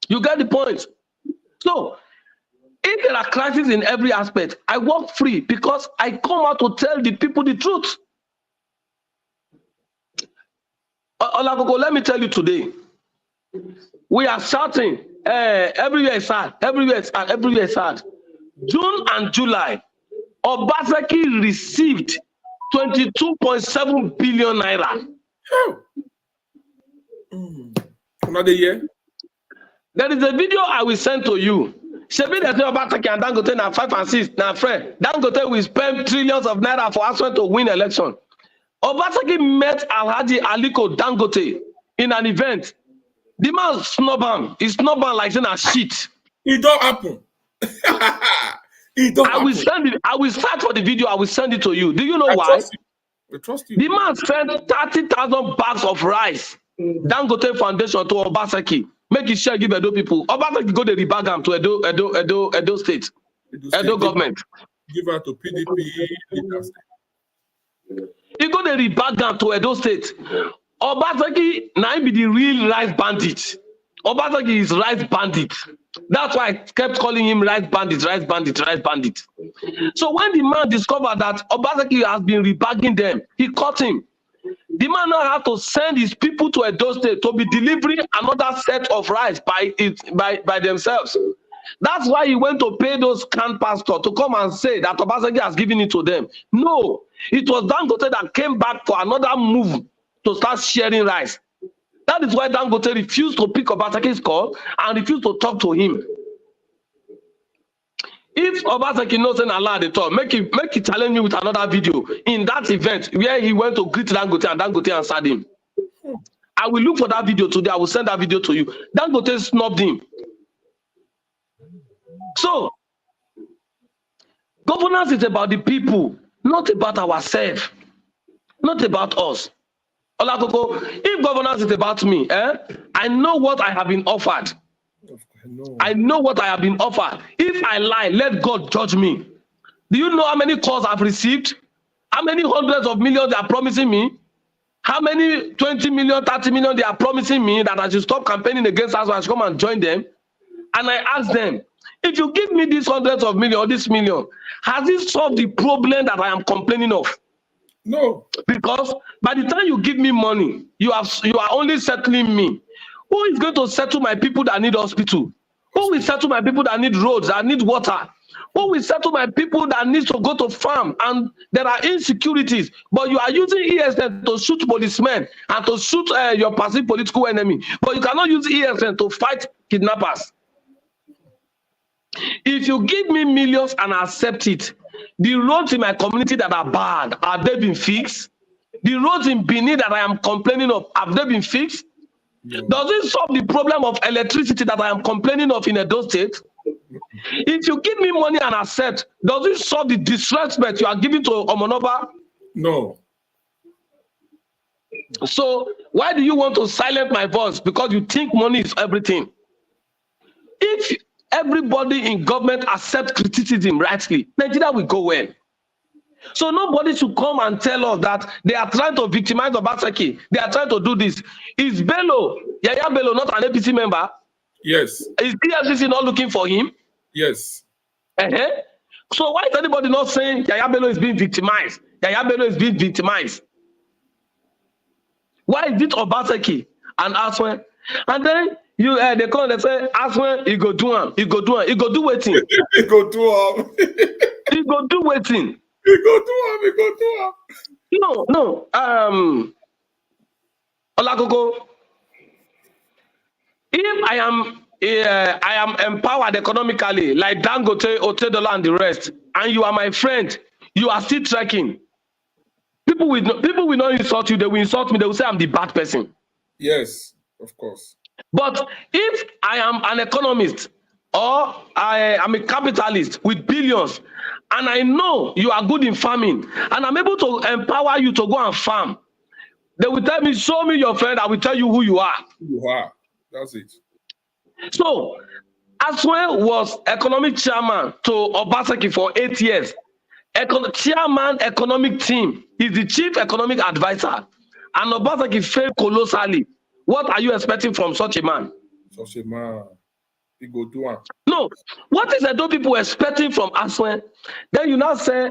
You get the point. So, if there are crises in every aspect, I walk free because I come out to tell the people the truth. Olakoko, let me tell you today, we are shouting, everywhere is sad, everywhere is sad, everywhere is sad. June and July, Obaseki received 22.7 billion naira. Another year. There is a video I will send to you. Shebi they say Obaseki and Dangote na 5 and 6. Now, friend, Dangote will spend trillions of naira for us to win election. Obaseki met Alhaji Aliko Dangote in an event. The man snub him. He snub him like saying a shit. It don't happen. I will send it. I will start for the video. I will send it to you. Do you know why? I trust you. The man sent 30,000 bags of rice. Dangote Foundation to Obaseki. Make it share, give Edo people. Obaseki go to the bagam to Edo State. Edo government. Give her to PDP. He go to the bagam to Edo State. Obaseki now be the real rice bandit. Obaseki is rice bandit. That's why I kept calling him rice bandit, rice bandit, rice bandit. So when the man discovered that Obaseki has been rebagging them, he caught him. The man now had to send his people to Edo State to be delivering another set of rice by themselves. That's why he went to pay those canned pastors to come and say that Obaseki has given it to them. No, it was Dangote that came back for another move to start sharing rice. That is why Dangote refused to pick Obaseki's call and refused to talk to him. If Obaseki knows an allowed at all, make it challenge me with another video in that event where he went to greet Dangote and Dangote answered him. I will look for that video today. I will send that video to you. Dangote snubbed him. So, governance is about the people, not about ourselves, not about us. Olakoko, if governance is about me, I know what I have been offered. I know what I have been offered. If I lie, let God judge me. Do you know how many calls I've received? How many hundreds of millions they are promising me? How many 20 million, 30 million they are promising me that I should stop campaigning against us, I should come and join them? And I ask them, if you give me these hundreds of million or this million, has it solved the problem that I am complaining of? No. Because by the time you give me money, you are only settling me. Who is going to settle my people that need hospital? Who will settle my people that need roads, that need water? Who will settle my people that need to go to farm and there are insecurities? But you are using ESN to shoot policemen and to shoot your passive political enemy. But you cannot use ESN to fight kidnappers. If you give me millions and I accept it, the roads in my community that are bad, have they been fixed? The roads in Benin that I am complaining of, have they been fixed? No. Does it solve the problem of electricity that I am complaining of in Edo State? If you give me money and accept, does it solve the disrespect you are giving to Omonoba? No. So why do you want to silence my voice? Because you think money is everything. If everybody in government accept criticism rightly, Nigeria will go well. So nobody should come and tell us that they are trying to victimize Obaseki. They are trying to do this. Is Bello, Yaya Bello, not an APC member? Yes. Is EFCC not looking for him? Yes. So why is anybody not saying Yaya Bello is being victimized? Yaya Bello is being victimized. Why is it Obaseki and Aswen? And then they come and say, Aswen, he go do him. He go do him. He go do waiting. He go do him. He go do waiting. He go do him. He go do him. No. Olagogo, if I am empowered economically, like Dangote, Otedola, and the rest, and you are my friend, you are still trekking. People will not insult you. They will insult me. They will say I'm the bad person. Yes, of course. But if I am an economist or I am a capitalist with billions, and I know you are good in farming, and I'm able to empower you to go and farm, they will tell me, show me your friend, I will tell you who you are. You are. That's it. So, Aswen was economic chairman to Obaseki for 8 years. Chairman economic team is the chief economic advisor. And Obaseki failed colossally. What are you expecting from such a man? Such a man. He go do it. No. What is Edo people expecting from Aswen? Then you now say,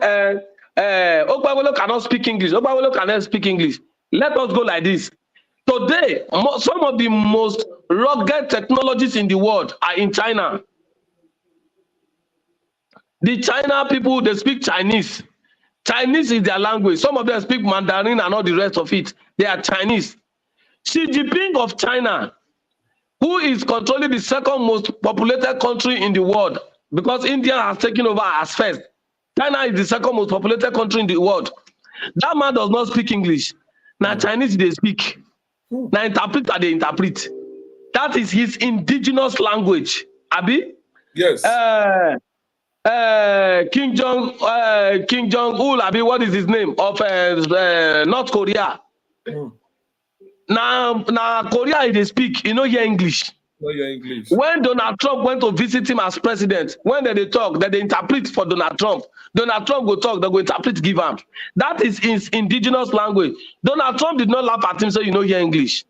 Okwawolo cannot speak English. Okwawolo cannot speak English. Let us go like this. Today, some of the most rugged technologies in the world are in China. The China people, they speak Chinese. Chinese is their language. Some of them speak Mandarin and all the rest of it. They are Chinese. Xi Jinping of China, who is controlling the second most populated country in the world, because India has taken over as first. China is the second most populated country in the world. That man does not speak English. Now Chinese they speak. Now interpret, they interpret. That is his indigenous language. Abi? Yes. King Jong-un, Abi, what is his name? Of North Korea. Now Korea they speak, you know, hear English. No, hear English. When Donald Trump went to visit him as president, when they talk, that they interpret for Donald Trump. Donald Trump go talk, they go interpret, give him. That is his indigenous language. Donald Trump did not laugh at him, so you know hear English.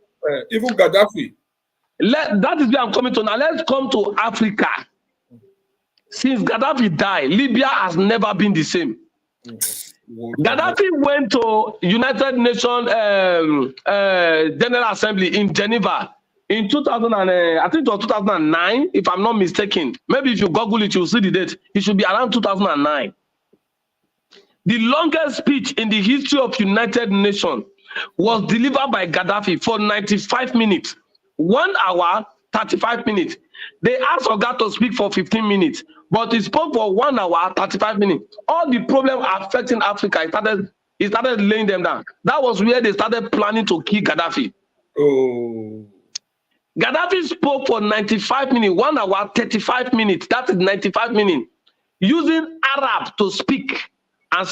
Even Gaddafi. That is where I'm coming to now. Let's come to Africa. Since Gaddafi died, Libya has never been the same. Gaddafi went to United Nations General Assembly in Geneva in 2000 and, I think it was 2009, if I'm not mistaken. Maybe if you Google it, you'll see the date. It should be around 2009. The longest speech in the history of United Nations was delivered by Gaddafi for 95 minutes. 1 hour, 35 minutes. They asked Oga to speak for 15 minutes, but he spoke for 1 hour, 35 minutes. All the problems affecting Africa, he started laying them down. That was where they started planning to kill Gaddafi. Oh. Gaddafi spoke for 95 minutes, 1 hour, 35 minutes. That is 95 minutes. Using Arab to speak. And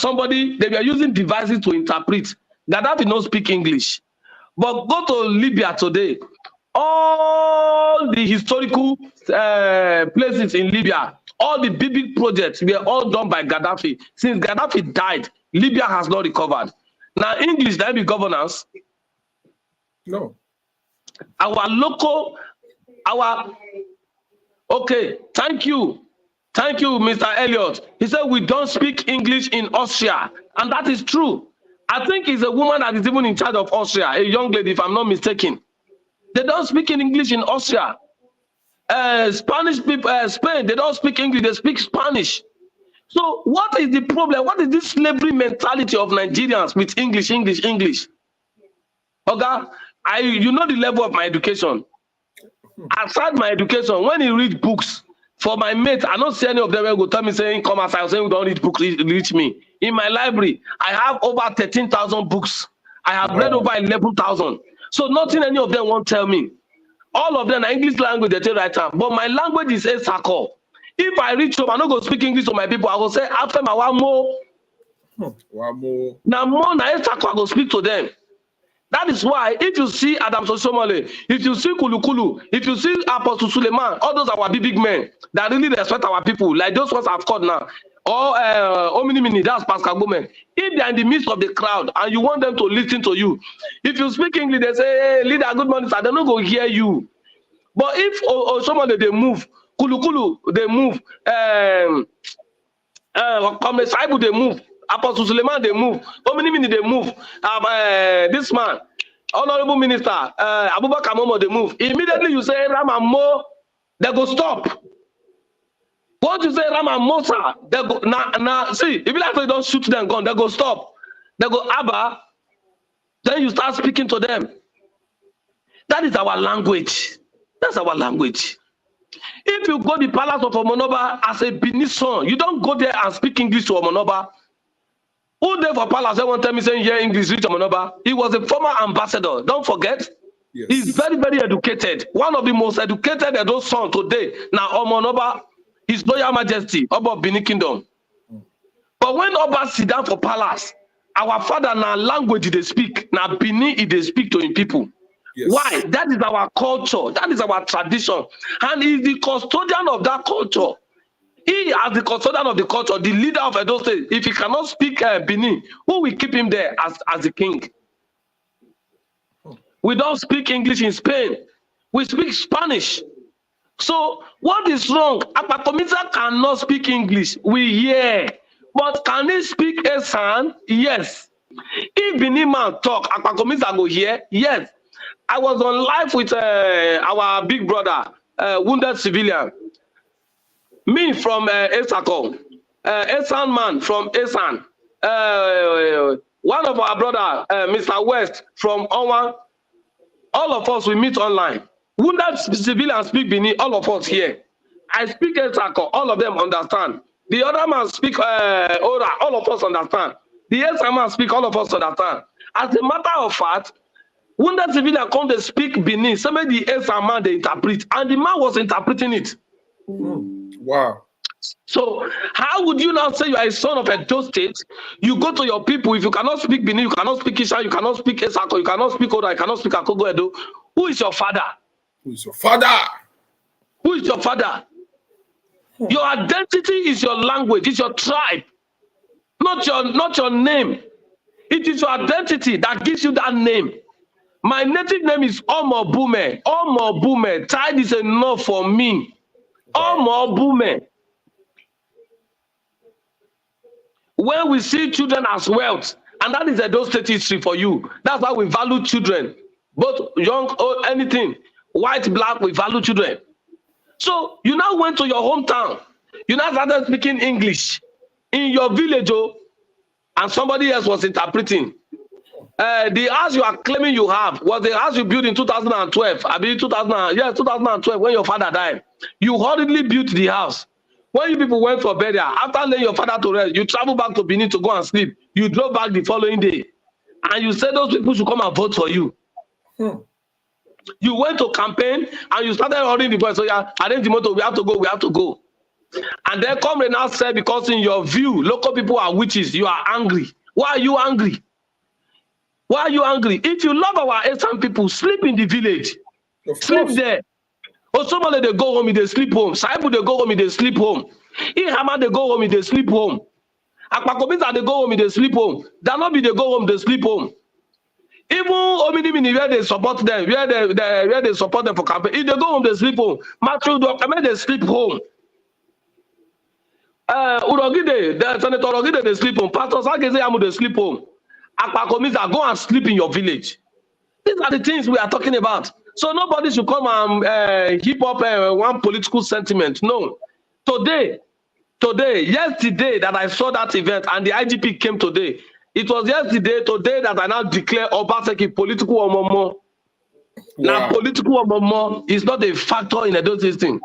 they were using devices to interpret. Gaddafi don't speak English. But go to Libya today. All the historical places in Libya, all the big projects were all done by Gaddafi. Since Gaddafi died, Libya has not recovered. Now, English, that be governance. No. Okay, thank you, Mr. Elliot. He said we don't speak English in Austria, and that is true. I think it's a woman that is even in charge of Austria, a young lady, if I'm not mistaken. They don't speak in English in Austria. Spanish people, Spain, they don't speak English, they speak Spanish. So what is the problem? What is this slavery mentality of Nigerians with English? Okay, you know the level of my education. Aside my education, when you read books, for my mates, I don't see any of them will go tell me saying, come outside, saying we don't read books, reach me. In my library, I have over 13,000 books. I have read over 11,000. So nothing any of them won't tell me. All of them are English language they tell right now. But my language is a circle. If I reach home, I'm not going to speak English to my people. I will say, after my one more. Now more na I go speak to them. That is why if you see Adam Sosomole, if you see Kulukulu, if you see Apostle Suleiman, all those are our big men that really respect our people, like those ones I've called now, or Omini, that's Pascal Gomen. If they're in the midst of the crowd and you want them to listen to you, if you speak English, they say, hey, leader, good morning, sir, they're not going to hear you. But if Osomole, they move, Kulukulu, they move, Saibu, they move, Apostle Suleiman, they move, Omini, they move, this man, Honorable Minister, Abubakar Momo, they move. Immediately you say Ram and Mo, they go stop. Once you say Ram and Mosa, they go now. See, if you like to don't shoot them gun, they go stop. They go Abba. Then you start speaking to them. That is our language. That's our language. If you go to the palace of Omonoba as a Benin son, you don't go there and speak English to Omonoba. Who there for palace? They won't tell me saying here English reach Omonoba. He was a former ambassador. Don't forget. Yes. He's very, very educated. One of the most educated of those sons today. Now Omonoba, His Royal Majesty, Oba of Benin Kingdom. But when Oba sit down for palace, our father now language they speak. Now Benin they speak to him people. Yes. Why? That is our culture. That is our tradition. And he's the custodian of that culture. He, as the custodian of the culture, the leader of Edo State, if he cannot speak Benin, who will keep him there as the king? We don't speak English in Spain. We speak Spanish. So what is wrong? Apakomisa cannot speak English. We hear. But can he speak Esan? Yes. If Benin man talk, Apakomisa go hear? Yes. I was on live with our big brother, wounded civilian. Me from Esako, Esan man from Esan. One of our brother, Mr. West from Owan. All of us, we meet online. Wounded civilians speak Benin, all of us here. I speak Esako, all of them understand. The other man speak Ora, all of us understand. The Esan man speak, all of us understand. As a matter of fact, wounded civilian come to speak Benin, some of the Esan man they interpret, and the man was interpreting it. Wow. So how would you now say you are a son of Edo State? You go to your people, if you cannot speak Benin, you cannot speak Isha, you cannot speak Esako, you cannot speak Oda, you cannot speak Akogo Edo. Who is your father? Who is your father? Who is your father? Your identity is your language, it's your tribe, not your name. It is your identity that gives you that name. My native name is Omo Bume. Omo Bume. Tide is enough for me. Omo Bume. When we see children as wealth, and that is Edo State history for you. That's why we value children, both young or anything, white, black, we value children. So you now went to your hometown. You now started speaking English in your village, and somebody else was interpreting. The house you are claiming you have was the house you built in 2012. I mean 2012 when your father died. You hurriedly built the house. When you people went for burial, after laying your father to rest, you traveled back to Benin to go and sleep. You drove back the following day. And you said those people should come and vote for you. You went to campaign and you started ordering the boys. So yeah, arrange the motor. We have to go. We have to go. And then come and now say, because in your view, local people are witches. You are angry. Why are you angry? Why are you angry? If you love our Eastern people, sleep in the village. Sleep there. Osomole, they go home, they sleep home. Saibu, they go home, they sleep home. Ihama, they go home, they sleep home. Akpakobita, they go home, they sleep home. Danobi, they go home, they sleep home. Even Omidimini, where they support them, where they support them for campaign, if they go home, they sleep home. Matthew, they sleep home. Urogide, the Senator Urogide, they sleep home. Pastor Sageze Amu, they sleep home. Akpakomita, go and sleep in your village. These are the things we are talking about. So nobody should come and heap up one political sentiment. No. Today, yesterday that I saw that event and the IGP came today, it was today that I now declare Obaseki political omomo. Now, political omomo is not a factor in those things.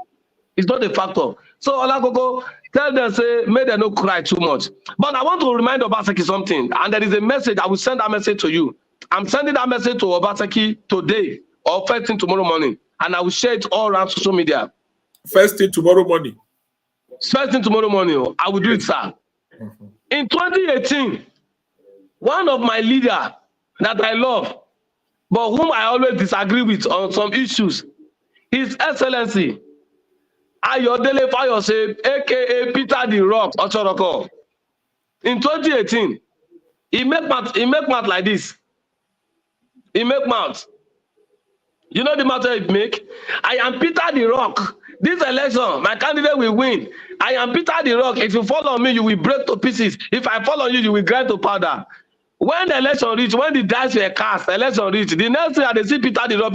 It's not a factor. So Olagogo, tell them, say, may they not cry too much. But I want to remind Obaseki something, and there is a message. I will send that message to you. I'm sending that message to Obaseki today or first thing tomorrow morning, and I will share it all around social media. First thing tomorrow morning. First thing tomorrow morning, I will do it, sir. In 2018, one of my leaders that I love, but whom I always disagree with on some issues, His Excellency Ayodele Fayose, aka Peter the Rock Ochoroko. In 2018, he make mouth like this. He make mouth. You know the matter it make? I am Peter the Rock. This election, my candidate will win. I am Peter the Rock. If you fall on me, you will break to pieces. If I fall on you, you will grind to powder. When the election reach, when the dice were cast, election reach, the next thing they see Peter the Rock.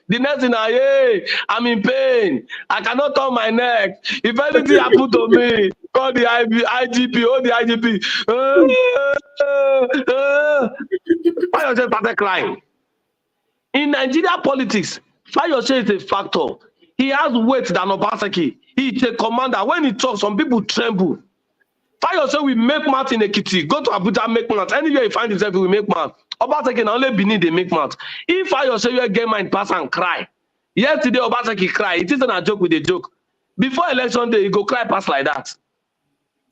The next thing, hey, I'm in pain. I cannot turn my neck. If anything happen to me, call the IGP, oh the IGP. Fayose started crying. In Nigeria politics, Fayose is a factor. He has weight than Obaseki. He's a commander. When he talks, some people tremble. Fayose will make mouth in Ekiti. Go to Abuja, make mouth. Anywhere you find yourself, he will make mouth. Obaseki na only Benin, they make mouth. If Fayose you get mind pass and cry. Yesterday, Obaseki cry. It isn't a joke with a joke. Before election day, he go cry pass like that.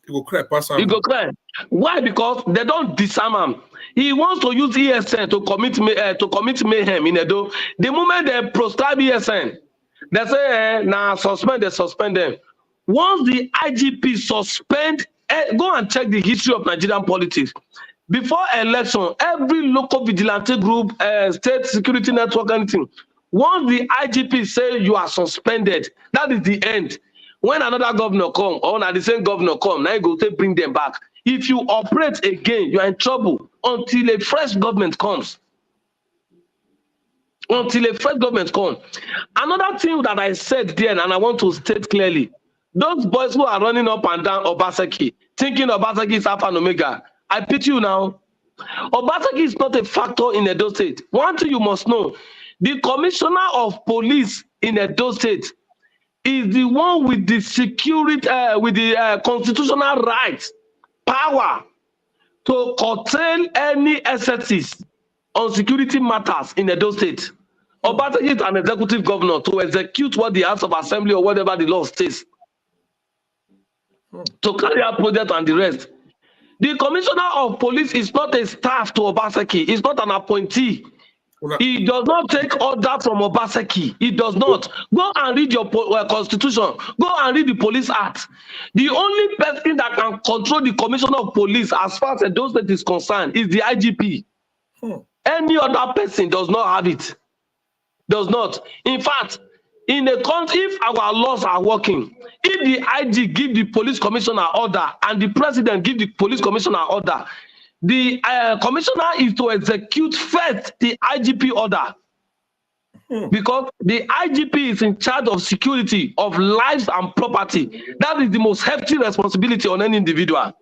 He go cry pass. He go cry. Why? Because they don't disarm him. He wants to use ESN to commit mayhem in Edo. The moment they proscribe ESN, they say, nah, suspend them. Once the IGP suspend, go and check the history of Nigerian politics. Before election, every local vigilante group, state security network, anything, once the IGP say you are suspended, that is the end. When another governor come, or the same governor come, now you go to bring them back. If you operate again, you are in trouble until a fresh government comes. Until a fresh government comes. Another thing that I said then, and I want to state clearly, those boys who are running up and down Obaseki, thinking Obaseki is Alpha and Omega, I pity you now. Obaseki is not a factor in Edo State. One thing you must know, the commissioner of police in Edo State is the one with the security, with the constitutional rights, power to curtail any excesses on security matters in Edo State. Obaseki is an executive governor to execute what the House of Assembly or whatever the law states. To carry out project and the rest. The commissioner of police is not a staff to Obaseki. He's not an appointee. He does not take order from Obaseki. He does not. Go and read your constitution. Go and read the police act. The only person that can control the commissioner of police as far as Edo State is concerned is the IGP. Any other person does not have it. Does not. In fact, in a country, if our laws are working, if the IG give the police commissioner order and the president give the police commissioner order, the commissioner is to execute first the IGP order. Because the IGP is in charge of security of lives and property. That is the most hefty responsibility on any individual.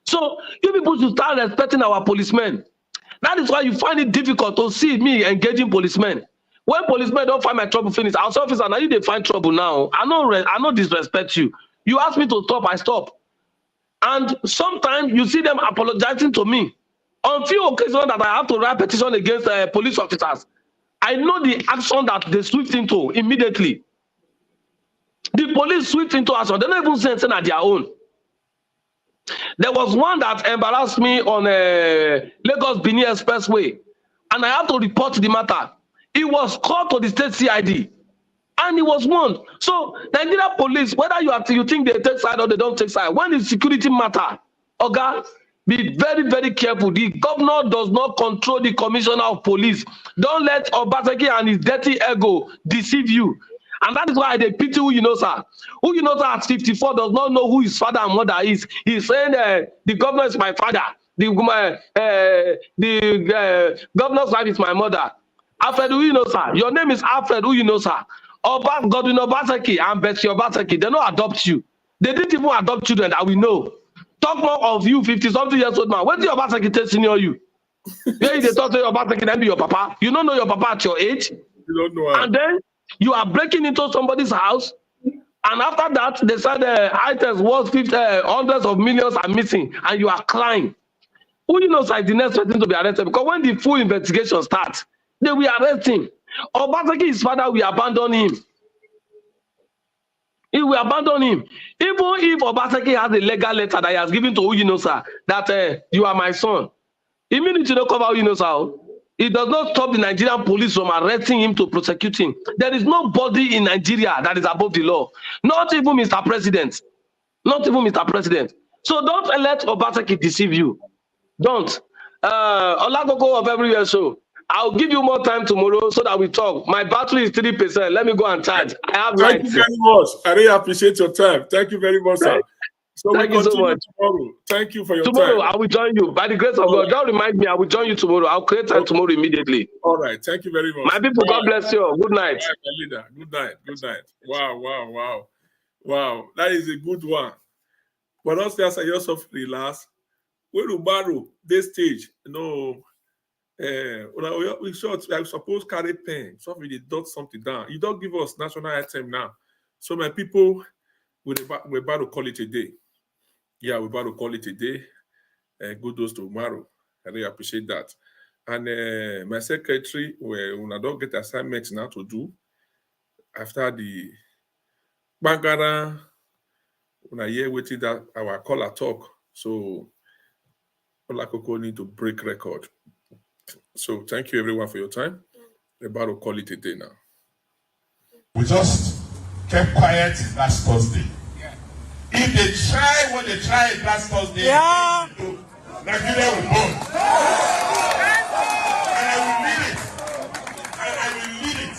So you people should start respecting our policemen. That is why you find it difficult to see me engaging policemen. When policemen don't find my trouble finish, our officer, now you they find trouble now. I know disrespect you. You ask me to stop, I stop. And sometimes you see them apologizing to me On few occasions that I have to write petition against police officers, I know the action that they sweep into immediately. The police sweep into action. They don't even say anything at their own. There was one that embarrassed me on Lagos Benin Expressway, and I have to report the matter. It was called to the state CID, and it was warned. So Nigeria police, whether you think they take side or they don't take side, when it's security matter, Oga, be very, very careful. The governor does not control the commissioner of police. Don't let Obaseki and his dirty ego deceive you. And that is why they pity who you know, sir. Who you know, sir, at 54 does not know who his father and mother is. He's saying the governor is my father. The governor's wife is my mother. Alfred, who you know, sir? Your name is Alfred, who you know, sir? Godwin Obaseki and Betsy Obaseki, they don't adopt you. They didn't even adopt children that we know. Talk more of you, 50-something years old man. When did your Obaseki take senior you? Yeah, they talk to your Obaseki, then be your papa. You don't know your papa at your age. You don't know. And then you are breaking into somebody's house. And after that, they said items worth hundreds of millions are missing. And you are crying. Who you know is the next person to be arrested? Because when the full investigation starts, they will arrest him. Obaseki, his father, will abandon him. He will abandon him. Even if Obaseki has a legal letter that he has given to Uyinosa that you are my son, immediately don't cover Uyinosa. It does not stop the Nigerian police from arresting him to prosecute him. There is nobody in Nigeria that is above the law. Not even Mr. President. Not even Mr. President. So don't let Obaseki deceive you. Don't. Olagogo of Everywhere Show. I'll give you more time tomorrow so that we talk. My battery is 3%. Let me go and charge. I have Thank you very much. I really appreciate your time. Thank you very much, sir. So Thank you so much. Tomorrow. Thank you for your tomorrow, time. I will join you. By the grace of God, don't remind me. I will join you tomorrow. I'll create time tomorrow immediately. All right. Thank you very much. My people, God bless you. Good night. All right, my leader. Good night. Good night. Wow, wow, wow. Wow. That is a good one. But also, as I also relax, when you borrow this stage, we short, I suppose carry pen. So we dot something down. You don't give us national item now. So my people, we're about to call it a day. Yeah, we're about to call it a day. Good news tomorrow. I really appreciate that. And my secretary, when I don't get assignments now to do, after the Bangara, when I hear waiting that our caller talk, so Olakoko need to break record. So thank you everyone for your time. We're about to call it a day now. We just kept quiet last Thursday. If they try what they tried last Thursday, Nigeria will burn. And I will lead it. And I will lead it.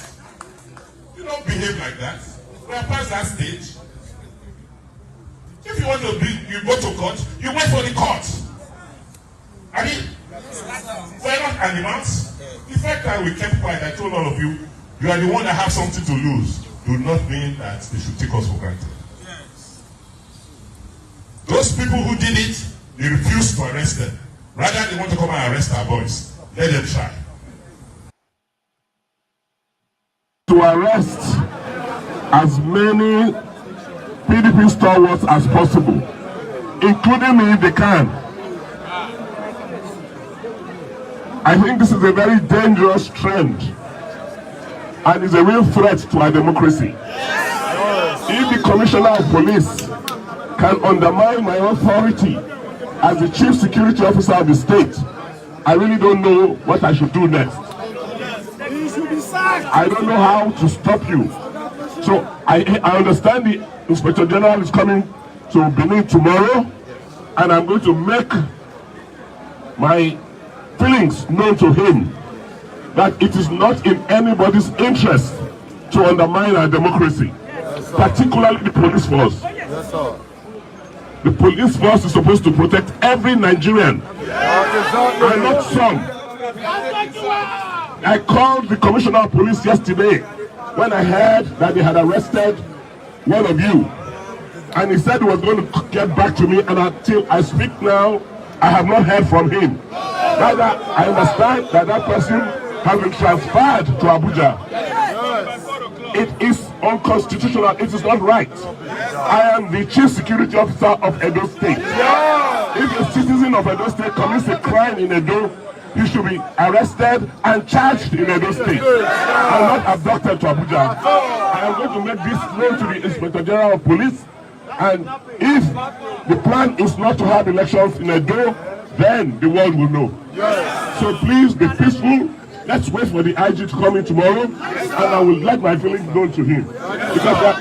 You don't behave like that. We are past that stage. If you want to you go to court, you wait for the court. I mean, we're not animals. The fact that we kept quiet, I told all of you, you are the one that have something to lose. Do not mean that they should take us for granted. Those people who did it, they refused to arrest them. Rather, they want to come and arrest our boys. Let them try. To arrest as many PDP stalwarts as possible, including me if they can. I think this is a very dangerous trend and is a real threat to our democracy. If the Commissioner of Police can undermine my authority as the Chief Security Officer of the state, I really don't know what I should do next. I don't know how to stop you. So I understand the Inspector General is coming to Benin tomorrow, and I'm going to make my feelings known to him that it is not in anybody's interest to undermine our democracy, particularly the police force. The police force is supposed to protect every Nigerian, and not some. I called the Commissioner of Police yesterday when I heard that they had arrested one of you, and he said he was going to get back to me, and until I speak now, I have not heard from him. Rather, I understand that that person has been transferred to Abuja. It is unconstitutional. It is not right. I am the Chief Security Officer of Edo State. If a citizen of Edo State commits a crime in Edo, he should be arrested and charged in Edo State and not abducted to Abuja. I am going to make this known to the Inspector General of Police, and if the plan is not to have elections in Edo, then the world will know. So please be peaceful. Let's wait for the IG to come in tomorrow, and I will let my feelings known to him, because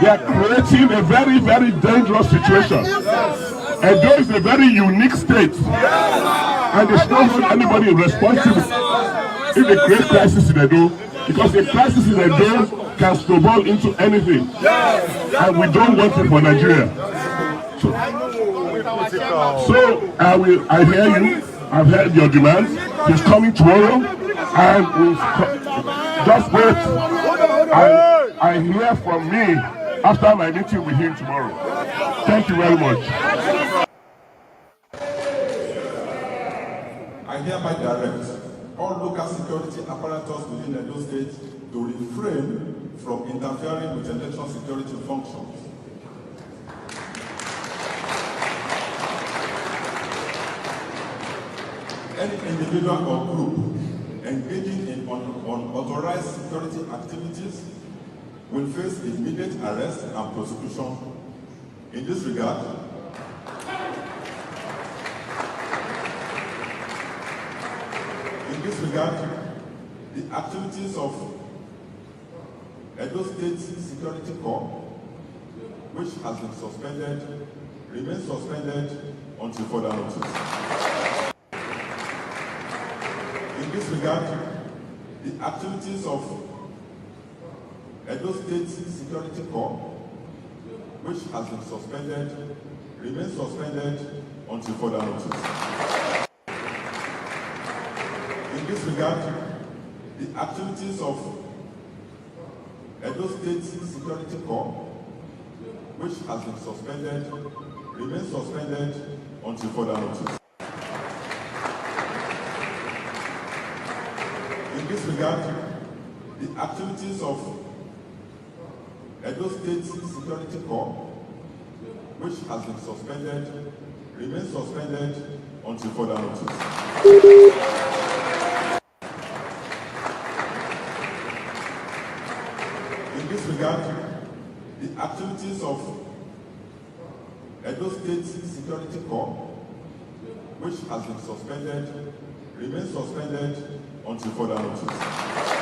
they are creating a very, very dangerous situation. Edo is a very unique state, and they should not hold anybody responsible if they create crisis in Edo, because a crisis in Edo can snowball into anything, and we don't want it for Nigeria. So I hear you. I've heard your demands. He's coming tomorrow, and we'll just wait. I hear from me after my meeting with him tomorrow. Thank you very much. I hereby direct all local security apparatus within Edo State to refrain from interfering with election security functions. Any individual or group engaging in unauthorized security activities will face immediate arrest and prosecution. In this regard, the activities of Edo State Security Corps, which has been suspended, remains suspended until further notice. In this regard, the activities of Edo State Security Corps, which has been suspended, remains suspended until further notice. In this regard, the activities of Edo State Security Corps, which has been suspended, remains suspended until further notice. In this regard, the activities of Edo State Security Corps, which has been suspended, remains suspended until further notice. In this regard, the activities of Edo State Security Corps, which has been suspended, remains suspended until further notice.